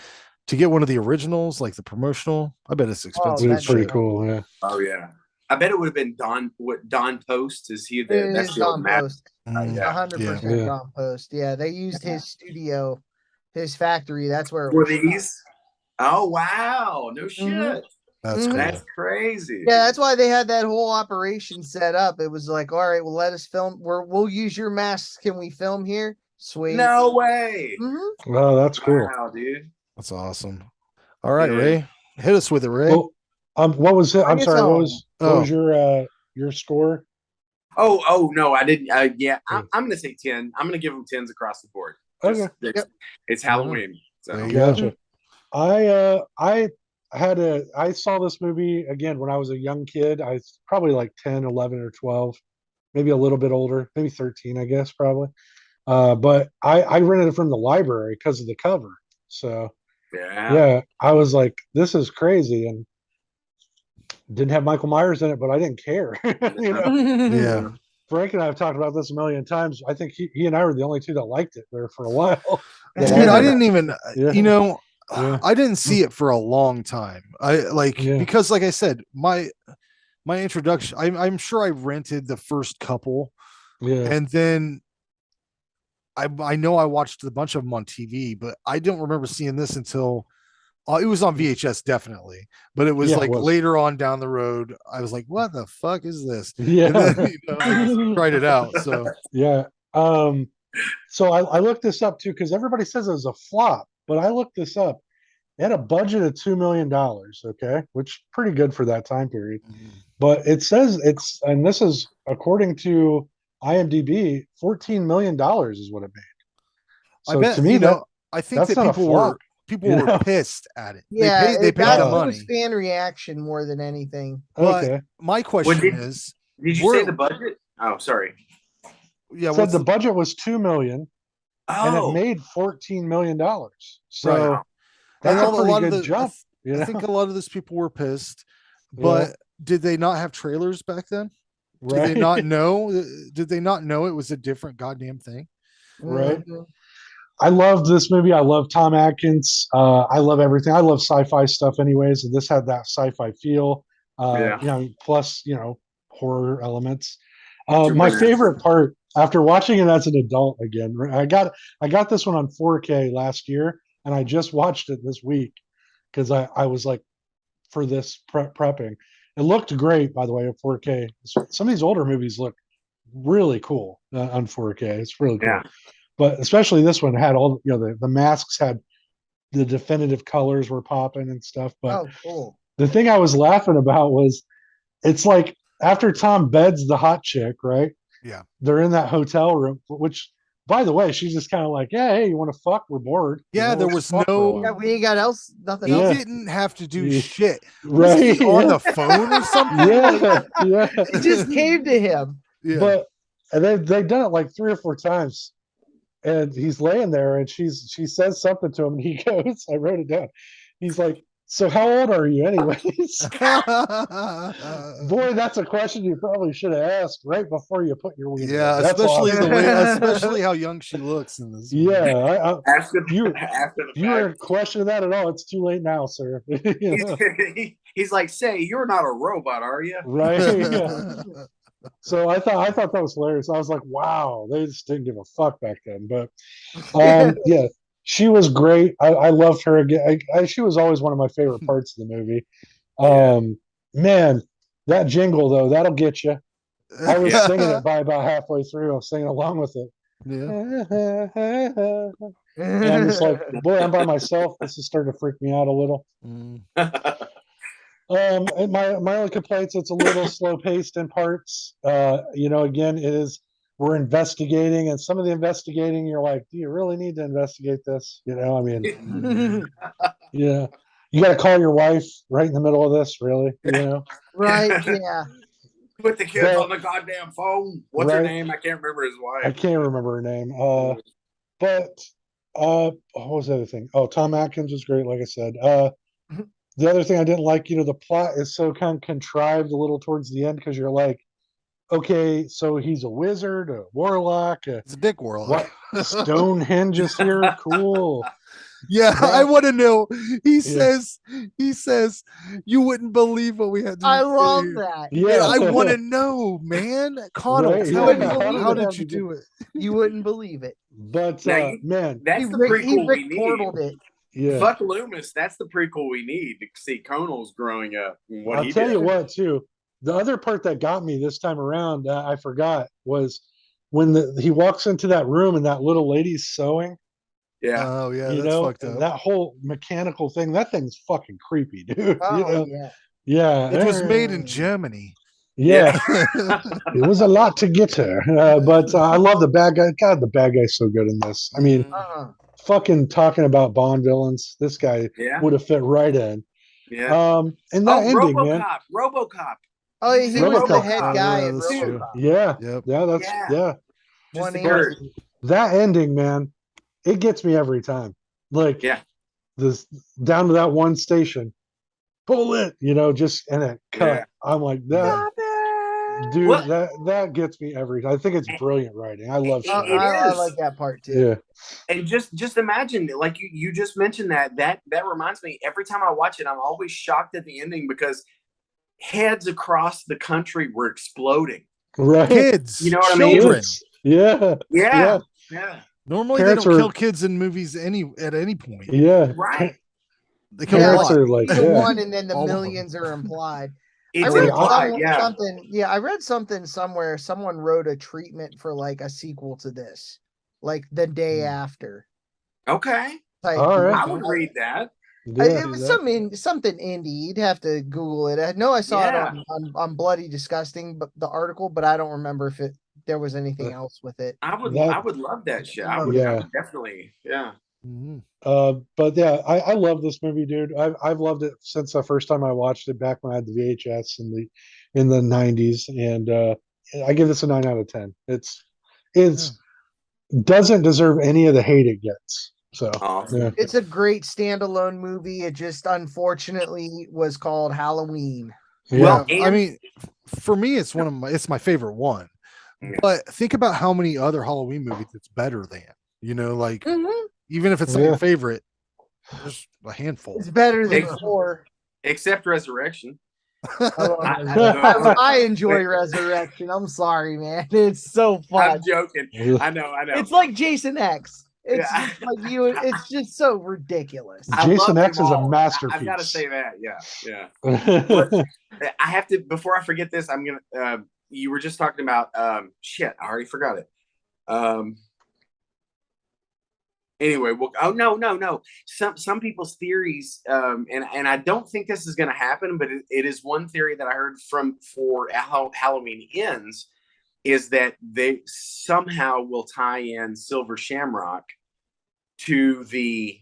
to get one of the originals, like the promotional, I bet it's expensive. It's pretty cool. Yeah. Oh yeah. I bet it would have been Don Post. Is he the? That's the old Don map. Post. Yeah. 100% Don Post. Yeah, they used his studio, his factory. That's where it Were was shot. these? Oh wow! No shit. That's cool. That's crazy. Yeah, that's why they had that whole operation set up. It was like, all right, well, let us film. We'll use your masks. Can we film here? Sweet. No way. Oh, that's cool. Wow, dude. That's awesome. All right, Ray, hit us with it, Ray. Well, what was it? I'm Bring us sorry. home. What was your score? Oh no, I didn't. Yeah, I'm gonna say 10. I'm gonna give them 10s across the board. Okay. It's Halloween. So. There you go. Gotcha. I saw this movie again when I was a young kid. I was probably like 10, 11, or 12, maybe a little bit older, maybe 13, I guess, probably. But I rented it from the library because of the cover. So yeah, I was like, this is crazy, and didn't have Michael Myers in it, but I didn't care. Yeah. Frank and I have talked about this a million times. I think he and I were the only two that liked it there for a while. Dude, I didn't even, I didn't see it for a long time. Because like I said, my introduction, I'm sure I rented the first couple, and then I know I watched a bunch of them on TV, but I don't remember seeing this until it was on VHS, definitely. But it was later on down the road. I was like, "What the fuck is this?" Yeah, and then, I tried it out. So yeah. So I looked this up too because everybody says it was a flop, but I looked this up. It had a budget of $2 million, okay, which pretty good for that time period. But it says and this is according to IMDb, $14 million is what it made. So I bet, to me, I think that people were pissed at it. Yeah, they paid the money. It was fan reaction more than anything. But my question is, did you say the budget? Oh, sorry. Yeah, said the budget was $2 million, and it made $14 million. So that's a pretty good jump. I think a lot of those people were pissed, but did they not have trailers back then? Did they not know? Did they not know it was a different goddamn thing? Right. I love this movie. I love Tom Atkins. I love everything. I love sci-fi stuff anyways, and this had that sci-fi feel. Plus, horror elements. My favorite part after watching it as an adult again, I got this one on 4K last year, and I just watched it this week because I was like for this prepping. It looked great, by the way, in 4K. Some of these older movies look really cool on 4K. It's really cool. Yeah. But especially this one had all, you know, the masks had the definitive colors were popping and stuff. But Oh, cool. the thing I was laughing about was it's like after Tom beds the hot chick, right? Yeah. They're in that hotel room, which, by the way, she's just kind of like, yeah, hey, you want to fuck? We're bored. You Yeah, know, there let's was fuck for a no. while." Yeah, we ain't got nothing He else. didn't have to do Yeah. shit. Was Right? he on Yeah. the phone or something? Yeah, yeah. It just came to him. Yeah. But and they've done it like 3 or 4 times, and he's laying there, and she says something to him, and he goes, I wrote it down. He's like, "So how old are you, anyways?" Boy, that's a question you probably should have asked right before you put your wiener. Yeah, in. That's especially awesome. the way, especially how young she looks in this. Yeah, After you after the you fact. were questioning that at all? It's too late now, sir. You know? He's like, say, you're not a robot, are you? Right? Yeah. So I thought that was hilarious. I was like, wow, they just didn't give a fuck back then. But yeah, she was great. I loved her again. She was always one of my favorite parts of the movie. Man, that jingle though, that'll get you. I was singing it by about halfway through. I was singing along with it. Yeah. And I'm just like, boy, I'm by myself. This is starting to freak me out a little. And my only complaints, it's a little slow paced in parts. You know, again, we're investigating, and some of the investigating, you're like, do you really need to investigate this? You know, I mean, yeah, you got to call your wife right in the middle of this, really? You know, Right? Yeah. Put the kids on the goddamn phone. What's her name? I can't remember his wife. I can't remember her name. But what was the other thing? Oh, Tom Atkins was great, like I said. The other thing I didn't like, you know, the plot is so kind of contrived a little towards the end because you're like, okay, so he's a wizard, a warlock, it's a dick warlock. What? Stonehenge is here, cool. Yeah, Right. I want to know. He says, you wouldn't believe what we had to do. I love that. Yeah, I want to know, man. Connell, Right, tell yeah. me, how did you do it? You wouldn't believe it. But Now, man, that's He the Rick prequel we need. portaled it. yeah. Fuck Loomis. That's the prequel we need to see Connell's growing up. And what I'll he tell did. you what, too. The other part that got me this time around, I forgot, was when he walks into that room and that little lady's sewing. Yeah. Oh yeah, You that's know, fucked up. that whole mechanical thing, that thing's fucking creepy, dude. Oh, you know? yeah. Yeah. It was made in Germany. Yeah. It was a lot to get her. But I love the bad guy. God, the bad guy's so good in this. I mean, fucking talking about Bond villains, this guy would have fit right in. Yeah. And that ending, RoboCop. man. RoboCop. Oh, he was the RoboCop. head Oh, guy yeah, at that's true. RoboCop. Yeah. Yep. Yeah, that's yeah. Just the 180. bird. That ending, man, it gets me every time. Like, this down to that one station, pull it, you know, just and it cut. Yeah. I'm like that, dude. What? That gets me every time. I think it's brilliant writing. I love. It I is. like that part too. Yeah. And just imagine, like you just mentioned that reminds me. Every time I watch it, I'm always shocked at the ending because heads across the country were exploding. Right. Kids, You know what children. I mean? Yeah. Yeah. Normally Parents they don't are- kill kids in movies at any point. Yeah. Right. They kill Parents a lot. are like, The yeah. one and then the All of them. millions are implied. I It's read implied, yeah. something. Yeah, I read something somewhere. Someone wrote a treatment for like a sequel to this, like the day after. Okay. Type All right. I deal. would read that. Yeah. It was something indie. You'd have to Google it. I know I saw it on Bloody Disgusting, but the article, but I don't remember if there was anything else with it. I would love that shit. I would definitely, yeah. But yeah, I love this movie, dude. I've loved it since the first time I watched it back when I had the VHS in the 90s, and I give this a 9 out of 10. It's doesn't deserve any of the hate it gets. So yeah. It's a great standalone movie. It just unfortunately was called Halloween. Well, I mean, for me, it's my favorite one. But think about how many other Halloween movies it's better than. You know, like even if it's not your favorite, there's a handful. It's better than 4. Except Resurrection. I enjoy Resurrection. I'm sorry, man. It's so fun. I'm joking. I know. It's like Jason X. It's just like you. It's just so ridiculous. I Jason love X them is a all. masterpiece. I've got to say that. Yeah. But I have to, before I forget this, I'm going to, you were just talking about, shit, I already forgot it. Anyway, well, oh, no. Some people's theories, and I don't think this is going to happen, but it is one theory that I heard for how Halloween Ends, is that they somehow will tie in Silver Shamrock to the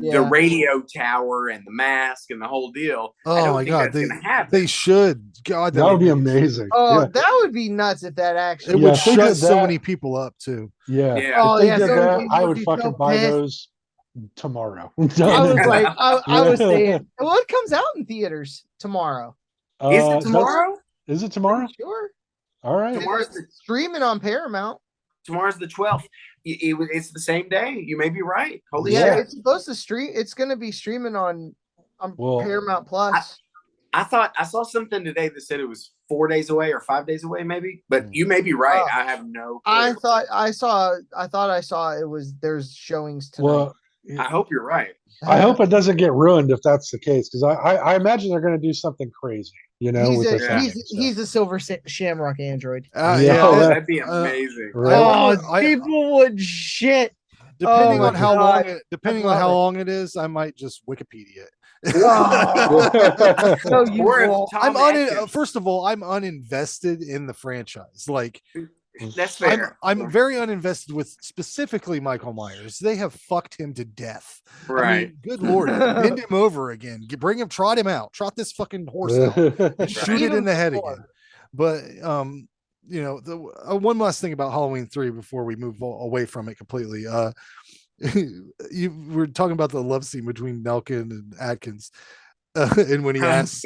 radio tower and the mask and the whole deal. I Oh don't my think god, that's gonna happen. they should. God, that would be amazing. Oh, Yeah. that would be nuts if that actually. It Yeah, would if they shut did so that- many people up too. Yeah. Yeah. Oh If they yeah, did so that, people I would would be fucking so buy pissed. those tomorrow. I was like, I was saying, well, it comes out in theaters tomorrow. Is it that's- tomorrow? Is it tomorrow? Sure. All right. Tomorrow's It's streaming on Paramount. Tomorrow's the 12th. It's the same day. You may be right. Holy Yeah, shit. it's supposed to stream. It's going to be streaming on Well, Paramount Plus. I thought I saw something today that said it was 4 days away or 5 days away, maybe. But you may be right. Oh. I have no. I clue. thought I saw it was there's showings tonight. Well, I hope you're right. I hope it doesn't get ruined if that's the case, because I imagine they're going to do something crazy. You know, he's with a, this Yeah. he's a Silver Shamrock android. Yeah. Oh, that- that'd be amazing. Right. Oh, people would shit. Depending Oh on my how God. depending I on how love it. long it is, I might just Wikipedia it. Oh, no, you Or if won't. I'm Tom Atkins. first of all, I'm uninvested in the franchise. Like, That's fair. I'm very uninvested with specifically Michael Myers. They have fucked him to death. I Right. mean, good lord, bend him over again. Bring him, trot him out, trot this fucking horse out, and shoot it in the head again. But you know, the one last thing about Halloween 3 before we move away from it completely. You were talking about the love scene between Nelkin and Atkins, and when he asks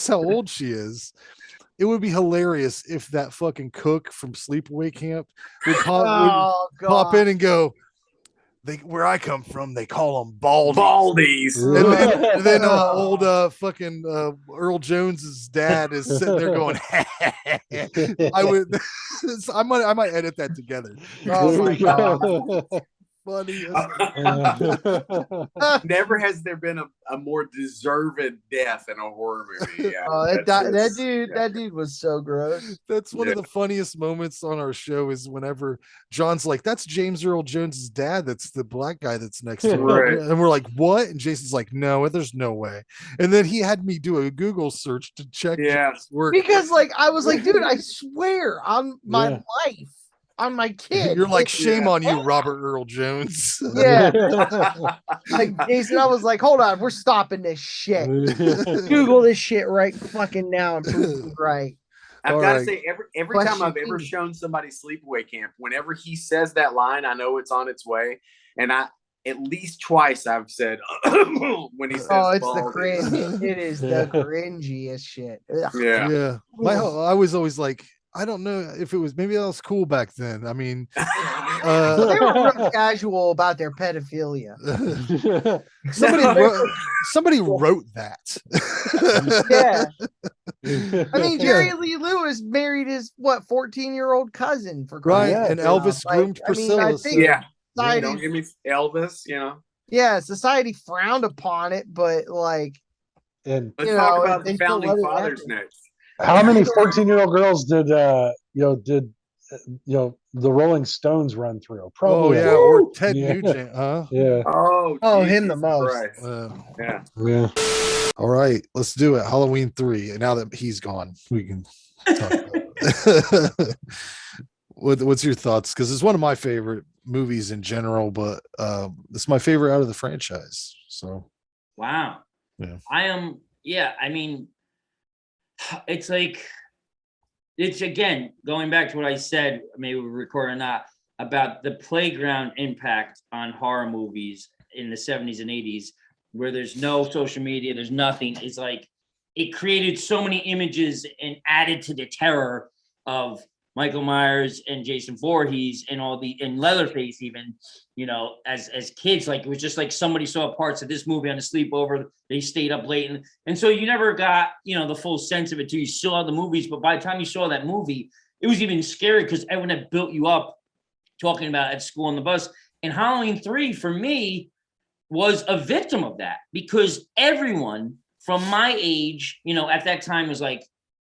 how old she is, it would be hilarious if that fucking cook from Sleepaway Camp would pop in and go, where I come from, they call them baldies. And then old fucking Earl Jones's dad is sitting there going, I might edit that together. Oh my God. Funny. Never has there been a more deserved death in a horror movie. Yeah, Oh, that dude was so gross. That's one of the funniest moments on our show is whenever John's like, that's James Earl Jones's dad. That's the black guy that's next to him. Right. And we're like, what? And Jason's like, no, there's no way. And then he had me do a Google search to check Jason's work. Because like I was like, dude, I swear on my life, on my kid. You're like, shame on you, Robert Earl Jones. Yeah. Like Jason, I was like, hold on, we're stopping this shit. Google this shit right fucking now and prove it right. I've got to say, every time I've ever shown somebody Sleepaway Camp, whenever he says that line, I know it's on its way. And at least twice I've said when he says, "Oh, it's the baldies." cringe. It is the cringiest shit." Ugh. Yeah. I was always like, I don't know if it was, maybe that was cool back then. I mean, They were real casual about their pedophilia. somebody wrote that. Yeah. I mean, Jerry Lee Lewis married his 14-year-old cousin for Right, crying and out Elvis loud. groomed Priscilla. I think society, Don't give me Elvis, you know. yeah, society frowned upon it, but like, and Let's you talk know, about they the still founding let it fathers happen. next. how many 14-year-old girls did the Rolling Stones run through? Probably. Oh yeah, or Ted Nugent, huh? Yeah. Oh, him the most. Yeah. Yeah. All right, let's do it. Halloween 3. And now that he's gone, we can talk about it. What's your thoughts? Because it's one of my favorite movies in general, but it's my favorite out of the franchise. So Wow. Yeah. I mean, it's like, it's again, going back to what I said, maybe we record or not, about the playground impact on horror movies in the 70s and 80s, where there's no social media, there's nothing. It's like, it created so many images and added to the terror of Michael Myers and Jason Voorhees and Leatherface, even, you know, as kids. Like, it was just like somebody saw parts of this movie on a sleepover, they stayed up late, and so you never got, you know, the full sense of it till you saw the movies. But by the time you saw that movie, it was even scary because everyone had built you up talking about at school on the bus. And Halloween 3 for me was a victim of that because everyone from my age, you know, at that time was like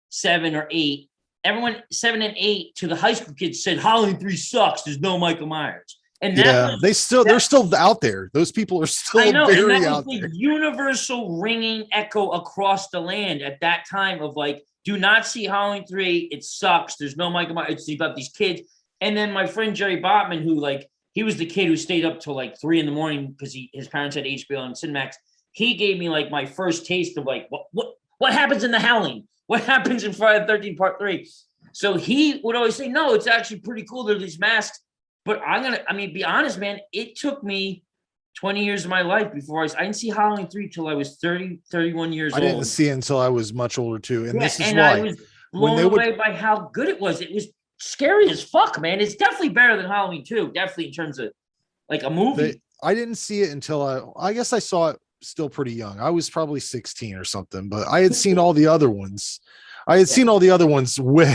7 or 8. Everyone 7 and 8 to the high school kids said Halloween 3 sucks. There's no Michael Myers. And that they're still out there. Those people are still I know, and very that was out the there. universal ringing echo across the land at that time of like, do not see Halloween 3. It sucks. There's no Michael Myers. It's about these kids. And then my friend Jerry Botman, who like, he was the kid who stayed up till like 3 a.m. because his parents had HBO and Cinemax. He gave me like my first taste of like, what happens in the Howling? What happens in Friday the 13th Part 3? So he would always say, no, it's actually pretty cool. There are these masks. But be honest, man, it took me 20 years of my life before I didn't see Halloween 3 till I was 31 years old. I didn't see it until I was much older too. And this is and why I was blown away by how good it was. It was scary as fuck, man. It's definitely better than Halloween 2, definitely in terms of like a movie. I didn't see it until I guess I saw it still pretty young. I was probably 16 or something, but I had seen all the other ones. I had seen all the other ones way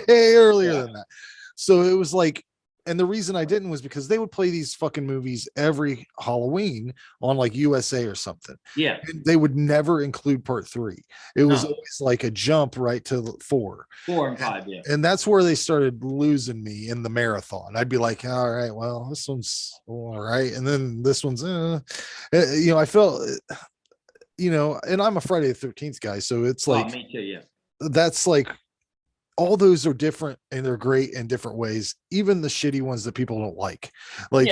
earlier than that. So it was like, and the reason I didn't was because they would play these fucking movies every Halloween on like USA or something. Yeah. And they would never include Part 3. It was always like a jump right to 4. 4 and 5, yeah. And that's where they started losing me in the marathon. I'd be like, all right, well, this one's all right. And then this one's, you know, I felt, you know, and I'm a Friday the 13th guy. So it's like, me too, yeah. That's like, all those are different and they're great in different ways, even the shitty ones that people don't like. Like,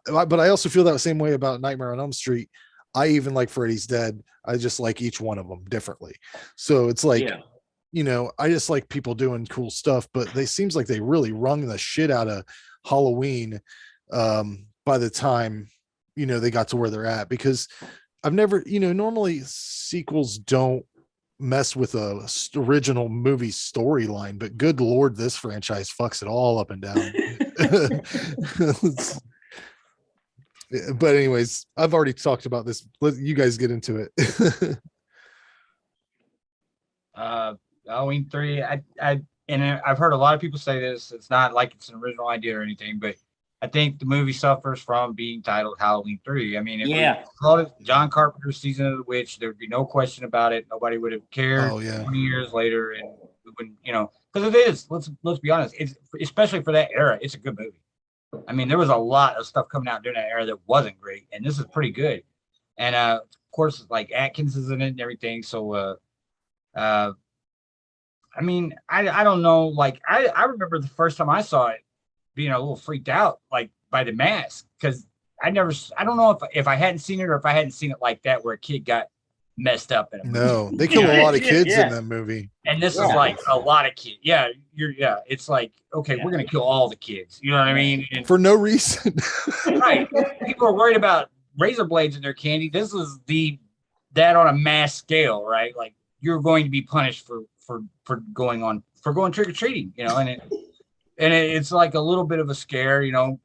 but I also feel that same way about Nightmare on Elm Street. I even like Freddy's Dead. I just like each one of them differently. So it's like, you know, I just like people doing cool stuff, but they seems like they really wrung the shit out of Halloween by the time, you know, they got to where they're at, because I've never, you know, normally sequels don't mess with a original movie storyline, but good Lord, this franchise fucks it all up and down. But anyways, I've already talked about this. Let you guys get into it. Halloween 3, I've heard a lot of people say this. It's not like it's an original idea or anything, but I think the movie suffers from being titled Halloween 3. I mean, if we called it John Carpenter's Season of the Witch, there would be no question about it. Nobody would have cared 20 years later, and we wouldn't, you know, because it is. Let's be honest. It's, especially for that era, it's a good movie. I mean, there was a lot of stuff coming out during that era that wasn't great, and this is pretty good. And of course, like Atkins is in it and everything. So, I mean, I don't know. Like, I remember the first time I saw it, being a little freaked out like by the mask, because I don't know if I hadn't seen it or if I hadn't seen it like that where a kid got messed up in it. No, they kill a lot of kids in that movie. And this is like a lot of kids. It's like, okay, we're gonna kill all the kids. You know what I mean? And, for no reason. Right. People are worried about razor blades in their candy. This is that on a mass scale, right? Like, you're going to be punished for going trick-or-treating, you know, and it's like a little bit of a scare, you know,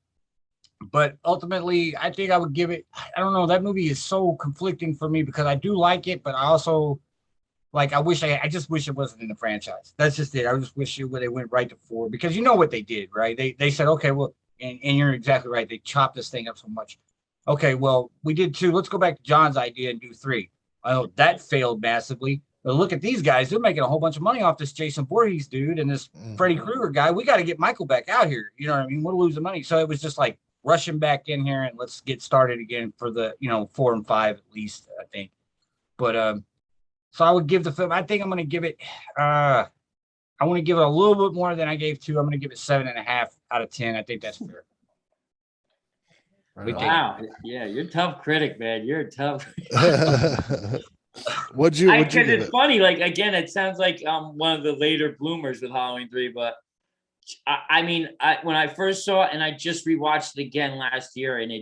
but ultimately I think I would give it, I don't know, that movie is so conflicting for me because I do like it, but I also like, I just wish it wasn't in the franchise. That's just it. I just wish they went right to 4, because you know what they did, right? They said, okay, well, and you're exactly right. They chopped this thing up so much. Okay, well, we did 2. Let's go back to John's idea and do 3. I know that failed massively. But look at these guys. They're making a whole bunch of money off this Jason Voorhees dude and this Freddy Krueger guy. We got to get Michael back out here. You know what I mean? We'll lose the money. So it was just like rushing back in here and let's get started again for the, you know, 4 and 5 at least, I think. But so I would give the film, I think I'm going to give it, I want to give it a little bit more than I gave 2. I'm going to give it 7.5 out of 10. I think that's fair. Wow. Yeah, you're a tough critic, man. You're a tough. What'd you give it's funny, like, again, it sounds like one of the later bloomers with Halloween 3, but I mean, when I first saw it, and I just rewatched it again last year, and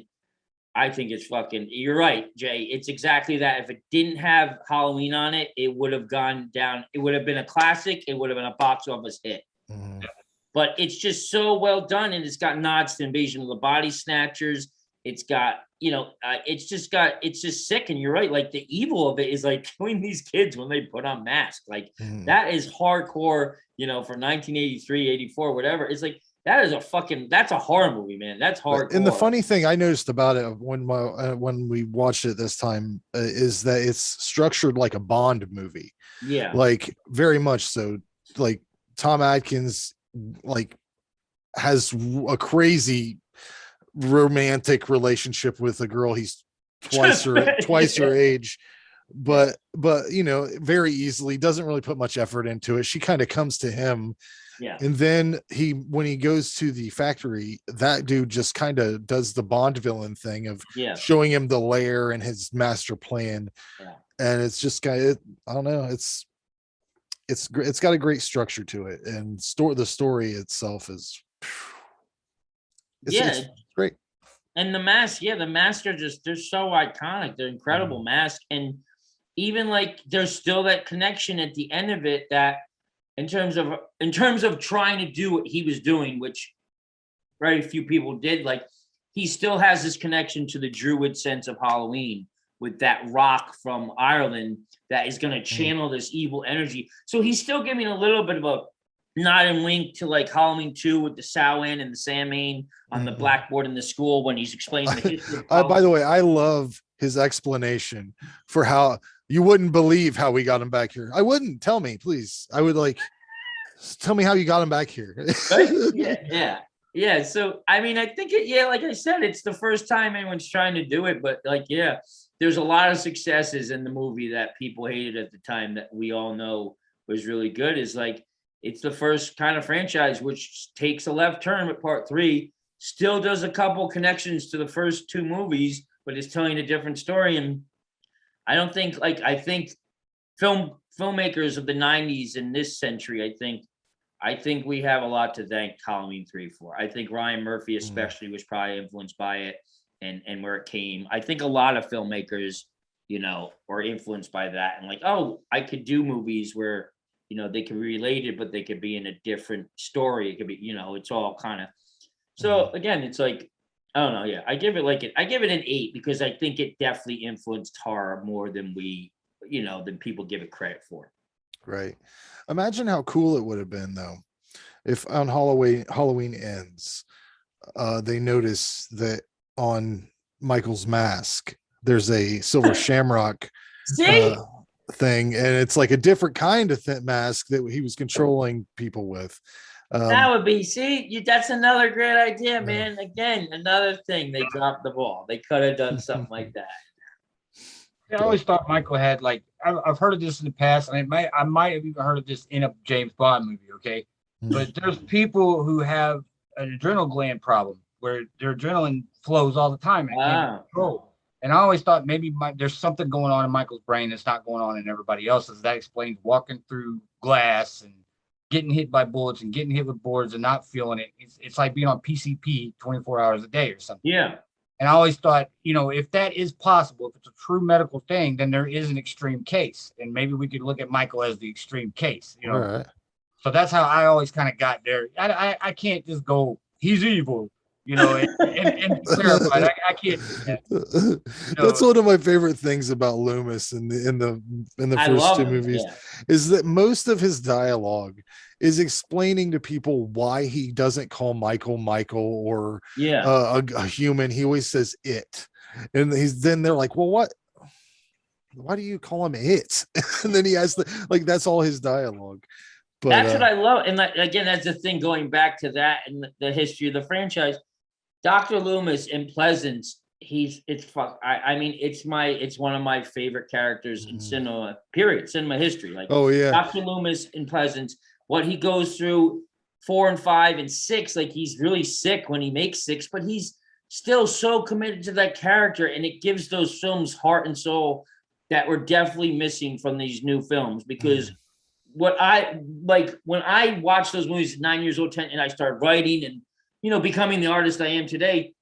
I think it's fucking, you're right, Jay, it's exactly that. If it didn't have Halloween on it, it would have gone down, it would have been a classic, it would have been a box office hit. But it's just so well done, and it's got nods to Invasion of the Body Snatchers, it's got it's just sick. And you're right. Like the evil of it is like killing these kids when they put on masks. Like that is hardcore, for 1983, 84, whatever. It's like, that's a horror movie, man. That's hardcore. And the funny thing I noticed about it when we watched it this time is that it's structured like a Bond movie. Yeah. Like very much so. Like Tom Atkins, like has a crazy romantic relationship with a girl he's twice her age, but very easily, doesn't really put much effort into it. She kind of comes to him. Yeah. And then when he goes to the factory, that dude just kind of does the Bond villain thing of showing him the lair and his master plan. Yeah. And it's just I don't know, it's got a great structure to it, and the story itself is it's great. And the masks, the masks are they're so iconic. They're incredible masks. And even like there's still that connection at the end of it, that in terms of trying to do what he was doing, which very few people did, like he still has this connection to the Druid sense of Halloween with that rock from Ireland that is going to channel this evil energy. So he's still giving a little bit of a nod and wink to like Halloween 2 with the Samhain and the Samhain on the blackboard in the school when he's explaining the history. By the way, I love his explanation for how you wouldn't believe how we got him back here. I wouldn't. Tell me, please. I would like, tell me how you got him back here. Yeah. So, I mean, I think like I said, it's the first time anyone's trying to do it, but like, there's a lot of successes in the movie that people hated at the time that we all know was really good. Is like, it's the first kind of franchise which takes a left turn with part 3, still does a couple connections to the first 2 movies, but is telling a different story. And I think filmmakers of the 90s in this century, I think we have a lot to thank Halloween 3 for. I think Ryan Murphy especially was probably influenced by it and where it came. I think a lot of filmmakers, were influenced by that and like, oh, I could do movies where, they could be related, but they could be in a different story. It could be, it's all kind of. So again, it's like, I don't know. Yeah, I give it an 8 because I think it definitely influenced horror more than than people give it credit for. Right. Imagine how cool it would have been though, if on Halloween Ends, they notice that on Michael's mask, there's a silver shamrock thing, and it's like a different kind of mask that he was controlling people with. That would be, that's another great idea, man. Again, another thing they dropped the ball. They could have done something like that. I always thought Michael had like, I've heard of this in the past, and I might have even heard of this in a James Bond movie. Okay, but there's people who have an adrenal gland problem where their adrenaline flows all the time and can't control. And I always thought maybe there's something going on in Michael's brain that's not going on in everybody else's. That explains walking through glass and getting hit by bullets and getting hit with boards and not feeling it. It's like being on PCP 24 hours a day or something. Yeah. And I always thought, if that is possible, if it's a true medical thing, then there is an extreme case. And maybe we could look at Michael as the extreme case, All right. So that's how I always kind of got there. I can't just go, he's evil, and terrified. I can't do that. That's one of my favorite things about Loomis in the first 2 movies, is that most of his dialogue is explaining to people why he doesn't call Michael or a human. He always says it, and then they're like, well, why do you call him it? And then he has that's all his dialogue. But that's what I love. And again, that's the thing, going back to that and the history of the franchise. Dr. Loomis in Pleasance, it's one of my favorite characters in cinema history. Like, Dr. Loomis in Pleasance, what he goes through 4 and 5 and 6, like he's really sick when he makes 6, but he's still so committed to that character, and it gives those films heart and soul that we're definitely missing from these new films. Because what I like when I watched those movies at 9 years old, 10, and I started writing and becoming the artist I am today,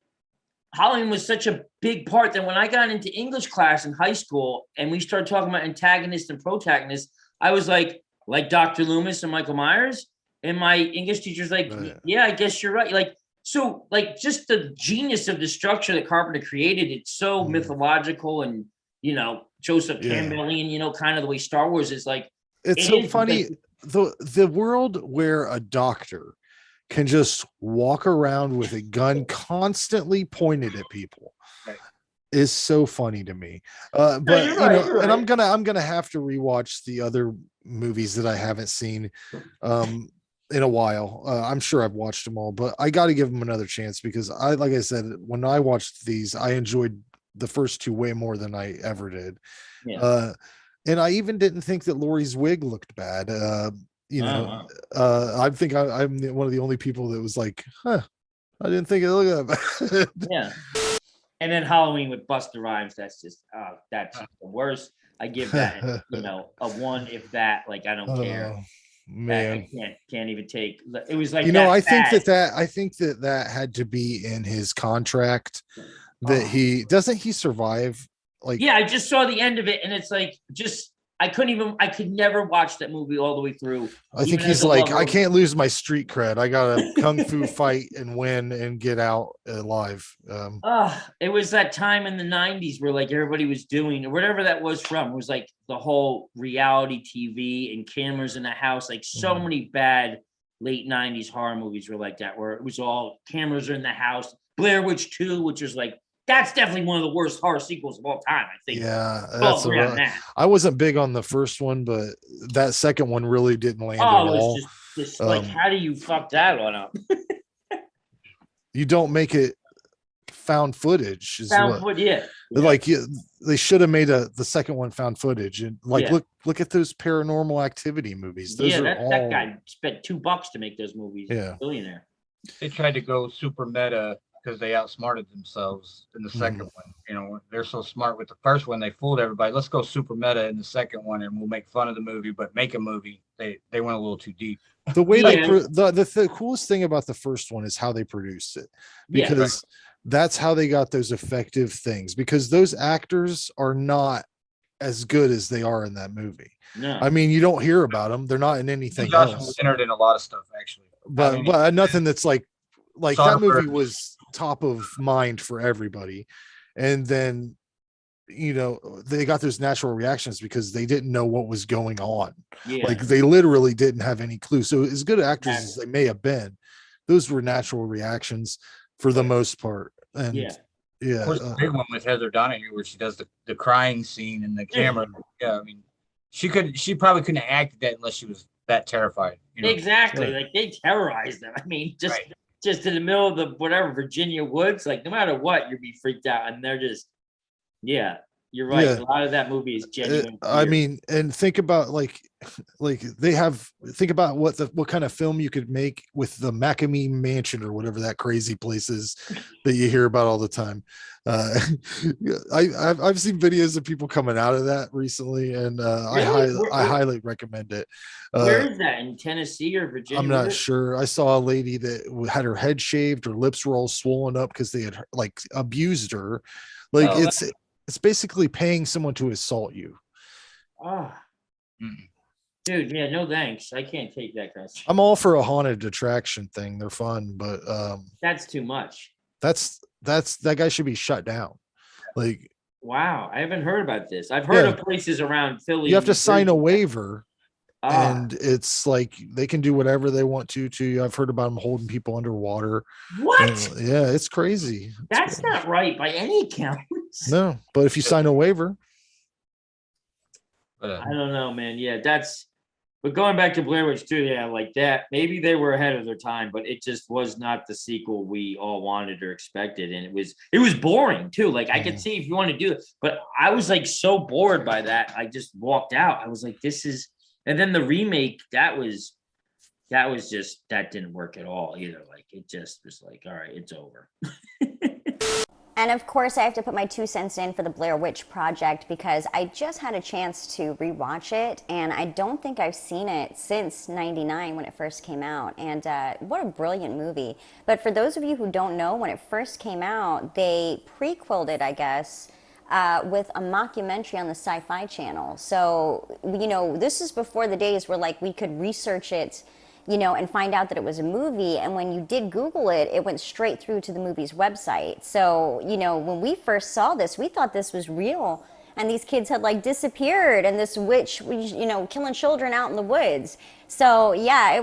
Halloween was such a big part that when I got into English class in high school and we started talking about antagonists and protagonists, I was like Dr. Loomis and Michael Myers. And my English teacher's like, yeah, I guess you're right. Like, So like just the genius of the structure that Carpenter created, it's so mythological and, you know, Joseph Campbellian, you know, kind of the way Star Wars is like. It's so funny. The world where a doctor can just walk around with a gun constantly pointed at people is so funny to me. But you know, and I'm gonna have to rewatch the other movies that I haven't seen in a while. I'm sure I've watched them all, but I got to give them another chance because like I said, when I watched these, I enjoyed the first two way more than I ever did. And I even didn't think that Laurie's wig looked bad. You know, I think I'm one of the only people that was like, huh, I didn't think it looked that bad. Yeah. And then Halloween with Busta Rhymes, that's just that's the worst. I give that, you know, a 1 if that. Like I don't care. Man, I can't even take. It was like, you know, I think that had to be in his contract that he survive. Like, yeah, I just saw the end of it, and it's like I could never watch that movie all the way through. I think he's like, I can't lose my street cred. I gotta kung fu fight and win and get out alive. It was that time in the 90s where like everybody was doing, or whatever that was from. It was like the whole reality TV and cameras in the house. Like so many bad late 90s horror movies were like that, where it was all cameras are in the house. Blair Witch 2, which was like, that's definitely one of the worst horror sequels of all time, I think. Yeah, I wasn't big on the first one, but that second one really didn't land at all. It was just like, how do you fuck that one up? You don't make it found footage. Yeah. Like they should have made the second one found footage, and like look at those Paranormal Activity movies. Those that guy spent $2 to make those movies. Yeah, billionaire. They tried to go super meta because they outsmarted themselves in the second one. You know, they're so smart with the first one, they fooled everybody. Let's go super meta in the second one, and we'll make fun of the movie, but make a movie. They went a little too deep. The way the coolest thing about the first one is how they produced it, because that's how they got those effective things. Because those actors are not as good as they are in that movie. No, I mean, you don't hear about them. They're not in anything else. Entered in a lot of stuff actually, but nothing that's like that movie was top of mind for everybody. And then, you know, they got those natural reactions because they didn't know what was going on. Like they literally didn't have any clue. So as good actors as they may have been, those were natural reactions for the most part. And of course, the big one with Heather Donahue where she does the crying scene in the camera. I mean, she probably couldn't have acted that unless she was that terrified, you know? Exactly. Like they terrorized them. I mean, just in the middle of the whatever Virginia woods, like no matter what, you'd be freaked out. And they're just, you're right. A lot of that movie is genuine. I mean, and think about think about what kind of film you could make with the McAmee Mansion or whatever that crazy place is that you hear about all the time. I've seen videos of people coming out of that recently, and I highly recommend it. Where is that, in Tennessee or Virginia? I'm not sure. I saw a lady that had her head shaved, her lips were all swollen up because they had like abused her. Like it's basically paying someone to assault you. Dude, no thanks. I can't take that kind of stuff. I'm all for a haunted attraction thing. They're fun, but that's too much. That guy should be shut down. Like, wow, I haven't heard about this. I've heard of places around Philly. You have to sign a waiver, and it's like they can do whatever they want to you. I've heard about them holding people underwater. What? It's crazy. That's not right by any account. No, but if you sign a waiver, I don't know, man. But going back to Blair Witch 2, like that, maybe they were ahead of their time, but it just was not the sequel we all wanted or expected. And it was boring too. Like I could see if you want to do it, but I was like so bored by that. I just walked out. I was like, and then the remake, that didn't work at all either. Like it just was like, all right, it's over. And of course, I have to put my 2 cents in for the Blair Witch Project because I just had a chance to rewatch it, and I don't think I've seen it since '99 when it first came out. And what a brilliant movie. But for those of you who don't know, when it first came out, they prequeled it, I guess, with a mockumentary on the Sci-Fi Channel. So, you know, this is before the days where like we could research it, and find out that it was a movie. And when you did Google it, it went straight through to the movie's website. So, when we first saw this, we thought this was real. And these kids had like disappeared, and this witch, killing children out in the woods. So yeah,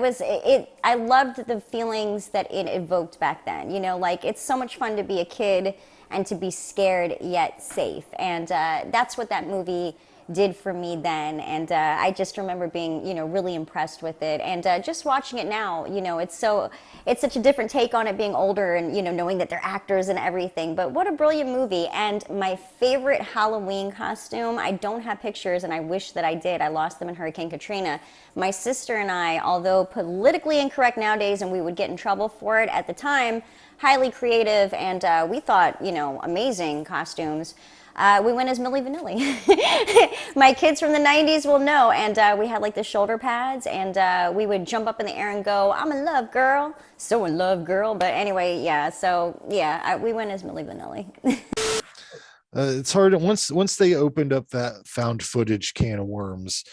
I loved the feelings that it evoked back then. Like it's so much fun to be a kid and to be scared yet safe. And that's what that movie did for me then. And I just remember being, really impressed with it. And just watching it now, it's such a different take on it being older and, knowing that they're actors and everything. But what a brilliant movie. And my favorite Halloween costume, I don't have pictures and I wish that I did. I lost them in Hurricane Katrina. My sister and I, although politically incorrect nowadays and we would get in trouble for it at the time, highly creative and we thought, amazing costumes. We went as Milli Vanilli. My kids from the 90s will know. And we had like the shoulder pads and we would jump up in the air and go, I'm in love, girl. So in love, girl. But anyway, yeah. So yeah, we went as Milli Vanilli. It's hard. Once they opened up that found footage can of worms,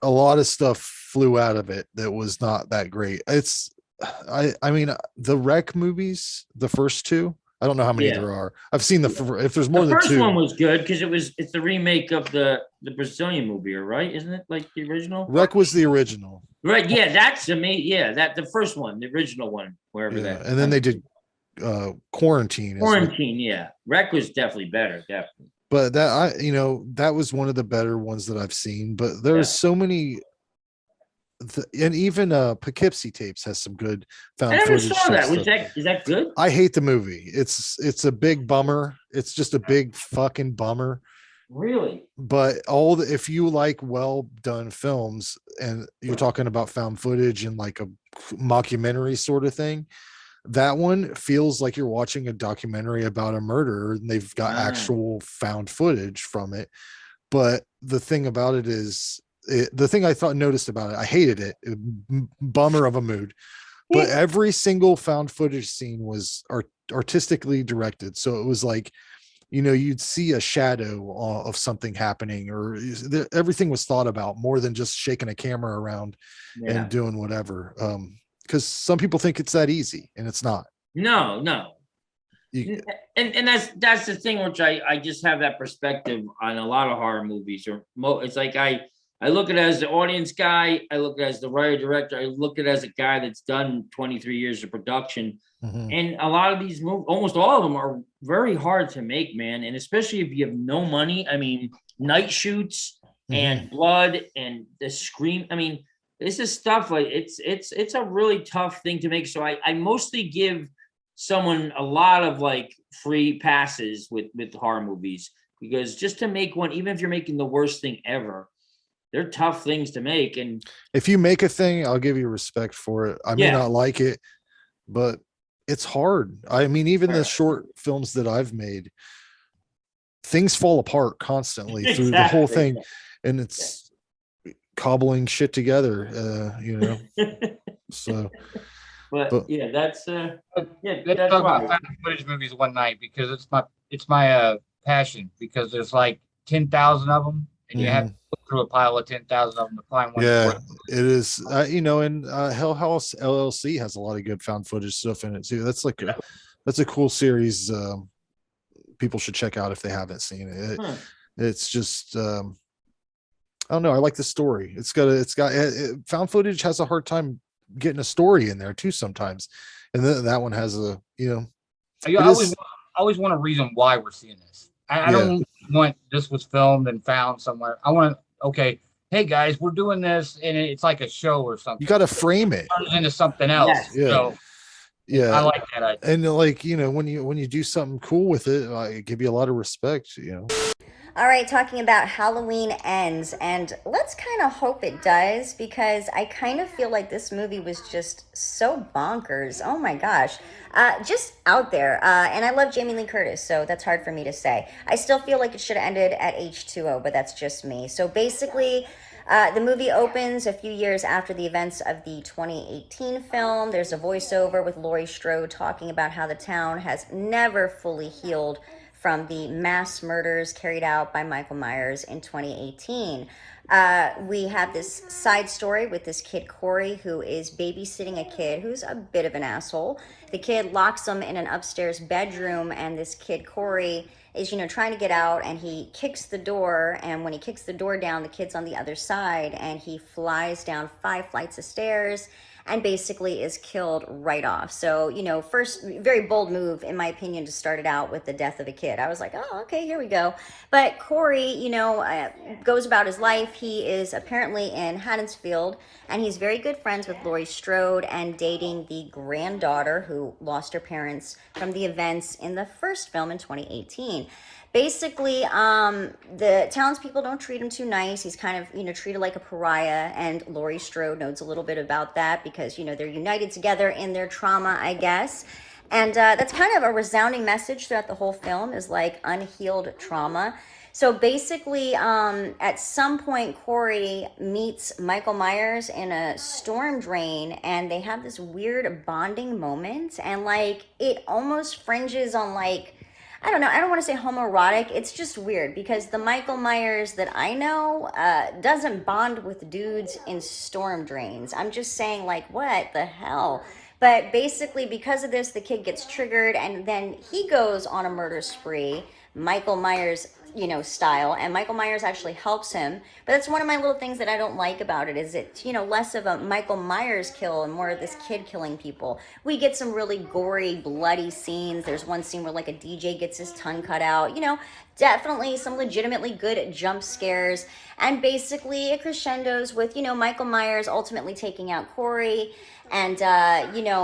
a lot of stuff flew out of it that was not that great. I mean, the Wreck movies, the first two, I don't know how many there are. I've seen if there's more than two. The first one was good because it's the remake of the Brazilian movie, right? Isn't it like the original? Wreck was the original. Right. Yeah, that's amazing. Yeah, the first one, the original one, wherever that. And then they did Quarantine. Yeah. Wreck was definitely better, definitely. But that was one of the better ones that I've seen. But there's so many. And even Poughkeepsie Tapes has some good found footage. I never saw that. Is that good? I hate the movie. It's a big bummer. It's just a big fucking bummer. Really? But if you like well done films and you're talking about found footage and like a mockumentary sort of thing, that one feels like you're watching a documentary about a murder and they've got actual found footage from it. But the thing about it is, the thing I noticed about it, I hated it. Bummer of a mood, but every single found footage scene was artistically directed. So it was like, you'd see a shadow of something happening, or everything was thought about more than just shaking a camera around and doing whatever. Because some people think it's that easy, and it's not. No. And that's the thing, which I just have that perspective on a lot of horror movies. It's like I look at it as the audience guy. I look at it as the writer director. I look at it as a guy that's done 23 years of production. Mm-hmm. And a lot of these movies, almost all of them, are very hard to make, man. And especially if you have no money. I mean, night shoots and blood and the scream. I mean, this is stuff like it's a really tough thing to make. So I mostly give someone a lot of like free passes with horror movies, because just to make one, even if you're making the worst thing ever, they're tough things to make. And if you make a thing, I'll give you respect for it. I may not like it, but it's hard. I mean, even the short films that I've made, things fall apart constantly through the whole thing. And it's cobbling shit together, so. But yeah, that's let's talk about found footage movies one night, because it's my passion, because there's like 10,000 of them. And you have to look through a pile of 10,000 of them to find one. Yeah, it is. And Hell House LLC has a lot of good found footage stuff in it too. That's like that's a cool series. People should check out if they haven't seen it. It's just I don't know. I like the story. It's got found footage has a hard time getting a story in there too sometimes, and then that one has a I always want a reason why we're seeing this. I don't want this was filmed and found somewhere. I want hey guys, we're doing this, and it's like a show or something. You got to frame it into something else. So, I like that idea. And like when you do something cool with it, I give you a lot of respect. All right, talking about Halloween Ends, and let's kind of hope it does, because I kind of feel like this movie was just so bonkers. Oh my gosh. Just out there. And I love Jamie Lee Curtis, so that's hard for me to say. I still feel like it should have ended at H2O, but that's just me. So basically, the movie opens a few years after the events of the 2018 film. There's a voiceover with Laurie Strode talking about how the town has never fully healed from the mass murders carried out by Michael Myers in 2018. We have this side story with this kid Corey, who is babysitting a kid who's a bit of an asshole. The kid locks him in an upstairs bedroom, and this kid Corey is, trying to get out, and he kicks the door, and when he kicks the door down, the kid's on the other side, and he flies down 5 flights of stairs and basically is killed right off. So, first, very bold move, in my opinion, to start it out with the death of a kid. I was like, oh, okay, here we go. But Corey, goes about his life. He is apparently in Haddonfield, and he's very good friends with Laurie Strode and dating the granddaughter who lost her parents from the events in the first film in 2018. Basically, the townspeople don't treat him too nice. He's kind of, treated like a pariah, and Laurie Strode knows a little bit about that because, they're united together in their trauma, I guess. And that's kind of a resounding message throughout the whole film, is like unhealed trauma. So basically, at some point, Corey meets Michael Myers in a storm drain, and they have this weird bonding moment, and like it almost fringes on like, I don't know, I don't want to say homoerotic. It's just weird because the Michael Myers that I know doesn't bond with dudes in storm drains. I'm just saying, like, what the hell? But basically, because of this, the kid gets triggered, and then he goes on a murder spree, Michael Myers, style, and Michael Myers actually helps him. But that's one of my little things that I don't like about it, is it's, less of a Michael Myers kill and more of this kid killing people. We get some really gory, bloody scenes. There's one scene where like a DJ gets his tongue cut out, definitely some legitimately good jump scares. And basically it crescendos with, Michael Myers ultimately taking out Corey, and,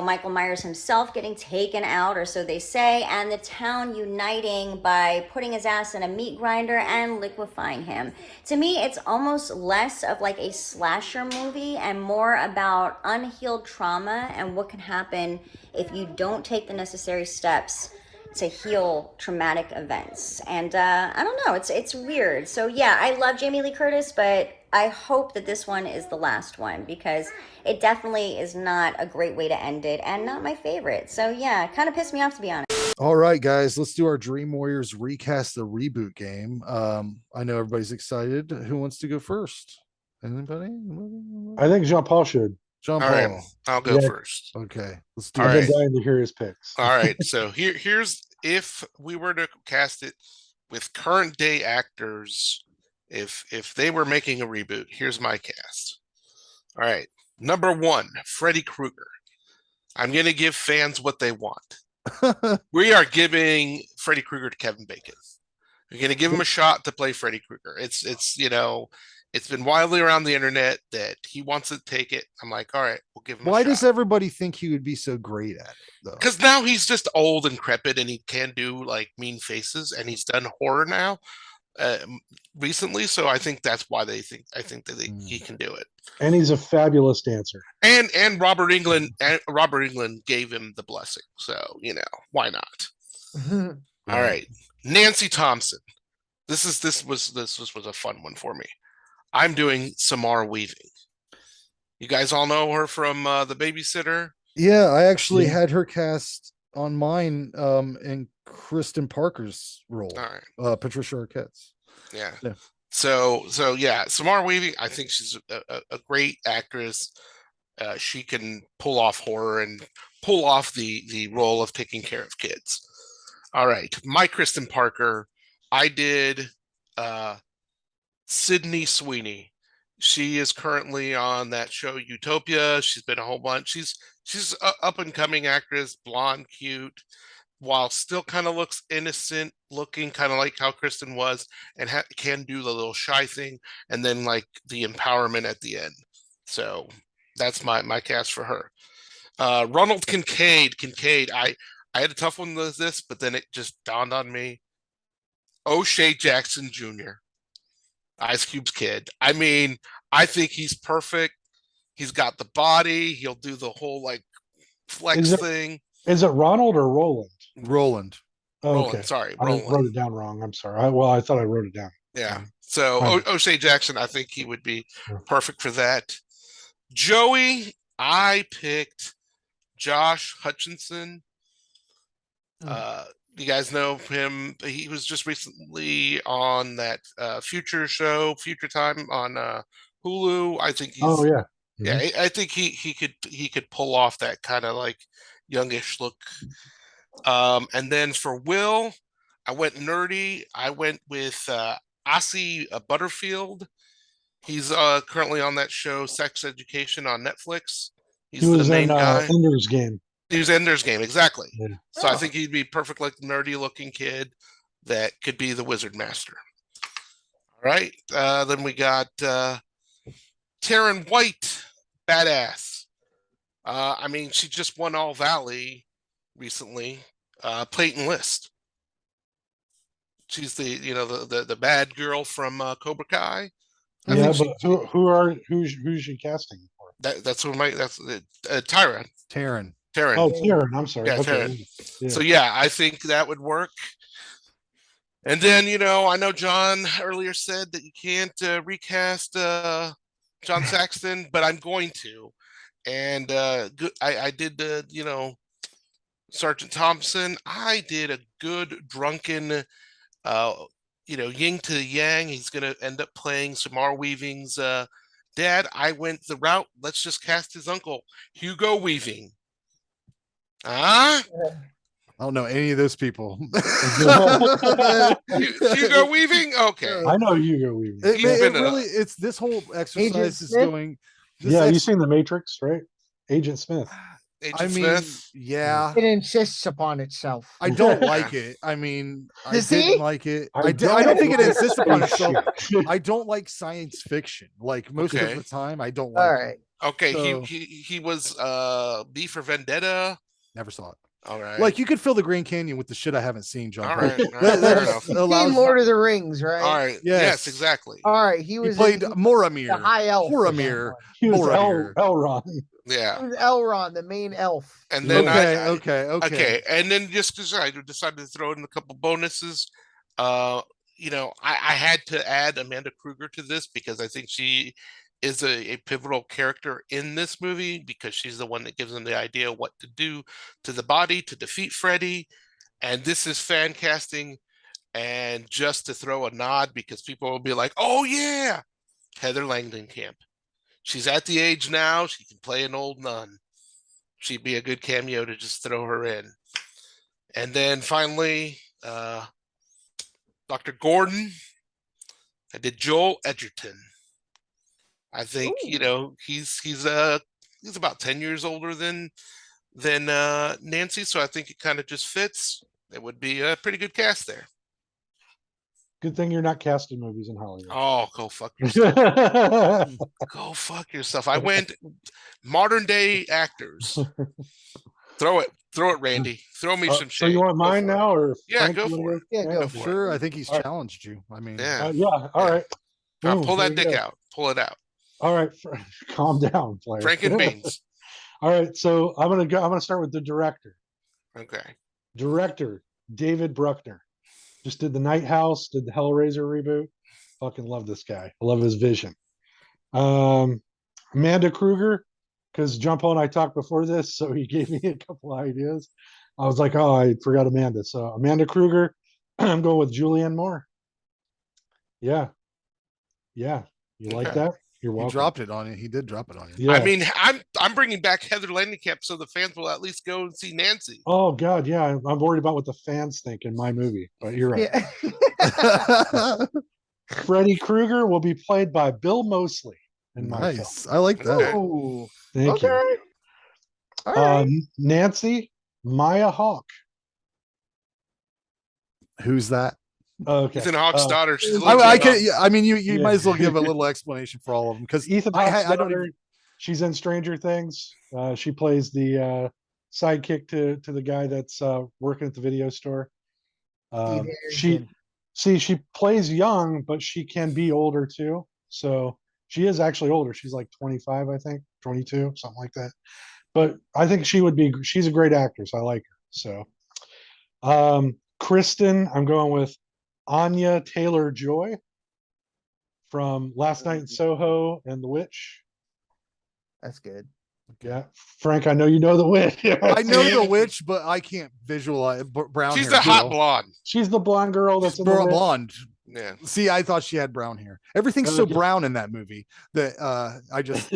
Michael Myers himself getting taken out, or so they say, and the town uniting by putting his ass in a meat grinder and liquefying him. To me, it's almost less of like a slasher movie and more about unhealed trauma and what can happen if you don't take the necessary steps to heal traumatic events. And I don't know, it's weird. So yeah, I love Jamie Lee Curtis, but I hope that this one is the last one, because it definitely is not a great way to end it and not my favorite. So yeah, it kind of pissed me off, to be honest. All right, guys, let's do our Dream Warriors recast the reboot game. I know everybody's excited. Who wants to go first? Anybody? I think Jean-Paul should. Jean-Paul. All right, I'll go first. Okay, let's do All I've it. been dying to hear his picks. All right, so here's if we were to cast it with current day actors, if they were making a reboot, here's my cast. All right, number 1, Freddy Krueger. I'm gonna give fans what they want. We are giving Freddy Krueger to Kevin Bacon. We're gonna give him a shot to play Freddy Krueger. It's been widely around the internet that he wants to take it. I'm like, all right, we'll give him Why a shot. does everybody think he would be so great at it, though? Because now he's just old and decrepit, and he can do like mean faces, and he's done horror now recently. So I think that's why I think that he can do it. And he's a fabulous dancer. And Robert England gave him the blessing. So why not? All right, Nancy Thompson. This was a fun one for me. I'm doing Samara Weaving. You guys all know her from The Babysitter. Yeah, I actually had her cast on mine in Kristen Parker's role. All right. Patricia Arquette's. Yeah. So yeah, Samara Weaving, I think she's a great actress. She can pull off horror and pull off the role of taking care of kids. All right, my Kristen Parker, I did Sydney Sweeney. She is currently on that show Utopia. She's been a whole bunch. She's an up and coming actress, blonde, cute, while still kind of looks innocent looking, kind of like how Kristen was, and can do the little shy thing, and then like the empowerment at the end. So that's my cast for her. Ronald Kincaid. I had a tough one with this, but then it just dawned on me. O'Shea Jackson Jr., Ice Cube's kid. I mean, I think he's perfect. He's got the body. He'll do the whole like flex thing. Is it Ronald or Roland? Roland. Oh, Roland, okay. sorry, I Roland. wrote it down wrong. I'm sorry. I thought I wrote it down. Yeah. So O'Shea Jackson, I think he would be perfect for that. Joey, I picked Josh Hutcherson. You guys know him. He was just recently on that Future show, Future Time on Hulu. I think he's Oh yeah. yeah. I think he could pull off that kind of like youngish look. And then for Will, I went nerdy. I went with Ossie Butterfield. He's currently on that show, Sex Education on Netflix. He He's the was main in guy. Ender's Game. He was Ender's Game, exactly. Yeah. So I think he'd be perfect, like nerdy looking kid that could be the Wizard Master. All right. Then we got Taryn White, badass. I mean, she just won All Valley recently. Peyton List. She's the bad girl from Cobra Kai. Yeah, but who's she casting for? That's Tyra. Taryn. Oh, Taryn. I'm sorry. Yeah, Okay. Taryn. Yeah. So yeah, I think that would work. And then I know John earlier said that you can't recast John Saxton, but I'm going to. And I did Sergeant Thompson. I did a good drunken yin to yang. He's gonna end up playing Samara Weaving's dad. I went the route, let's just cast his uncle, Hugo Weaving. I don't know any of those people. Hugo Weaving? Okay. I know Hugo Weaving. It's this whole exercise is going. Yeah, you seen The Matrix, right? Agent Smith. Yeah. It insists upon itself. I don't like it. I mean, I You see? didn't like it. I I don't think it like insists upon space itself. shit. I don't like science fiction. Like most Okay. of the time, I don't like All it. right. Okay, So- he was B for Vendetta. Never saw it. All right. Like you could fill the Grand Canyon with the shit I haven't seen, John. All Paul. right, all right, fair enough. You've seen Lord of the Rings, right? All right. Yes, exactly. All right. He played Moramir. the high elf. in that Moramir. one. He was Boromir. Elrond. Yeah. He was Elrond, the main elf. And then okay. And then just because I decided to throw in a couple bonuses, I had to add Amanda Kruger to this because I think she is a pivotal character in this movie because she's the one that gives them the idea of what to do to the body to defeat Freddy. And this is fan casting. And just to throw a nod because people will be like, oh yeah, Heather Langenkamp. She's at the age now, she can play an old nun. She'd be a good cameo to just throw her in. And then finally, Dr. Gordon. I did Joel Edgerton. I think he's about 10 years older than Nancy, so I think it kind of just fits. It would be a pretty good cast there. Good thing you're not casting movies in Hollywood. Oh, go fuck yourself. Go fuck yourself. I went modern day actors. Throw it, Randy. Throw me some shit. So you want mine now, or Yeah, Frank, go you for wanna it. Yeah, go I'm for sure. I think he's All right. challenged you. I mean, Yeah. Yeah. All right. Boom, Pull that there you dick go. out. Pull it out. All right. Calm down, Blair. Frank and Beans. All right. So I'm gonna start with the director. Okay. Director David Bruckner. Just did the Night House, did the Hellraiser reboot. Fucking love this guy. I love his vision. Amanda Kruger, because John Paul and I talked before this, so he gave me a couple ideas. I was like, oh, I forgot Amanda. So Amanda Kruger, I'm going with Julianne Moore. Yeah. Yeah. You like Okay. that? You're he welcome. dropped it on you. He did drop it on you. Yeah. I mean, I'm bringing back Heather Langenkamp so the fans will at least go and see Nancy. Oh God, yeah. I'm worried about what the fans think in my movie, but you're right. Yeah. Freddy Krueger will be played by Bill Moseley in my film. Nice. I like that. Ooh. Thank Okay. you. All right. Nancy, Maya Hawke. Who's that? Okay. Ethan Hawke's daughter. She's I legit can. off. Yeah, I mean, you Yeah. might as well give a little explanation for all of them because Ethan Hawke's I don't daughter, even. she's in Stranger Things. She plays the sidekick to the guy that's working at the video store. She plays young, but she can be older too. So she is actually older. She's like 25, I think, 22, something like that. But I think she's a great actress. I like her. So Kristen, I'm going with Anya Taylor-Joy from Last Night in Soho and The Witch. That's good. Yeah, Frank, I know you know the witch. I know the witch, but I can't visualize brown She's hair. the hot girl. blonde. She's the blonde girl that's in the witch. Blonde. Yeah. See, I thought she had brown hair. Everything's so Okay. brown in that movie that I just.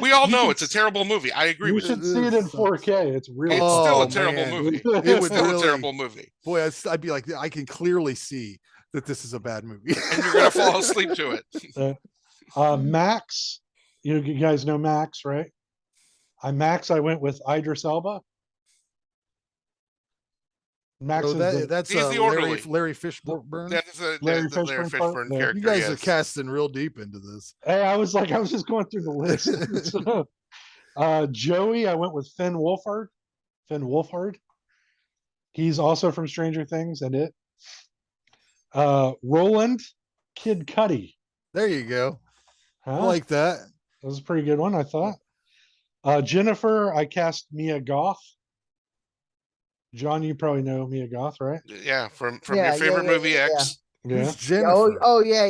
We all know it's a terrible movie. I agree You with you. should see it in 4K. It's really. It's still a Oh, terrible man. movie. It It's would still really- a terrible movie. Boy, I'd be like, I can clearly see that this is a bad movie. And you're gonna fall asleep to it. Max, you guys know Max, right? I went with Idris Elba. Max So is that's He's the orderly. Larry Fishburne. That's a Larry Larry Fishburne Fishburne part? character. You guys are yes. casting real deep into this. Hey, I was just going through the list. Joey, I went with Finn Wolfhard. Finn Wolfhard. He's also from Stranger Things and it. Roland, Kid Cudi. There you go. Huh? I like that. That was a pretty good one, I thought. Jennifer, I cast Mia Goth. John, you probably know Mia Goth, right? Yeah, from Yeah, your favorite movie yeah. X. Yeah. Who's Jennifer? Oh yeah.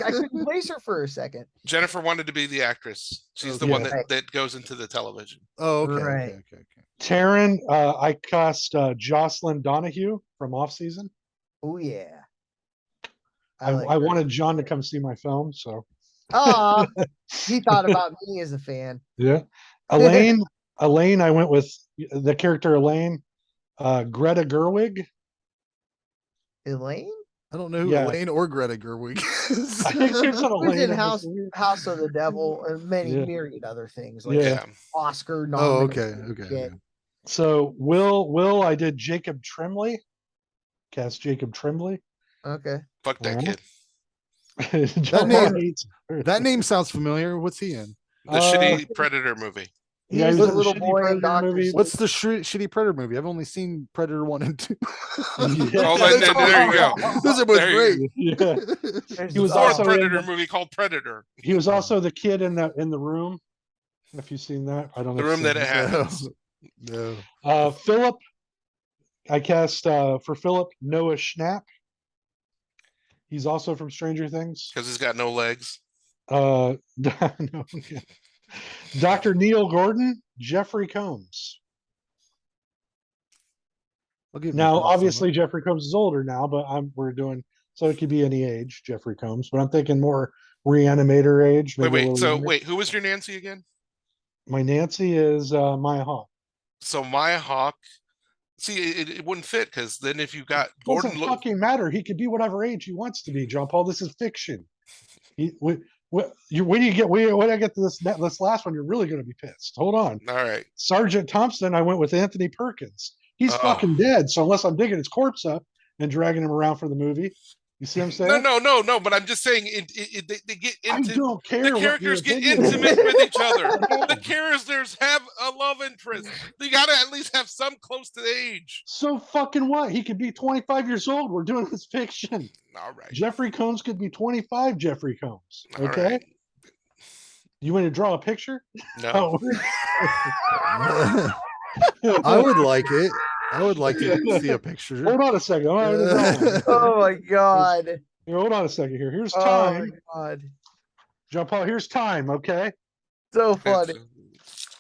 I couldn't place her for a second. Jennifer wanted to be the actress. She's the Yeah. one that goes into the television. Oh, okay. Right. Okay. Taryn, I cast Jocelyn Donahue from Off Season. Oh yeah. I like her. wanted John to come see my film, so Oh, he thought about me as a fan. yeah. Elaine, I went with the character Elaine, Greta Gerwig. Elaine? I don't know who Yeah. Elaine or Greta Gerwig is. I think there's an Who's Elaine in in House this movie. House of the Devil and many Yeah. myriad other things like Yeah. Oscar Oh, nominated. okay. shit. So Will, I did Jacob Tremblay. Cast Jacob Tremblay. Okay. Fuck that Alright. kid. John name- hates her. That name sounds familiar. What's he in? The shitty Predator movie. He Yeah, was he was the in little Shitty boy in Predator Doctor movie. Sleep. What's the shitty Predator movie? I've only seen Predator 1 and 2. Oh, there you go. Those are both There you great. Yeah. There's He was the- also Fourth in Predator the- movie called Predator. He was also the kid in the room. If you've seen that, I don't know. The if room you've that it seen happens. No. Philip, I cast for Philip Noah Schnapp. He's also from Stranger Things. Because he's got no legs. No, okay. Dr. Neil Gordon, Jeffrey Combs. I'll give you Now, props on obviously, Jeffrey Combs is older now, but we're doing so it could be any age, Jeffrey Combs. But I'm thinking more Reanimator age. maybe a Wait. little So younger. wait, who was your Nancy again? My Nancy is Maya Hawke. So Maya Hawke. See, it wouldn't fit because then if you got Doesn't Gordon, fucking matter. He could be whatever age he wants to be, John Paul. This is fiction. When do I get to this last one, you're really going to be pissed. Hold on. all right. Sergeant Thompson, I went with Anthony Perkins. He's Oh. fucking dead. So unless I'm digging his corpse up and dragging him around for the movie, you see what I'm saying? No. But I'm just saying, they get I into don't care. the what your characters get opinion is. intimate with each other. The characters have a love interest. You got to at least have some close to the age. So fucking what? He could be 25 years old. We're doing this fiction. All right. Jeffrey Combs could be 25. Jeffrey Combs. All Okay. right. You want to draw a picture? No. I would like it. I would like to see a picture. Hold on a second. All right, Oh my god. Here, hold on a second here. Here's Oh time. my god. John Paul, here's time, okay? So funny.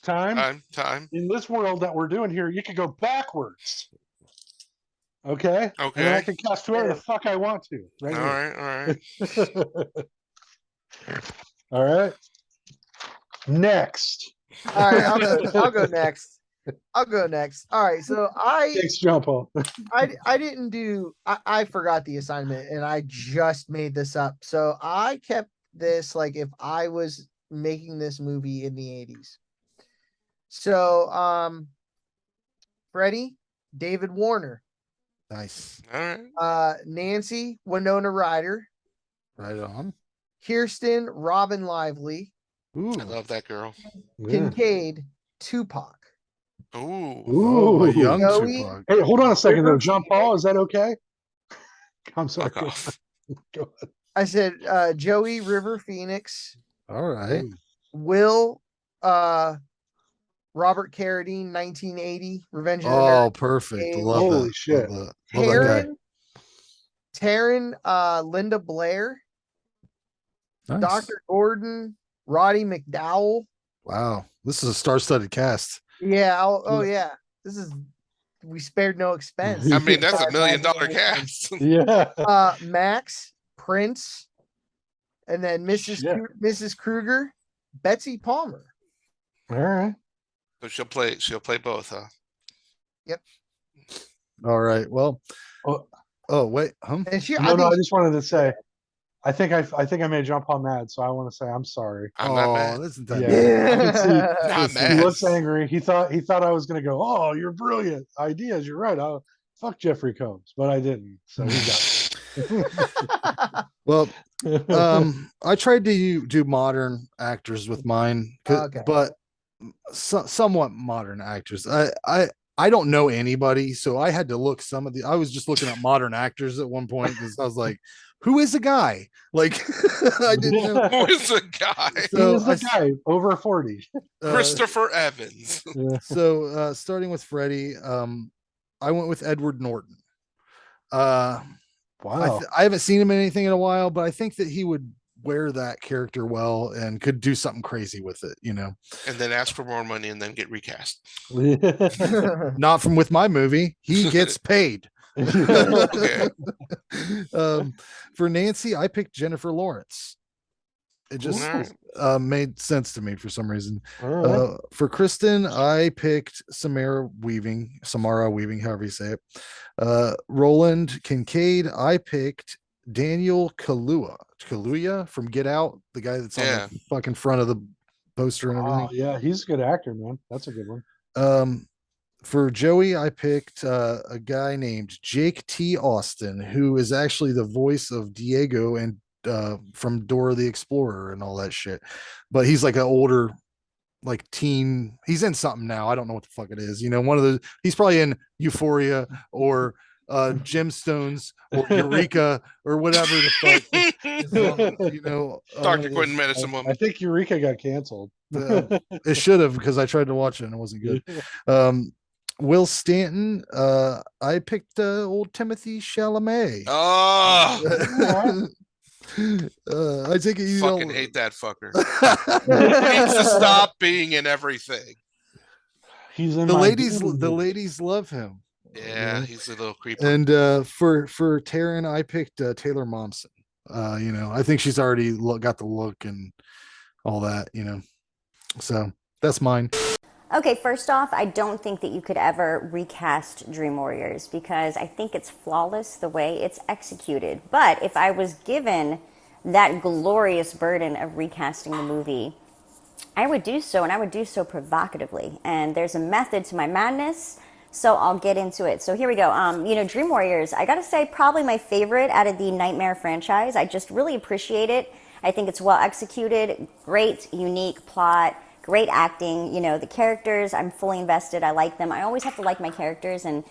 Time. Time. In this world that we're doing here, you could go backwards. Okay? And then I Okay. can cast whoever the fuck I want to. All Right right. All right. All right. Next. All right, I'll go next. I'll go next. All right, so Thanks, John Paul. I didn't do I forgot the assignment and I just made this up. So I kept this like if I was making this movie in the 80s. So Freddie, David Warner, Nice. All right. Nancy, Winona Ryder, Right on. Kirsten, Robin Lively, Ooh. I love that girl. Kincaid, Tupac. Ooh. Oh, a young Joey? Tupac. Hey, hold on a second though. John Paul, is that okay? I'm sorry. Fuck off. Go ahead. I said Joey River Phoenix, All right. Will Robert Carradine, 1980, Revenge of the Oh, Nerds. perfect. Hey, Love holy that. shit. Love that. Love that Taryn, Linda Blair, guy. Nice. Dr. Gordon, Roddy McDowell, Wow, this is a star-studded cast. Yeah. Oh yeah. This is we spared no expense. I mean, that's $1 Five million guys in the cast. Yeah. Max, Prince, and then Shit. Mrs. Kruger, Betsy Palmer. All right. So she'll play both, huh? Yep. All right. Well. Oh wait. And I just wanted to say, I think I may jump on that, so I want to say I'm sorry. I'm not mad. This is that Yeah, I can see. Not He mad. looks angry. He thought I was going to go. Oh, you're brilliant ideas. You're right. Fuck Jeffrey Combs, but I didn't. So he got. Well, I tried to do modern actors with mine, but somewhat modern actors. I don't know anybody, so I had to look I was just looking at modern actors at one point because I was like, who is a guy? Like I didn't know who is a guy. So Who's the guy over 40? Christopher Evans. So starting with Freddie, I went with Edward Norton. Wow. I haven't seen him in anything in a while, but I think that he would wear that character well and could do something crazy with it, And then ask for more money and then get recast. Not with my movie. He gets paid. Okay. For Nancy, I picked Jennifer Lawrence. It just made sense to me for some reason. For Kristen, I picked Samara Weaving, however you say it. Roland Kincaid, I picked Daniel Kaluuya from Get Out, the guy that's on the fucking front of the poster and everything. Oh, yeah, he's a good actor, man. That's a good one. For Joey, I picked a guy named Jake T. Austin, who is actually the voice of Diego and from Dora the Explorer and all that shit. But he's like an older, like teen. He's in something now. I don't know what the fuck it is. One of the. He's probably in Euphoria or Gemstones or Eureka or whatever the fuck. Dr. Quinn, Medicine Woman. I think Eureka got canceled. It should have, because I tried to watch it and it wasn't good. Will Stanton, I picked old Timothy Chalamet. Oh, I take it you fucking don't hate that fucker. He needs to stop being in everything. He's in the ladies love him. Yeah, he's a little creepy. And for Taryn, I picked Taylor Momsen. I think she's already got the look and all that. So that's mine. Okay, first off, I don't think that you could ever recast Dream Warriors because I think it's flawless the way it's executed. But if I was given that glorious burden of recasting the movie, I would do so, and I would do so provocatively. And there's a method to my madness, so I'll get into it. So here we go. Dream Warriors, I gotta say, probably my favorite out of the Nightmare franchise. I just really appreciate it. I think it's well executed, great, unique plot, great acting. The characters, I'm fully invested. I like them. I always have to like my characters, and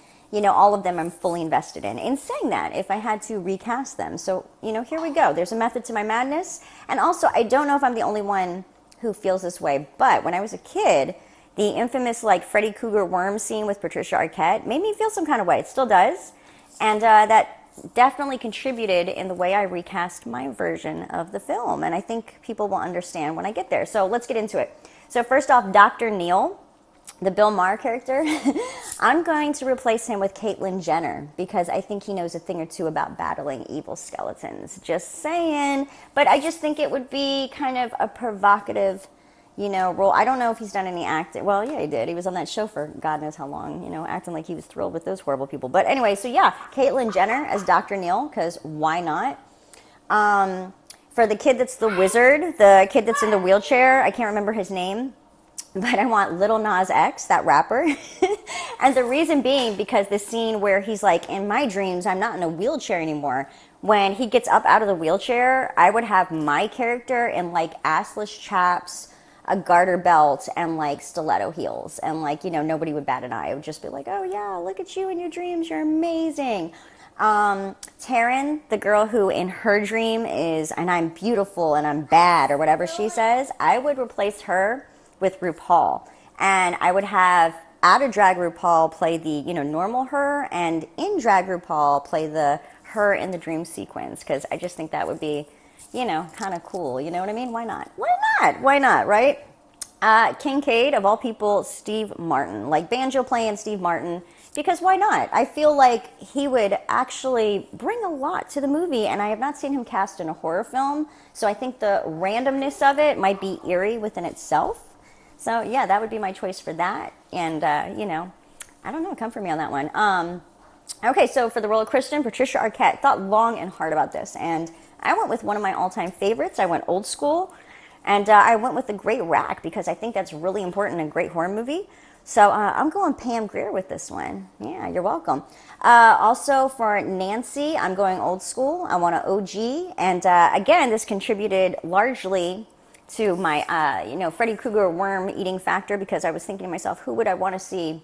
all of them I'm fully invested in. In saying that, if I had to recast them, so here we go. There's a method to my madness, and also I don't know if I'm the only one who feels this way, but when I was a kid, the infamous Freddy Krueger worm scene with Patricia Arquette made me feel some kind of way. It still does, and that definitely contributed in the way I recast my version of the film, and I think people will understand when I get there. So let's get into it. So first off, Dr. Neil, the Bill Maher character, I'm going to replace him with Caitlyn Jenner because I think he knows a thing or two about battling evil skeletons. Just saying. But I just think it would be kind of a provocative, role. I don't know if he's done any acting. Well, yeah, he did. He was on that show for God knows how long, acting like he was thrilled with those horrible people. But anyway, so yeah, Caitlyn Jenner as Dr. Neil, because why not? For the kid that's the wizard, the kid that's in the wheelchair, I can't remember his name, but I want Lil Nas X, that rapper. And the reason being because the scene where he's like, in my dreams, I'm not in a wheelchair anymore. When he gets up out of the wheelchair, I would have my character in assless chaps, a garter belt, and stiletto heels. And nobody would bat an eye. It would just be like, oh yeah, look at you in your dreams, you're amazing. Taryn, the girl who in her dream is, and I'm beautiful and I'm bad or whatever she says, I would replace her with RuPaul. And I would have out of drag RuPaul play the, normal her, and in drag RuPaul play the her in the dream sequence. Because I just think that would be, kind of cool. You know what I mean? Why not? Why not? Why not, right? Kincaid, of all people, Steve Martin, like banjo playing Steve Martin, because why not? I feel like he would actually bring a lot to the movie, and I have not seen him cast in a horror film, so I think the randomness of it might be eerie within itself. So yeah, that would be my choice for that, and you know, I don't know, come for me on that one. Okay, so for the role of Kristen, Patricia Arquette, thought long and hard about this, and I went with one of my all-time favorites. I went old school, and I went with The Great Rack because I think that's really important in a great horror movie. So I'm going Pam Grier with this one. Yeah, you're welcome. Also for Nancy, I'm going old school. I want an OG, and again, this contributed largely to my, you know, Freddy Krueger worm eating factor because I was thinking to myself, who would I want to see,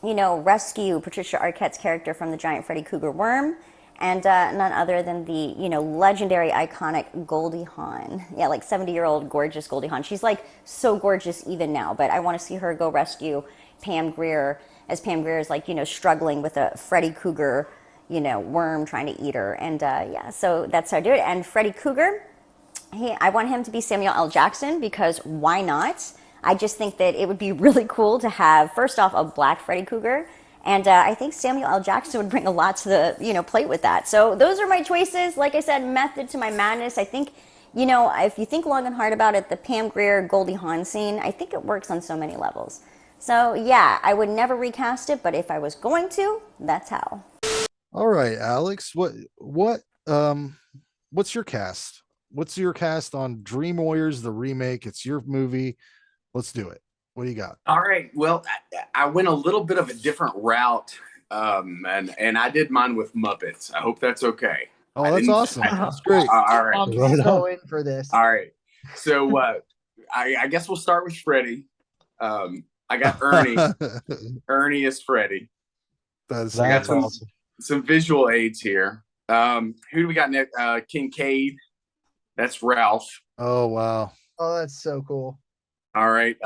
you know, rescue Patricia Arquette's character from the giant Freddy Krueger worm, and none other than the, you know, legendary, iconic Goldie Hawn. Yeah, like 70-year-old gorgeous Goldie Hawn. She's like so gorgeous even now, but I want to see her go rescue Pam Grier as Pam Grier is like, you know, struggling with a Freddy Krueger, you know, worm trying to eat her. And yeah, so that's how I do it. And Freddy Krueger, I want him to be Samuel L. Jackson because why not? I just think that it would be really cool to have, first off, a black Freddy Krueger, and I think Samuel L. Jackson would bring a lot to the, you know, plate with that. So those are my choices. Like I said, method to my madness. I think, you know, if you think long and hard about it, the Pam Grier Goldie Hawn scene, I think it works on so many levels. So yeah, I would never recast it, but if I was going to, that's how. All right, Alex, what's your cast? What's your cast on Dream Warriors, the remake? It's your movie. Let's do it. What do you got? All right. Well, I went a little bit of a different route, and I did mine with Muppets. I hope that's okay. Oh, that's awesome. That's great. All right. I'm so in for this. All right. So I guess we'll start with Freddie. I got Ernie. Ernie is Freddie. That's awesome. Some visual aids here. Who do we got next? Kincaid. That's Ralph. Oh, wow. Oh, that's so cool. All right.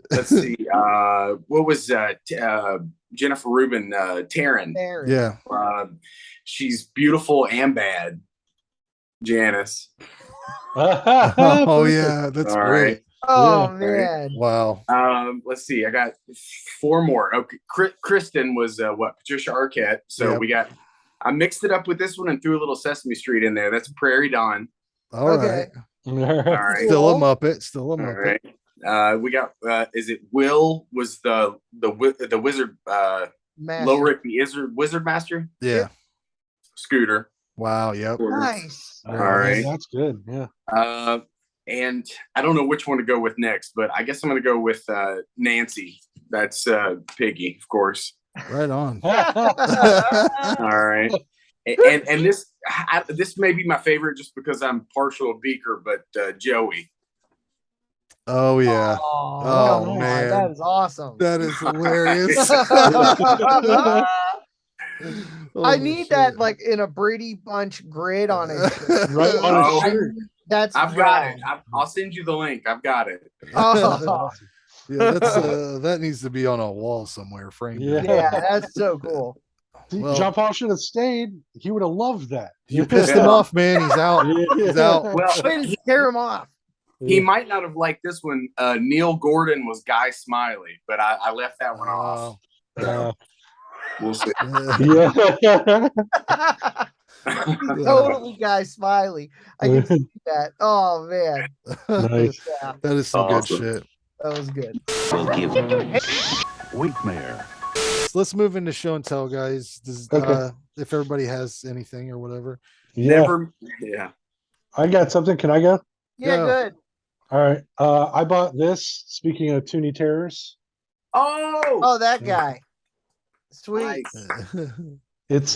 Let's see. What was Jennifer Rubin? Taryn. Yeah. She's beautiful and bad. Janice. Oh yeah, that's All great. right. Oh Yeah. man. Wow. Let's see. I got 4 more. Okay. Kristen was Patricia Arquette. So Yep. we got. I mixed it up with this one and threw a little Sesame Street in there. That's Prairie Dawn. All right. All right. Still a Muppet. Still a All Muppet. right. We got. Is it Will? Was the wizard? Master. Lower it the wizard master. Yeah. Scooter. Wow. Yep. Nice. All right. That's good. Yeah. And I don't know which one to go with next, but I guess I'm going to go with Nancy. That's Piggy, of course. Right on. All right. And this may be my favorite just because I'm partial to Beaker, but Joey. Oh yeah. Oh man. that is awesome. That is hilarious. I need that like in a Brady Bunch grid on it. Right on a shirt. That's I've got it. I'll send you the link. I've got it. Oh. Yeah, that needs to be on a wall somewhere framed. Yeah, that's so cool. Well- John Paul should have stayed. He would have loved that. You pissed him off, man. He's out. He's out. Well, Way to scare him off. he might not have liked this one. Neil Gordon was Guy Smiley, but I left that one off. We'll see. Yeah. Totally Guy Smiley. I can see that. Oh man. Nice. Yeah, That is some Awesome. good shit. that was good. We'll give Wigmare. So let's move into show and tell, guys. Okay. If everybody has anything or whatever. Yeah. Never. Yeah. I got something. Can I go? Yeah, Yeah. good. All right. I bought this. Speaking of Toonie Terrors, Oh, that guy. Sweet. Nice. it's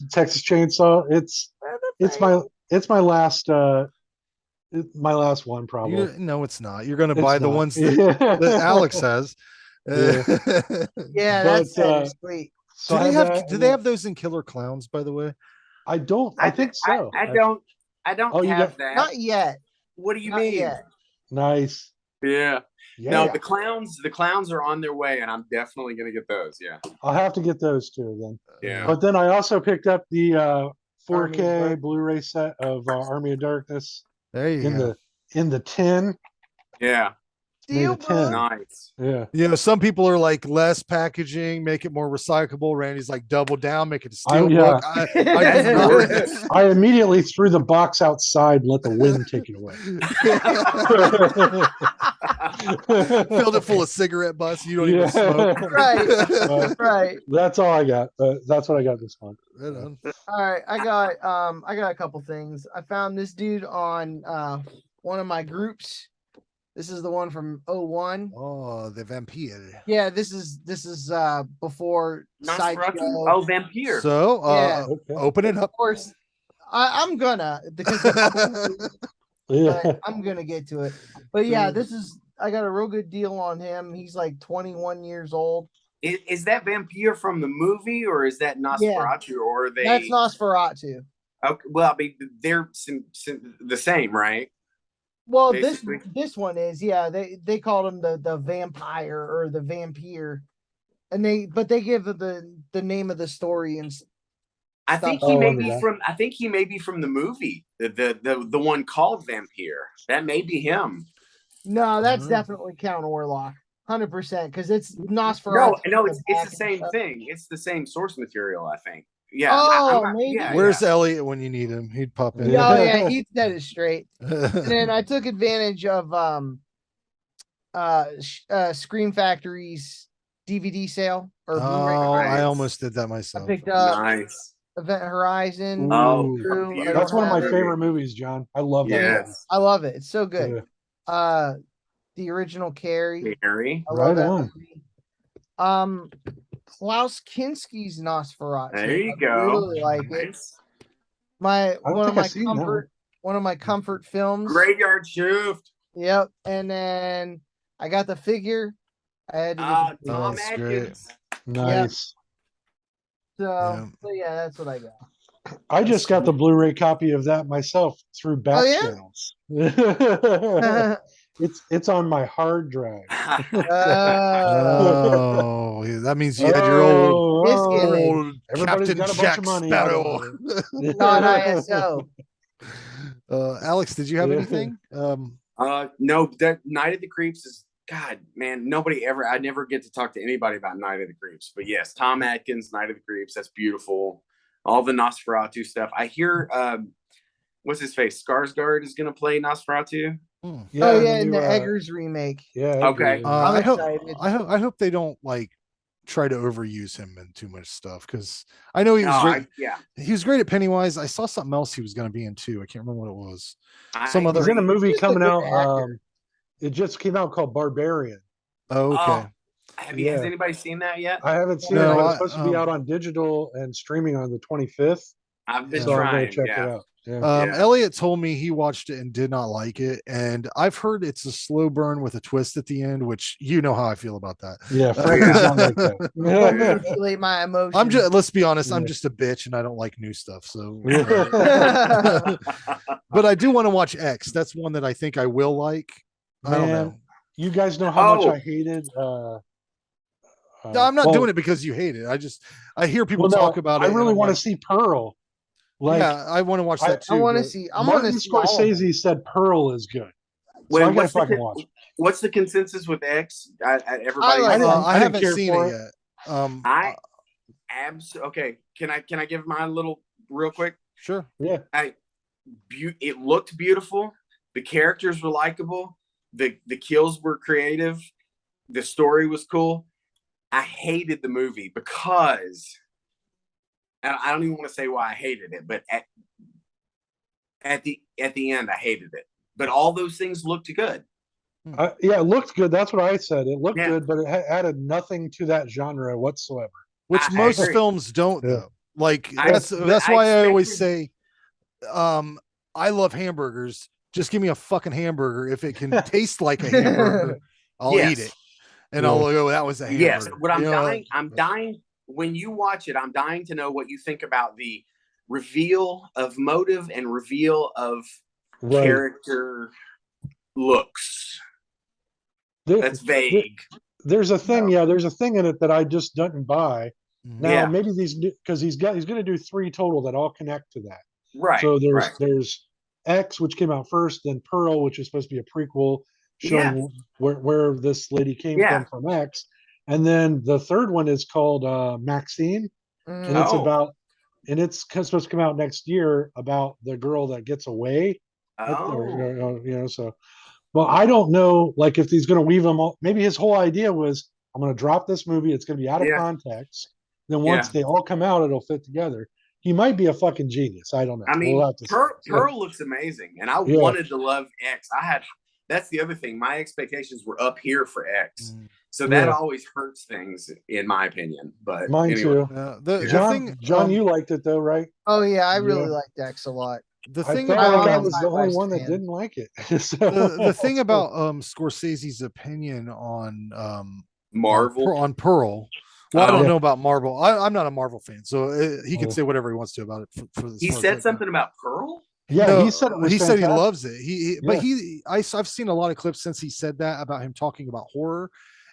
Texas Chainsaw. It's my last one probably. No, it's not. You're going to It's buy the not. ones that Alex has. Yeah. Yeah, But, that's sweet. So do I they have have? that, Do they have those in Killer Clowns? By the way. I don't. I think so. I don't. I don't Oh, you have got- that. Not yet. What do you Not mean? yet. Nice. Yeah. Yeah. No, the clowns are on their way, and I'm definitely gonna get those. Yeah. I'll have to get those two then. Yeah. But then I also picked up the Army of 4K Dark- Blu-ray set of Army of Darkness There you in go. the tin. Yeah. deal, made a 10. Nice. Yeah. You know, some people are like less packaging, make it more recyclable. Randy's like double down, make it a steel book. I do That's not. gorgeous. I immediately threw the box outside and let the wind take it away. Filled it full of cigarette butts. You don't even smoke. Right. Right. That's all I got. That's what I got this month. Right on. All right, I got a couple things. I found this dude on one of my groups. This is the one from 01. Oh, the vampire. Yeah, this is before Nosferatu. Sideshow. Oh, Vampire. So Yeah. open it Of up. course, I'm gonna because Yeah. but I'm gonna get to it. But yeah, I got a real good deal on him. He's like 21 years old. Is that Vampire from the movie, or is that Nosferatu, or are they? That's Nosferatu. Okay, well, I mean, they're the same, right? Well, Basically. this one is, yeah. They called him the vampire or the vampire, and they give the name of the story and. I think he may be from. I think he may be from the movie, the one called Vampire. That may be him. No, that's definitely Count Orlok, 100%, because it's Nosferatu. No, it's the same thing. It's the same source material, I think. Yeah. Oh, maybe. Yeah, Where's Elliot when you need him? He'd pop in. Oh yeah, he's dead is straight. And then I took advantage of Scream Factory's DVD sale or Blu-ray. I almost did that myself. I picked up Nice. Event Horizon. Oh, True. That's one of my favorite movies, John. I love that. Yes. I love it. It's so good. The original Carrie. Carrie. I love Right that on. movie. Klaus Kinski's Nosferatu. There you I go. really like it. Nice. One of my comfort films. Graveyard Shift. Yep. And then I got the figure. I had to get the Tom That's great. Atkins. Nice. so yeah, that's what I got. I just got the Blu-ray copy of that myself through back yeah? channels. It's on my hard drive. Oh, that means you had your old Everybody's Captain got a bunch Jack of money. Sparrow. Not ISO. Alex, did you have anything? No, that Night of the Creeps is God, man. I never get to talk to anybody about Night of the Creeps, but yes, Tom Atkins, Night of the Creeps. That's beautiful. All the Nosferatu stuff. I hear, what's his face? Skarsgård is going to play Nosferatu. Yeah, in the Eggers remake. Yeah. Okay. I'm I hope excited. I hope they don't like try to overuse him in too much stuff because I know he was great. He was great at Pennywise. I saw something else he was going to be in too. I can't remember what it was. He's in a movie He's a coming good out. actor. It just came out called Barbarian. Oh, okay. Has anybody seen that yet? I haven't seen it. But it's supposed to be out on digital and streaming on the 25th. I've been so I'm trying. gonna check it out. Elliot told me he watched it and did not like it, and I've heard it's a slow burn with a twist at the end, which you know how I feel about that. Yeah, Frankie's not like that. Manipulate my emotions. I'm just. Let's be honest. I'm just a bitch, and I don't like new stuff. So, but I do want to watch X. That's one that I think I will like. I don't know. You guys know how much I hated. No, I'm not doing it because you hate it. I hear people talk about it. I really want to see Pearl. Like, yeah, I want to watch that too. I want to see. I want Martin to see. all of them. Scorsese said Pearl is good. So I gotta fucking watch it. What's the consensus with X? Everybody, I haven't care seen for it yet. Okay. Can I give my little real quick? Sure. Yeah. It looked beautiful. The characters were likable. The kills were creative. The story was cool. I hated the movie because, and I don't even want to say why I hated it, but at the end I hated it. But all those things looked good. Yeah, it looked good. That's what I said. It looked good, but it added nothing to that genre whatsoever. Which most films don't though. Like that's why I always say, I love hamburgers. Just give me a fucking hamburger. If it can taste like a hamburger, I'll eat it. And I'll go, that was a hamburger. Yes, but I'm dying. When you watch it, I'm dying to know what you think about the reveal of motive and reveal of character looks. That's vague. There's a thing, there's a thing in it that I just didn't buy. Now maybe because he's going to do 3 total that all connect to that. Right. So there's X, which came out first, then Pearl, which is supposed to be a prequel, showing where this lady came from X. And then the third one is called Maxine, and it's about, and it's supposed to come out next year about the girl that gets away. So, well, I don't know, like if he's going to weave them all. Maybe his whole idea was, I'm going to drop this movie. It's going to be out of context. Then once they all come out, it'll fit together. He might be a fucking genius. I don't know. I mean, we'll have to Pearl looks amazing, and I wanted to love X. That's the other thing. My expectations were up here for X, so that always hurts things, in my opinion. But mine anyway. too. John, you liked it though, right? Oh yeah, I really liked X a lot. The thing I about I was the only one that didn't like it. the thing about Scorsese's opinion on Marvel on Pearl. Well, I don't know about Marvel. I'm not a Marvel fan, so he can say whatever he wants to about it. He said something about Pearl. Yeah, no, he said it was he said he fantastic. loves it. But I've seen a lot of clips since he said that about him talking about horror,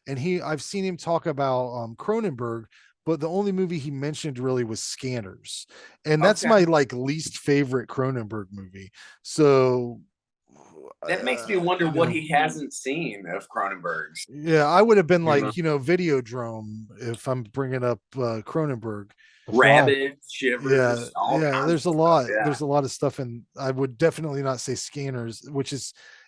and I've seen him talk about Cronenberg. But the only movie he mentioned really was Scanners, and that's my least favorite Cronenberg movie. So that makes me wonder what he hasn't seen of Cronenberg's. Yeah, I would have been like, Videodrome if I'm bringing up Cronenberg. Rabbit, Shivers. There's a lot. There's a lot of stuff, and I would definitely not say Scanners,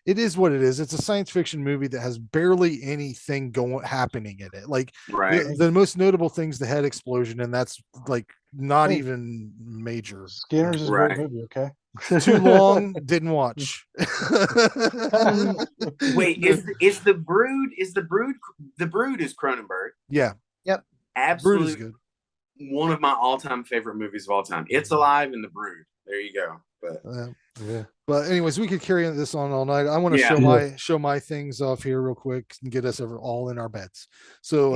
it is what it is. It's a science fiction movie that has barely anything happening in it. Like the most notable thing's the head explosion, and that's like not even major. Scanners is a great movie. Okay. Too long, didn't watch. Wait, is the Brood is Cronenberg? Yeah. Yep. Absolutely. Brood is good. One of my all-time favorite movies of all time. It's Alive and The Brood. There you go. But But anyways, we could carry this on all night. I want to show my things off here real quick and get us all in our beds. So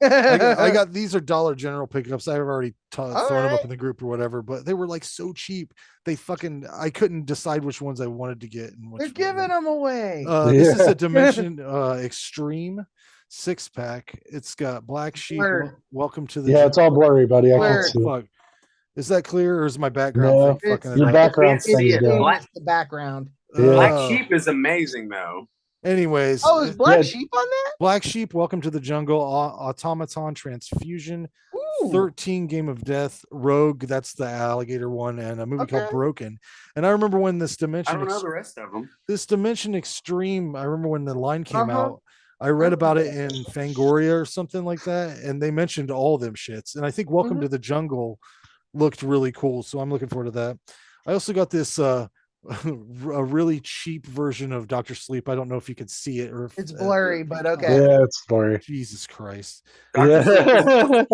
I got these are Dollar General pickups. I've already thrown them up in the group or whatever, but they were like so cheap. I couldn't decide which ones I wanted to get. And they're giving them away. This is a Dimension Extreme 6-pack. It's got Black Sheep. Welcome to the it's all blurry, buddy. I can't see it. Is that clear, or is my background thing fucking? Your background thing is the background. Black Sheep is amazing, though. Anyways, is Black Sheep on that? Black Sheep, Welcome to the Jungle, Automaton Transfusion, 13 Game of Death, Rogue, that's the alligator one, and a movie called Broken. And I remember when this Dimension, I don't know the rest of them. This Dimension Extreme, I remember when the line came out. I read about it in Fangoria or something like that, and they mentioned all them shits. And I think Welcome to the Jungle looked really cool, so I'm looking forward to that. I also got this a really cheap version of Dr. Sleep. I don't know if you can see it or if it's blurry, but okay. Yeah, it's blurry. Jesus Christ. I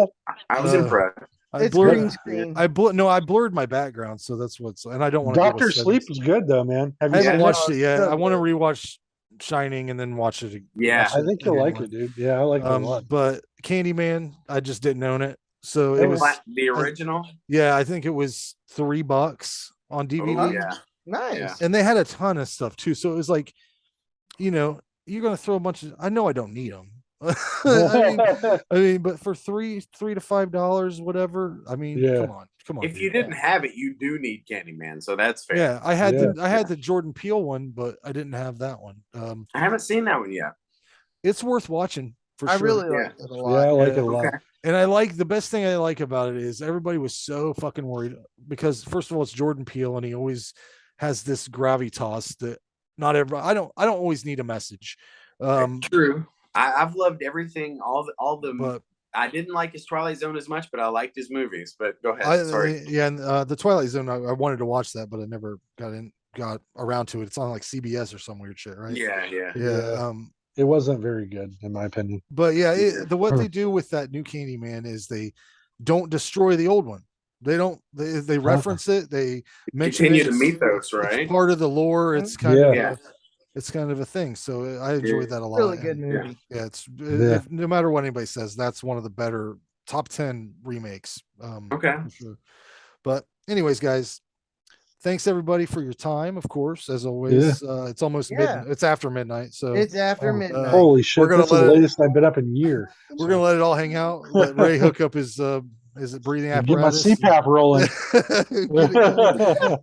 was impressed. It's green screen. I blurred my background, so that's and I don't want to. Dr. Sleep is good though, man. I haven't watched it yet. I want to rewatch Shining and then watch it. Yeah, I think you'll like it, dude. Yeah, I like it a lot. But Candyman, I just didn't own it. So it was the original. I think it was $3 on DVD. Oh, yeah. Nice. And they had a ton of stuff too. So it was like, you're gonna throw a bunch of. I know I don't need them. I mean, but for $3 to $5, whatever. I mean, come on. If you didn't have it, you do need Candyman, so that's fair. Yeah, I had the Jordan Peele one, but I didn't have that one. I haven't seen that one yet. It's worth watching for sure. I really like it a lot. Yeah, I like it a lot. Okay. And the best thing I like about it is everybody was so fucking worried because first of all, it's Jordan Peele and he always has this gravitas that not everybody. I don't always need a message. True. I've loved everything. All the. I didn't like his Twilight Zone as much, but I liked his movies. But go ahead. Sorry. And the Twilight Zone, I wanted to watch that, but I never got around to it. It's on like CBS or some weird shit, right? Yeah. It wasn't very good in my opinion. But what they do with that new Candyman is they don't destroy the old one. They reference it. They mention continue the mythos, right? It's part of the lore. It's kind of it's kind of a thing. So I enjoyed that a lot. Really good movie. If, no matter what anybody says, that's one of the better top 10 remakes. Okay. For sure. But anyways, guys, thanks everybody for your time. Of course, as always, it's almost midnight. It's after midnight. So it's after midnight. Holy shit! That's the latest I've been up in years. We're gonna let it all hang out. Let Ray hook up his is it breathing Get my apparatus? CPAP rolling.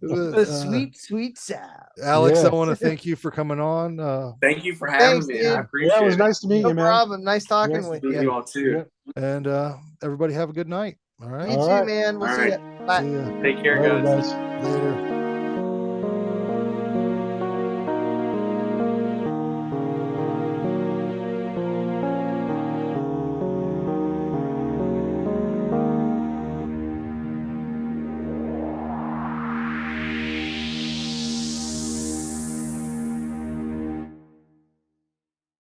The sweet, sweet sound. Alex, Yeah. I want to thank you for coming on. Thank you for having Thanks, me. dude. I appreciate Yeah, it was it. nice to meet No you, man. problem. Nice talking Yeah. with Meet you. you all too. And everybody have a good night. All right. You All too, right. man. We'll All see right. you. Bye. See ya Take care, Later, guys. guys. later.